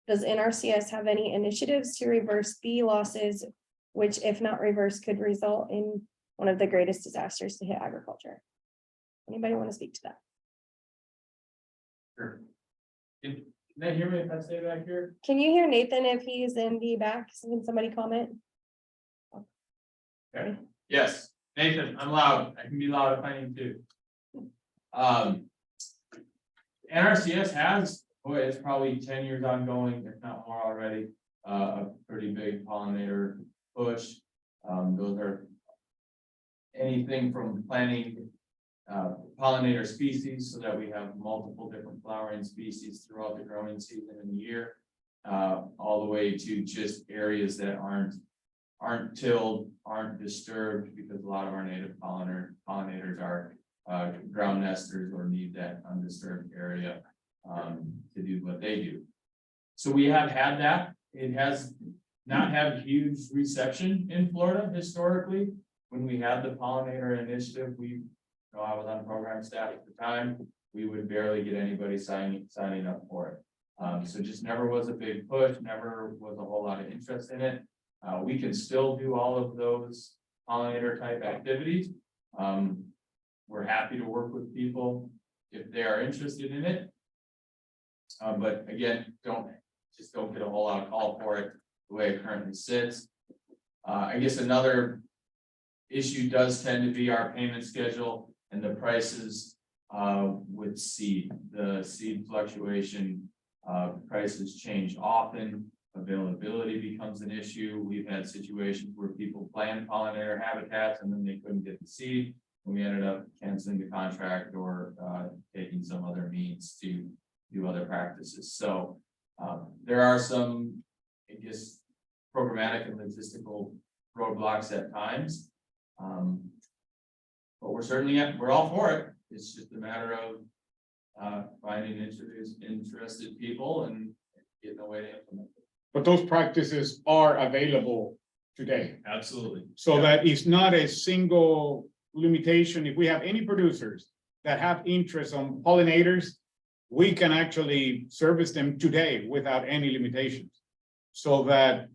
Does NRCS have any initiatives to reverse bee losses, which if not reversed could result in one of the greatest disasters to hit agriculture? Anybody want to speak to that? Sure. Can they hear me if I stay back here? Can you hear Nathan if he's in the back? Can somebody comment? Okay. Yes, Nathan, I'm loud. I can be loud if I need to. NRCS has, boy, it's probably 10 years ongoing, if not more already, a pretty big pollinator push. Those are anything from planting pollinator species so that we have multiple different flowering species throughout the growing season in the year, all the way to just areas that aren't tilled, aren't disturbed, because a lot of our native pollinators are ground nesters or need that undisturbed area to do what they do. So we have had that. It has not had huge reception in Florida historically. When we had the pollinator initiative, I was on program staff at the time, we would barely get anybody signing up for it. So just never was a big push, never was a whole lot of interest in it. We can still do all of those pollinator type activities. We're happy to work with people if they are interested in it. But again, don't get a whole lot of call for it the way it currently sits. I guess another issue does tend to be our payment schedule and the prices with seed. The seed fluctuation, prices change often. Availability becomes an issue. We've had situations where people planned pollinator habitats and then they couldn't get the seed, and we ended up canceling the contract or taking some other means to do other practices. So there are some, I guess, programmatic and logistical roadblocks at times. But we're all for it. It's just a matter of finding interested people and getting a way to implement it. But those practices are available today. Absolutely. So that it's not a single limitation. If we have any producers that have interest on pollinators, we can actually service them today without any limitations. So that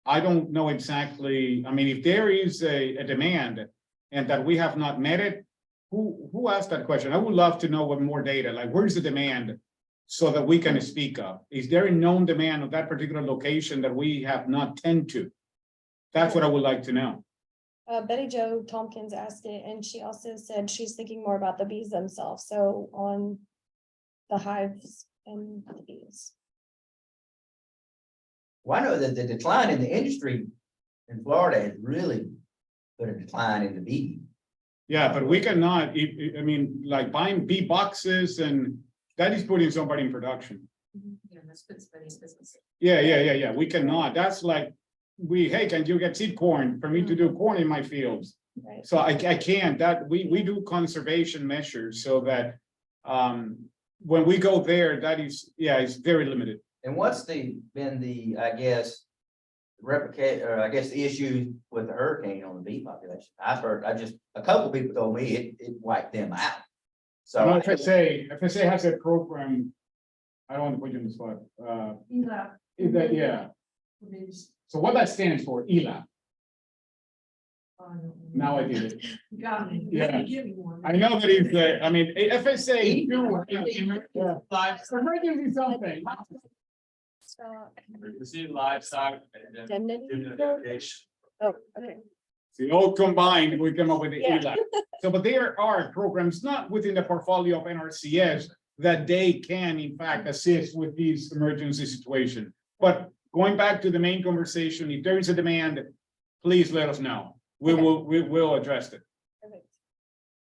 I don't know exactly, I mean, if there is a demand and that we have not met it, who asked that question? I would love to know what more data, like where's the demand so that we can speak up? Is there a known demand of that particular location that we have not tend to? That's what I would like to know. Betty Jo Tompkins asked it, and she also said she's thinking more about the bees themselves. So on the hives and the bees. Well, I know that the decline in the industry in Florida has really put a decline in the bee. Yeah, but we cannot, I mean, like buying bee boxes and that is putting somebody in production. Yeah, that's good spending business. Yeah. We cannot. That's like, hey, can you get seed corn for me to do corn in my fields? Right. So I can't, that we do conservation measures so that when we go there, that is, it's very limited. And what's been the, I guess, the issue with the hurricane on the bee population? I've heard, a couple people told me it wiped them out. So FSA has a program. I don't want to put you in the spot. Yeah. So what that stands for, ELAP. Now I did it. Got me. Yeah. Give me one. I know that he's I mean, FSA. Emergency something. Receive livestock. Oh, okay. See, all combined, we come up with the ELAP. So, but there are programs not within the portfolio of NRCS that they can in fact assist with these emergency situations. But going back to the main conversation, if there is a demand, please let us know. We will address it. Perfect.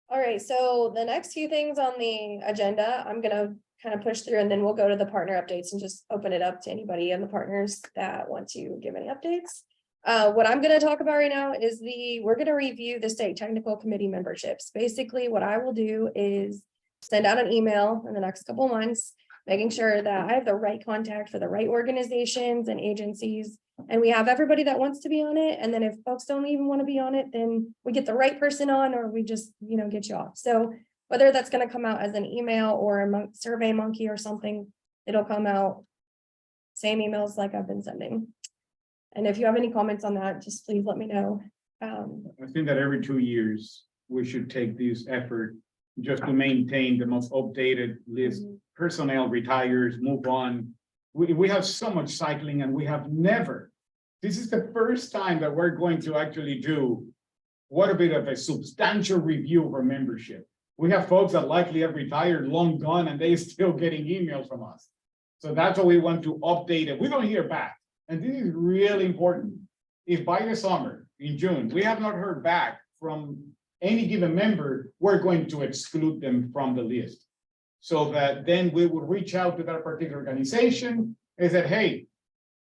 All right, so the next few things on the agenda, I'm gonna kind of push through and then we'll go to the partner updates and just open it up to anybody and the partners that want to give any updates. What I'm going to talk about right now is we're going to review the state technical committee memberships. Basically, what I will do is send out an email in the next couple of months, making sure that I have the right contact for the right organizations and agencies. And we have everybody that wants to be on it. And then if folks don't even want to be on it, then we get the right person on, or we just, get you off. So whether that's going to come out as an email or a Survey Monkey or something, it'll come out same emails like I've been sending. And if you have any comments on that, just please let me know. I think that every 2 years, we should take this effort just to maintain the most updated list. Personnel retires, move on. We have so much cycling, and we have never, this is the first time that we're going to actually do what a bit of a substantial review of our membership. We have folks that likely have retired, long gone, and they still getting emails from us. So that's what we want to update it. We're going to hear back. And this is really important. If by the summer, in June, we have not heard back from any given member, we're going to exclude them from the list. So that then we would reach out to that particular organization and said, hey,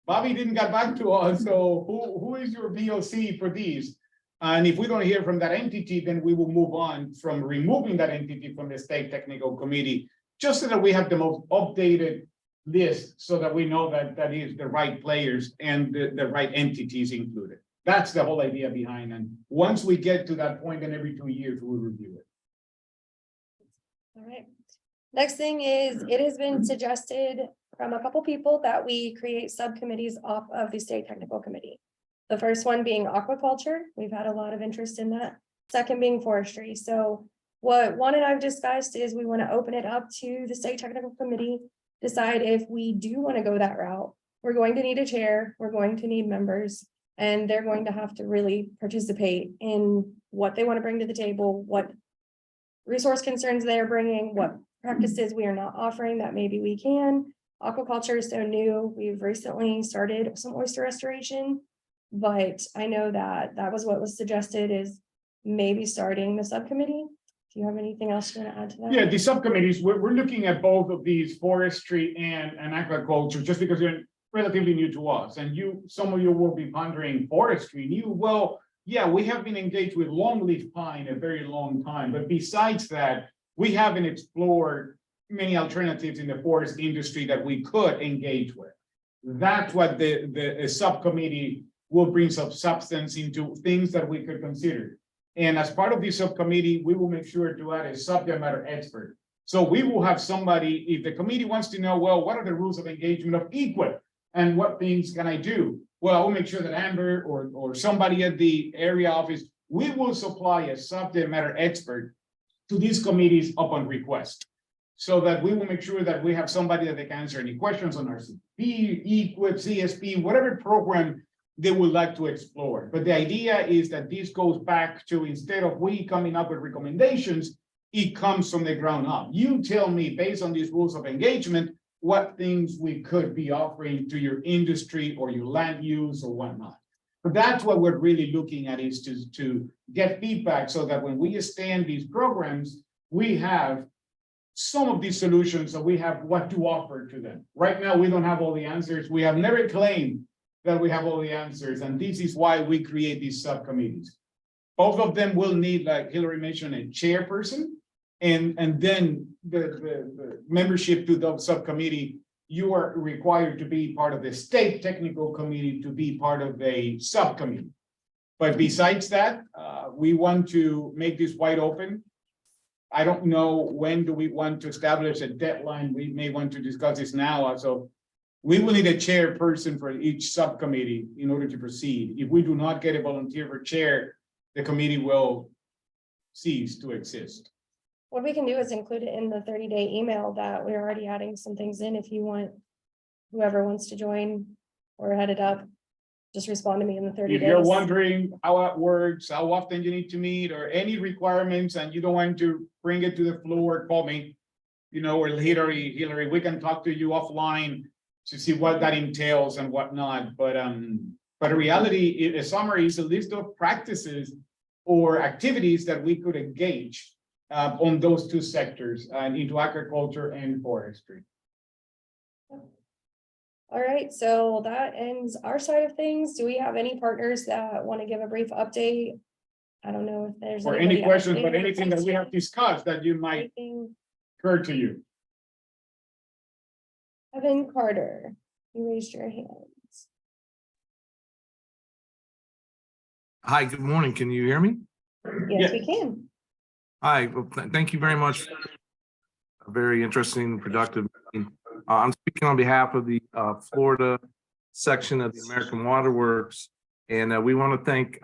Bobby didn't get back to us, so who is your VOC for these? And if we don't hear from that entity, then we will move on from removing that entity from the state technical committee, just so that we have the most updated list, so that we know that that is the right players and the right entities included. That's the whole idea behind. And once we get to that point, then every 2 years, we'll review it. All right. Next thing is, it has been suggested from a couple people that we create subcommittees off of the state technical committee. The first one being aquaculture. We've had a lot of interest in that. Second being forestry. So what Juan and I've discussed is we want to open it up to the state technical committee, decide if we do want to go that route. We're going to need a chair, we're going to need members, and they're going to have to really participate in what they want to bring to the table, what resource concerns they're bringing, what practices we are not offering that maybe we can. Aquaculture is so new. We've recently started some oyster restoration, but I know that that was what was suggested, is maybe starting the subcommittee. Do you have anything else you want to add to that? Yeah, the subcommittees, we're looking at both of these, forestry and aquaculture, just because they're relatively new to us. And some of you will be pondering forestry new. Well, yeah, we have been engaged with longleaf pine a very long time. But besides that, we haven't explored many alternatives in the forest industry that we could engage with. That's what the subcommittee will bring some substance into, things that we could consider. And as part of this subcommittee, we will make sure to add a subject matter expert. So we will have somebody, if the committee wants to know, well, what are the rules of engagement of EQIP and what things can I do? Well, I will make sure that Amber or somebody at the area office, we will supply a subject matter expert to these committees upon request, so that we will make sure that we have somebody that they can answer any questions on RCP, EQIP, CSP, whatever program they would like to explore. But the idea is that this goes back to, instead of we coming up with recommendations, it comes from the ground up. You tell me, based on these rules of engagement, what things we could be offering to your industry or your land use or whatnot. But that's what we're really looking at, is to get feedback, so that when we stand these programs, we have some of these solutions, so we have what to offer to them. Right now, we don't have all the answers. We have never claimed that we have all the answers, and this is why we create these subcommittees. Both of them will need, like Hillary mentioned, a chairperson, and then the membership to the subcommittee. You are required to be part of the state technical committee to be part of a subcommittee. But besides that, we want to make this wide open. I don't know when do we want to establish a deadline. We may want to discuss this now. So we will need a chairperson for each subcommittee in order to proceed. If we do not get a volunteer for chair, the committee will cease to exist. What we can do is include it in the 30-day email that we're already adding some things in. If you want, whoever wants to join or head it up, just respond to me in the 30 days. If you're wondering how it works, how often you need to meet, or any requirements, and you don't want to bring it to the floor, call me, or Hillary, we can talk to you offline to see what that entails and whatnot. But the reality, a summary is a list of practices or activities that we could engage on those two sectors, into agriculture and forestry. All right, so that ends our side of things. Do we have any partners that want to give a brief update? I don't know if there's Or any questions, but anything that we have discussed that you might Kurt, to you. Evan Carter, you raised your hand. Hi, good morning. Can you hear me? Yes, we can. Hi, well, thank you very much. A very interesting, productive meeting. I'm speaking on behalf of the Florida section of the American Water Works. And we want to thank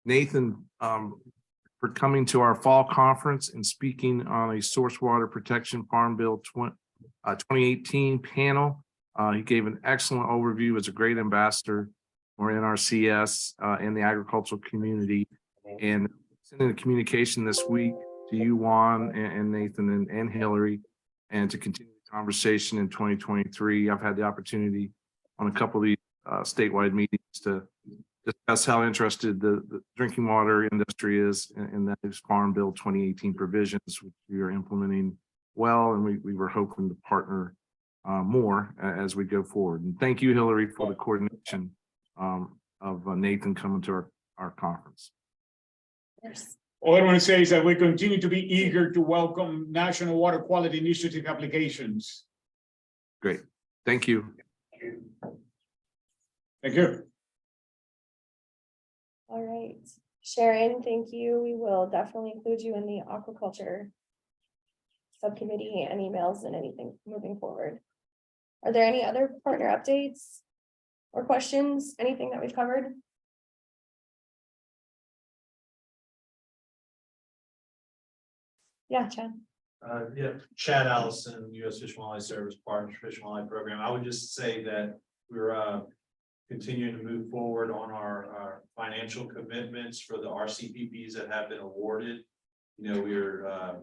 Nathan for coming to our fall conference and speaking on a source water protection Farm Bill 2018 panel. He gave an excellent overview, as a great ambassador for NRCS and the agricultural community. And sending a communication this week to you, Juan, and Nathan, and Hillary, and to continue the conversation in 2023. I've had the opportunity on a couple of these statewide meetings to discuss how interested the drinking water industry is in those Farm Bill 2018 provisions, which we are implementing well, and we were hoping to partner more as we go forward. And thank you, Hillary, for the coordination of Nathan coming to our conference. All I want to say is that we continue to be eager to welcome National Water Quality Initiative applications. Great. Thank you. Thank you. All right, Sharon, thank you. We will definitely include you in the aquaculture subcommittee and emails and anything moving forward. Are there any other partner updates or questions? Anything that we've covered? Yeah, Chad. Yeah, Chad Allison, U.S. Fish and Wildlife Service Partners Fish and Wildlife Program. I would just say that we're continuing to move forward on our financial commitments for the RCPPs that have been awarded. You know, we're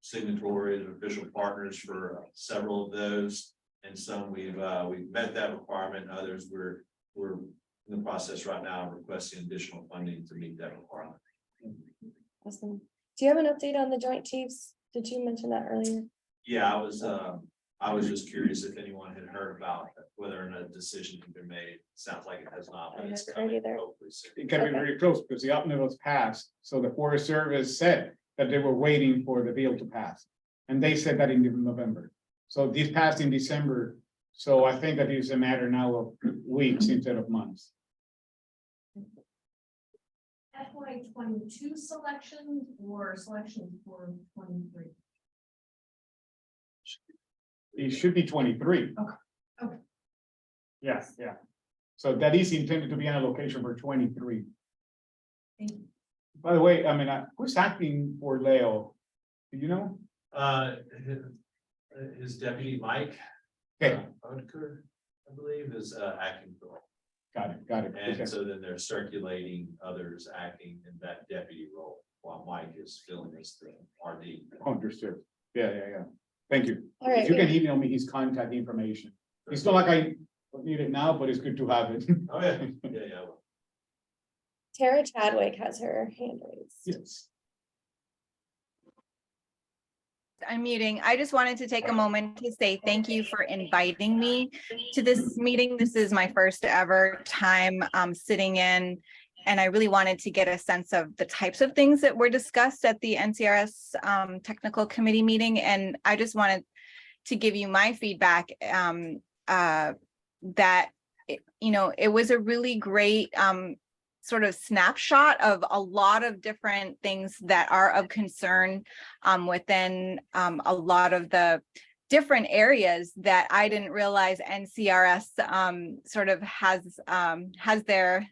signatories or official partners for several of those, and some we've met that requirement. And others we're in the process right now of requesting additional funding to meet that requirement. Awesome. Do you have an update on the Joint Chiefs? Did you mention that earlier? Yeah, I was just curious if anyone had heard about whether or not a decision had been made. Sounds like it has not, but it's coming hopefully soon. It can be very close because the omnibus passed. So the Forest Service said that they were waiting for the bill to pass. And they said that in November. So this passed in December. So I think that it's a matter now of weeks instead of months. FY22 selections or selections for 23? It should be 23. Okay. Yes, yeah. So that is intended to be an allocation for 23. Thank you. By the way, I mean, who's acting for Leo? Do you know? His deputy Mike Oetker, I believe, is acting for. Got it. And okay. so then they're circulating others acting in that deputy role while Mike is filling as the RD. Understood. Yeah. Thank you. All right. If you can email me his contact information. It's not like I need it now, but it's good to have it. Oh, yeah. Yeah. Tara Chadwick has her hand raised. Yes. I'm muting. I just wanted to take a moment to say thank you for inviting me to this meeting. This is my first ever time sitting in, and I really wanted to get a sense of the types of things that were discussed at the NCRS technical committee meeting. And I just wanted to give you my feedback that, it was a really great sort of snapshot of a lot of different things that are of concern within a lot of the different areas that I didn't realize NCRS sort of has their,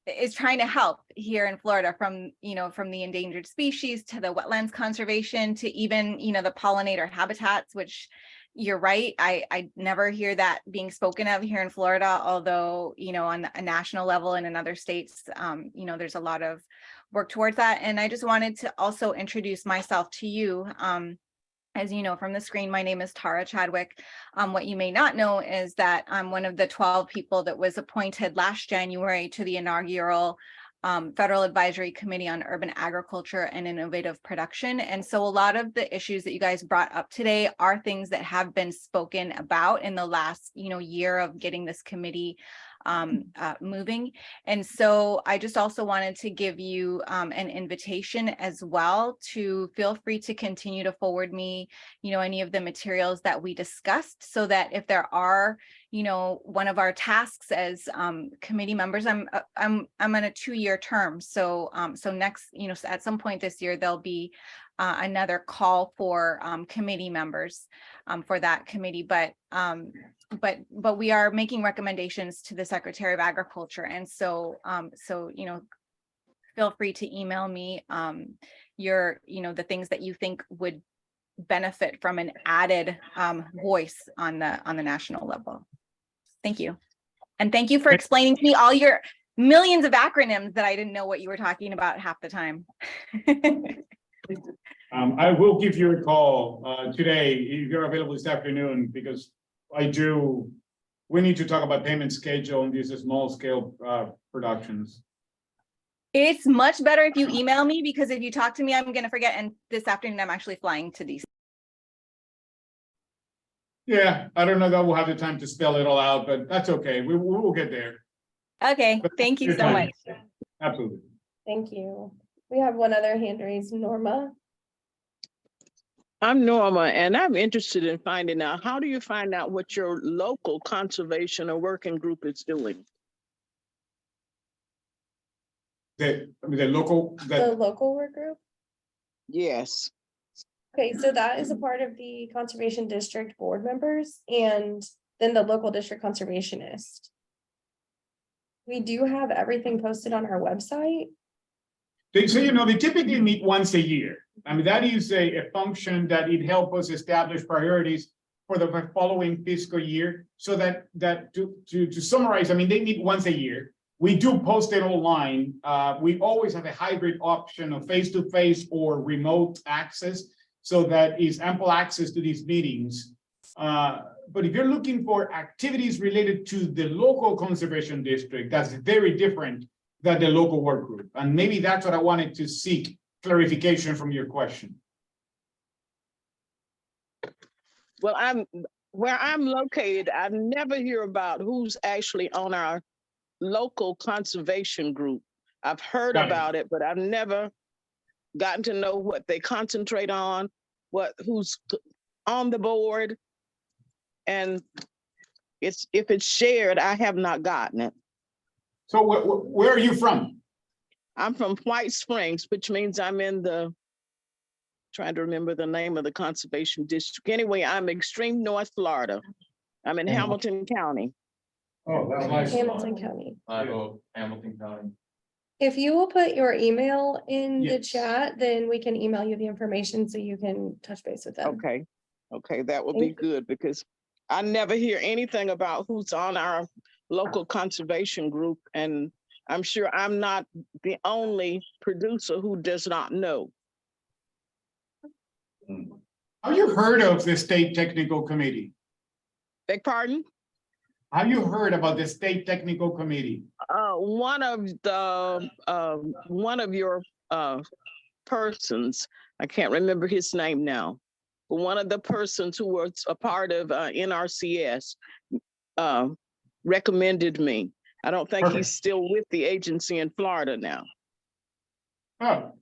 is trying to help here in Florida, from the endangered species to the wetlands conservation to even, the pollinator habitats, which you're right. I never hear that being spoken of here in Florida, although, on a national level and in other states, there's a lot of work towards that. And I just wanted to also introduce myself to you. As you know from the screen, my name is Tara Chadwick. What you may not know is that I'm one of the 12 people that was appointed last January to the inaugural Federal Advisory Committee on Urban Agriculture and Innovative Production. And so a lot of the issues that you guys brought up today are things that have been spoken about in the last, year of getting this committee moving. And so I just also wanted to give you an invitation as well to feel free to continue to forward me, any of the materials that we discussed, so that if there are, one of our tasks as committee members, I'm on a 2-year term. So next, at some point this year, there'll be another call for committee members for that committee. But we are making recommendations to the Secretary of Agriculture. And so, feel free to email me the things that you think would benefit from an added voice on the national level. Thank you. And thank you for explaining to me all your millions of acronyms that I didn't know what you were talking about half the time. I will give you a call today if you're available this afternoon, because we need to talk about payment schedule on these small scale productions. It's much better if you email me, because if you talk to me, I'm going to forget. And this afternoon, I'm actually flying to DC. Yeah, I don't know that we'll have the time to spell it all out, but that's okay. We will get there. Okay, thank you so much. Absolutely. Thank you. We have one other hand raised, Norma. I'm Norma, and I'm interested in finding out, how do you find out what your local conservation or working group is doing? The local work group? Yes. Okay, so that is a part of the Conservation District board members and then the local district conservationist. We do have everything posted on our website. they typically meet once a year. I mean, that is a function that it helps us establish priorities for the following fiscal year. So that to summarize, I mean, they meet once a year. We do post it online. We always have a hybrid option of face-to-face or remote access, so that is ample access to these meetings. But if you're looking for activities related to the local conservation district, that's very different than the local work group. And maybe that's what I wanted to seek clarification from your question. Well, where I'm located, I never hear about who's actually on our local conservation group. I've heard about it, but I've never gotten to know what they concentrate on, who's on the board. And if it's shared, I have not gotten it. So where are you from? I'm from White Springs, which means I'm in trying to remember the name of the conservation district. Anyway, I'm extreme North Florida. I'm in Hamilton County. Oh, that's nice. Hamilton County. Hamilton County. If you will put your email in the Yes. chat, then we can email you the information so you can touch base with them. Okay, that will be Thank you. good, because I never hear anything about who's on our local conservation group, and I'm sure I'm not the only producer who does not know. Have you heard of the State Technical Committee? Beg pardon? Have you heard about the State Technical Committee? One of your persons, I can't remember his name now, but one of the persons who was a part of NRCS recommended me. I don't think Perfect. he's still with the agency in Florida now. Oh,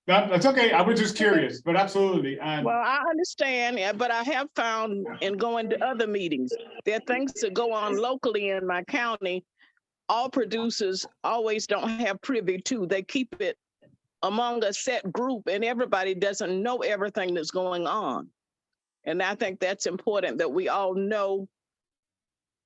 that's okay. I was just curious, but absolutely. Well, I understand, yeah, but I have found in going to other meetings, there are things that go on locally in my county. All producers always don't have privy to. They keep it among a set group, and everybody doesn't know everything that's going on. And I think that's important, that we all know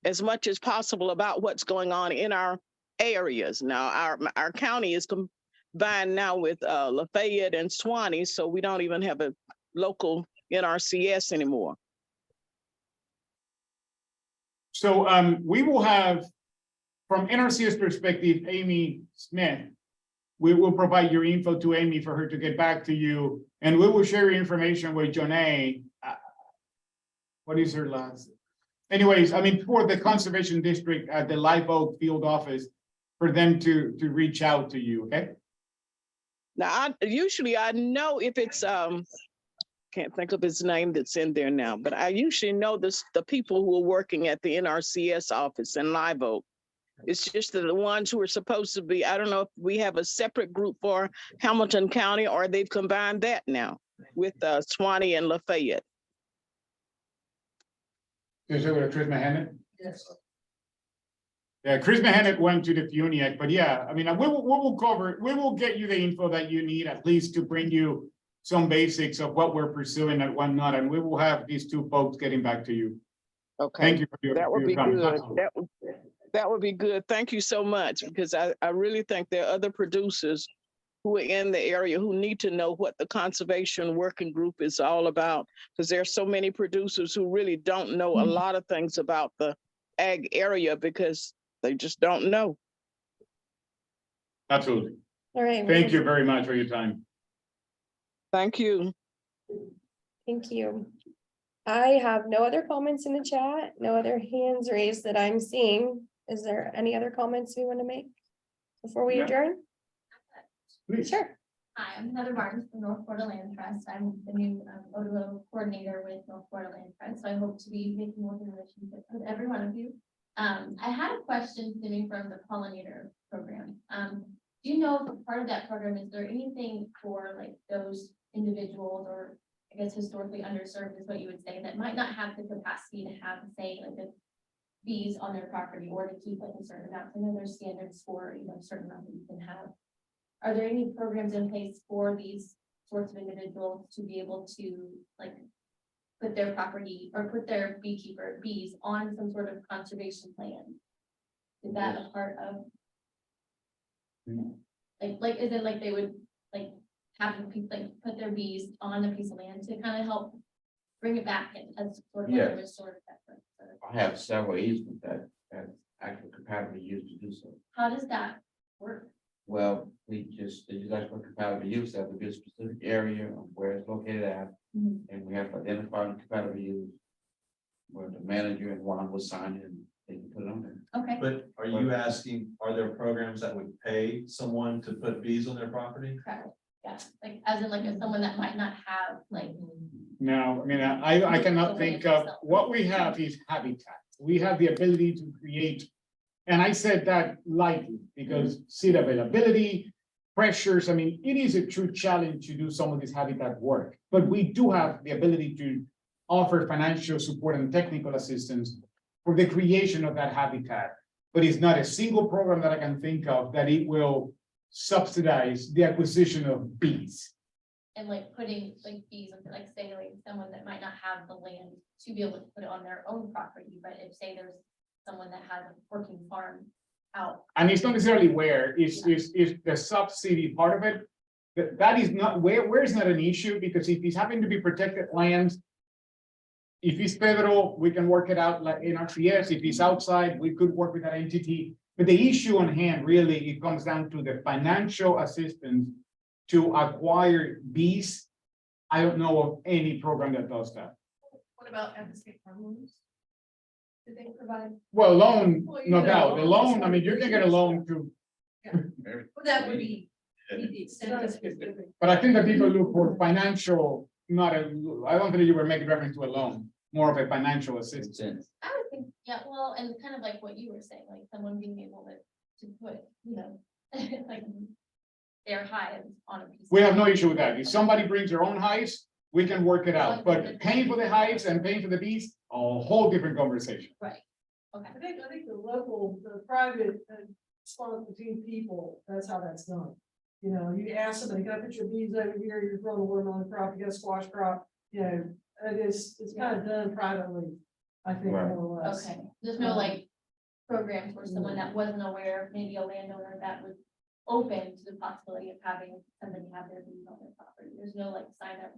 as much as possible about what's going on in our areas. Now, our county is combined now with Lafayette and Suwannee, so we don't even have a local NRCS anymore. So we will have, from NRCS perspective, Amy Smith. We will provide your info to Amy for her to get back to you, and we will share your information with Jonae. What is her last? Anyways, I mean, for the conservation district at the Live Oak field office, for them to reach out to you, okay? Now, usually I know if it's, can't think of his name that's in there now, but I usually know the people who are working at the NRCS office in Live Oak. It's just that the ones who are supposed to be, I don't know if we have a separate group for Hamilton County or they've combined that now with Swanee and Lafayette. Is it with Chris Mahanet? Yes. Yeah, Chris Mahanet went to the FUNIAC, but yeah, I mean, we will cover, we will get you the info that you need, at least to bring you some basics of what we're pursuing and whatnot, and we will have these two folks getting back to you. Okay. Thank you for your. That would for be your comments. good. That would be good. Thank you so much, because I really think there are other producers who are in the area who need to know what the conservation working group is all about, because there are so many producers who really don't know a lot of things about the ag area because they just don't know. Absolutely. All right. Thank you very much for your time. Thank you. Thank you. I have no other comments in the chat, no other hands raised that I'm seeing. Is there any other comments we want to make before we Yeah. adjourn? Please. Sure. Hi, I'm Heather Martin from North Florida Land Trust. I'm the new ODLO coordinator with North Florida Land Trust, so I hope to be making more relationships with every one of you. I had a question stemming from the pollinator program. Do you know if part of that program, is there anything for like those individuals, or I guess historically underserved is what you would say, that might not have the capacity to have, say, like the bees on their property or to keep like a certain amount? I know there's standards for, you know, a certain amount that you can have. Are there any programs in place for these sorts of individuals to be able to like put their property or put their bees on some sort of conservation plan? Is that a part of? Like, is it like they would like have them like put their bees on a piece of land to kind of help bring it back as sort of like a restorative effort? I have several easements that actually compatible use to do so. How does that work? Well, they just like for compatible use, they have to be a specific area of where it's located at, and we have to identify the compatible use. Where the manager and one will sign it, and they can put it on there. Okay. But are you asking, are there programs that would pay someone to put bees on their property? Correct. Yeah, like as in like someone that might not have like. No, I mean, I cannot think of, what we have is habitat. We have the ability to create, and I said that lightly because seed availability, pressures, I mean, it is a true challenge to do some of this habitat work, but we do have the ability to offer financial support and technical assistance for the creation of that habitat. But it's not a single program that I can think of that it will subsidize the acquisition of bees. And like putting like bees, like say like someone that might not have the land to be able to put it on their own property, but if say there's someone that has a working farm out. And it's not necessarily where, is the subsidy part of it. That is not, where is not an issue, because if it's happening to be protected lands, if it's federal, we can work it out like NRCS. If it's outside, we could work with that entity. But the issue on hand, really, it comes down to the financial assistance to acquire bees. I don't know of any program that does that. What about at the state farm loans? Do they provide? Well, loan, Well, you no know, doubt, the loans loan, I mean, you can get a loan to, Well, that would be the extent of specific. but I think that people look for financial, not a, I don't think you were making reference to a loan, more of a financial assistance. I would think, yeah, well, and kind of like what you were saying, like someone being able to put, you know, like their hives on a piece. We have no issue with that. If somebody brings their own hives, we can work it out, but paying for the hives and paying for the bees, a whole different conversation. Right, okay. I think the private response between people, that's how that's done. You know, you ask somebody, can I put your bees over here, you're growing a watermelon crop, you got a squash crop, you know, it's kind of done privately, I think, more or less. Okay, there's no like programs where someone that wasn't aware, maybe a landowner that was open to the possibility of having somebody have their bees on their property. There's no like sign up.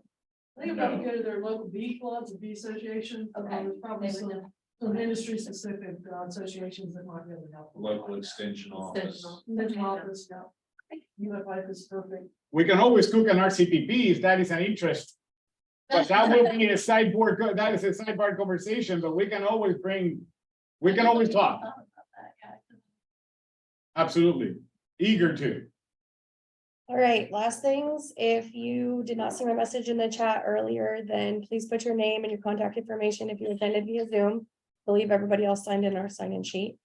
I think about go to their local bee clubs and bee associations. Okay. There's probably some industry specific associations that might be able to help. Local extension office. Extension office, yeah. UFI is perfect. We can always cook an RCPP if that is an interest. But that will be a sidebar, that is a sidebar conversation, but we can always talk. Absolutely, eager to. All right, last things, if you did not see my message in the chat earlier, then please put your name and your contact information if you attended via Zoom. I believe everybody else signed in our sign-in sheet.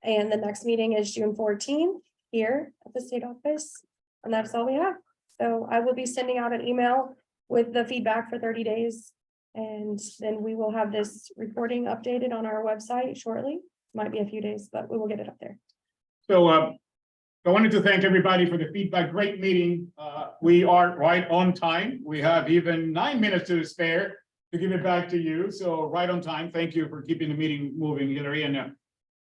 And the next meeting is June 14th here at the state office. And that's all we have. So I will be sending out an email with the feedback for 30 days. And then we will have this reporting updated on our website shortly. Might be a few days, but we will get it up there. So, I wanted to thank everybody for the feedback. Great meeting. We are right on time. We have even 9 minutes to spare to give it back to you. So right on time. Thank you for keeping the meeting moving, Hillary. And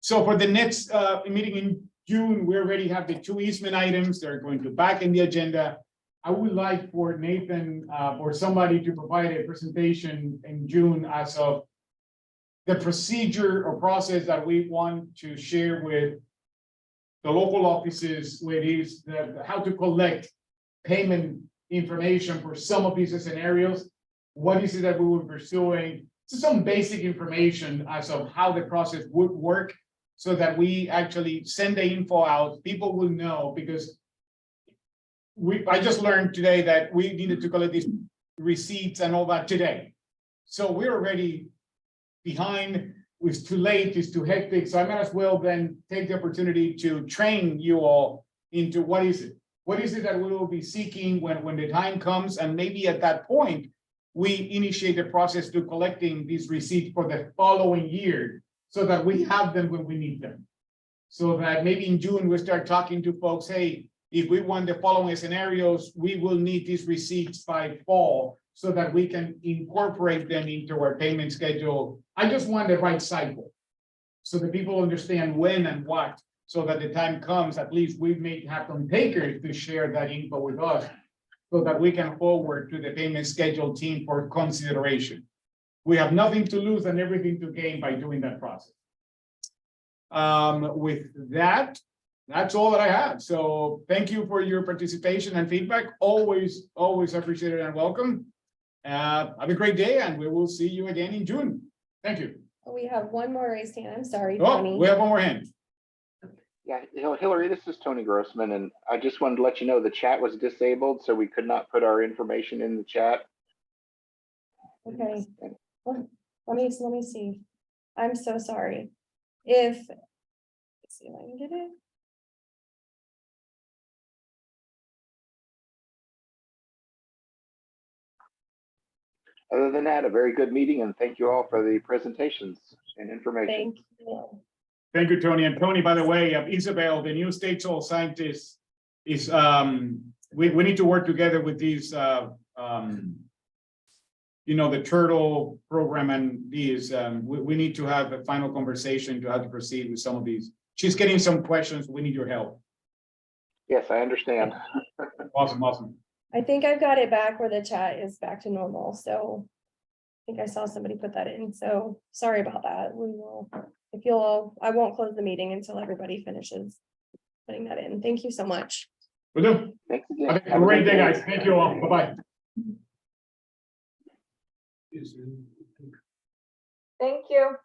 so for the next meeting in June, we already have the 2 easement items. They're going to back in the agenda. I would like for Nathan or somebody to provide a presentation in June as of the procedure or process that we want to share with the local offices, where it is how to collect payment information for some of these scenarios. What is it that we were pursuing? So some basic information as of how the process would work, so that we actually send the info out. People will know, because I just learned today that we needed to collect these receipts and all that today. So we're already behind. It's too late, it's too hectic. So I might as well then take the opportunity to train you all into what is it? What is it that we will be seeking when the time comes? And maybe at that point, we initiate the process to collecting these receipts for the following year, so that we have them when we need them. So that maybe in June, we start talking to folks, hey, if we want the following scenarios, we will need these receipts by fall, so that we can incorporate them into our payment schedule. I just want the right cycle, so that people understand when and what, so that the time comes, at least we may have some takers to share that info with us, so that we can forward to the payment schedule team for consideration. We have nothing to lose and everything to gain by doing that process. With that, that's all that I have. So thank you for your participation and feedback. Always appreciated and welcome. Have a great day, and we will see you again in June. Thank you. We have one more raised hand. I'm sorry, Oh, Tony. we have one more hand. Yeah, Hillary, this is Tony Grossman, and I just wanted to let you know the chat was disabled, so we could not put our information in the chat. Okay. Let me see. I'm so sorry. Let's see if I can get it. Other than that, a very good meeting, and thank you all for the presentations and information. Thank you. Thank you, Tony. And Tony, by the way, Isabel, the new state soil scientist, is we need to work together with these the turtle program and these we need to have a final conversation to how to proceed with some of these. She's getting some questions. We need your help. Yes, I understand. Awesome. I think I've got it back where the chat is back to normal. So I think I saw somebody put that in. So sorry about that. We will, if you'll all, I won't close the meeting until everybody finishes putting that in. Thank you so much. Will do. Thanks Have again. a great day, guys. Thank you all. Bye-bye. Thank you.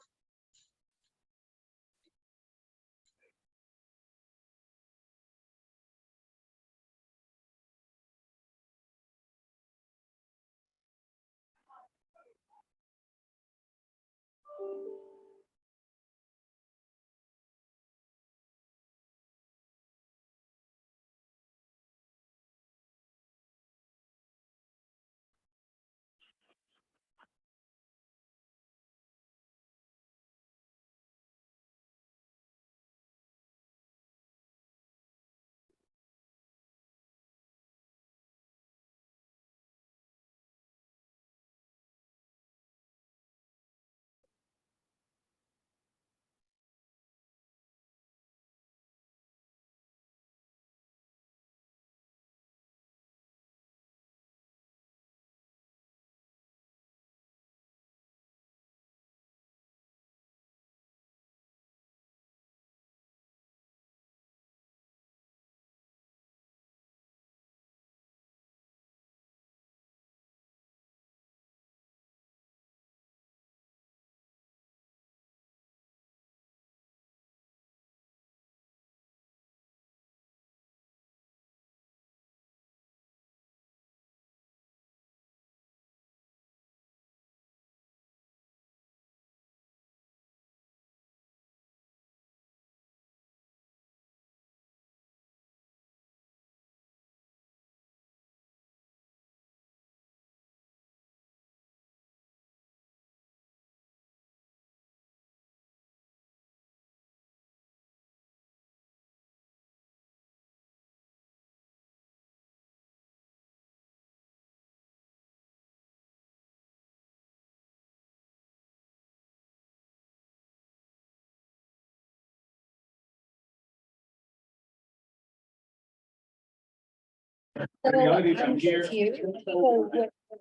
Reality, I'm here.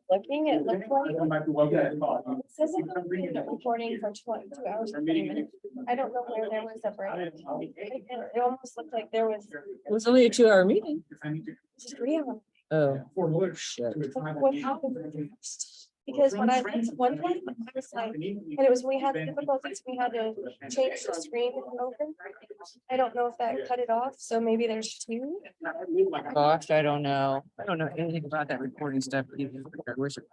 Looking, it looked like. I might be welcome to talk. It says it's recording for 2 hours and 20 minutes. I don't know where there was a break. It almost looked like there was. It was only a 2-hour meeting. It's 3 hours. Oh. What happened? Because when I went to one point, I was like, and it was, we had difficulties, we had to change the screen over. I don't know if that cut it off, so maybe there's 2. Gosh, I don't know. I don't know anything about that recording stuff. Either. Where's it?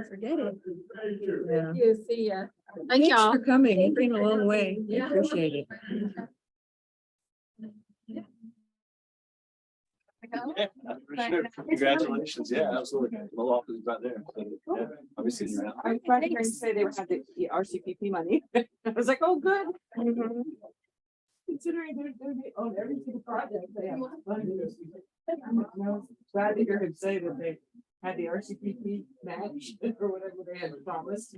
Forget it. Yeah. You see ya. Thank Thanks y'all. for coming. You've been a long way. I Yeah. appreciate it. Congratulations, yeah, absolutely. My office is right there. So, yeah, I'll be sitting around. I was glad to hear you say they had the RCPP money. I was like, oh, good. Considering they're on every single project they have funded. Glad to hear him say that they had the RCPP match or whatever they had promised.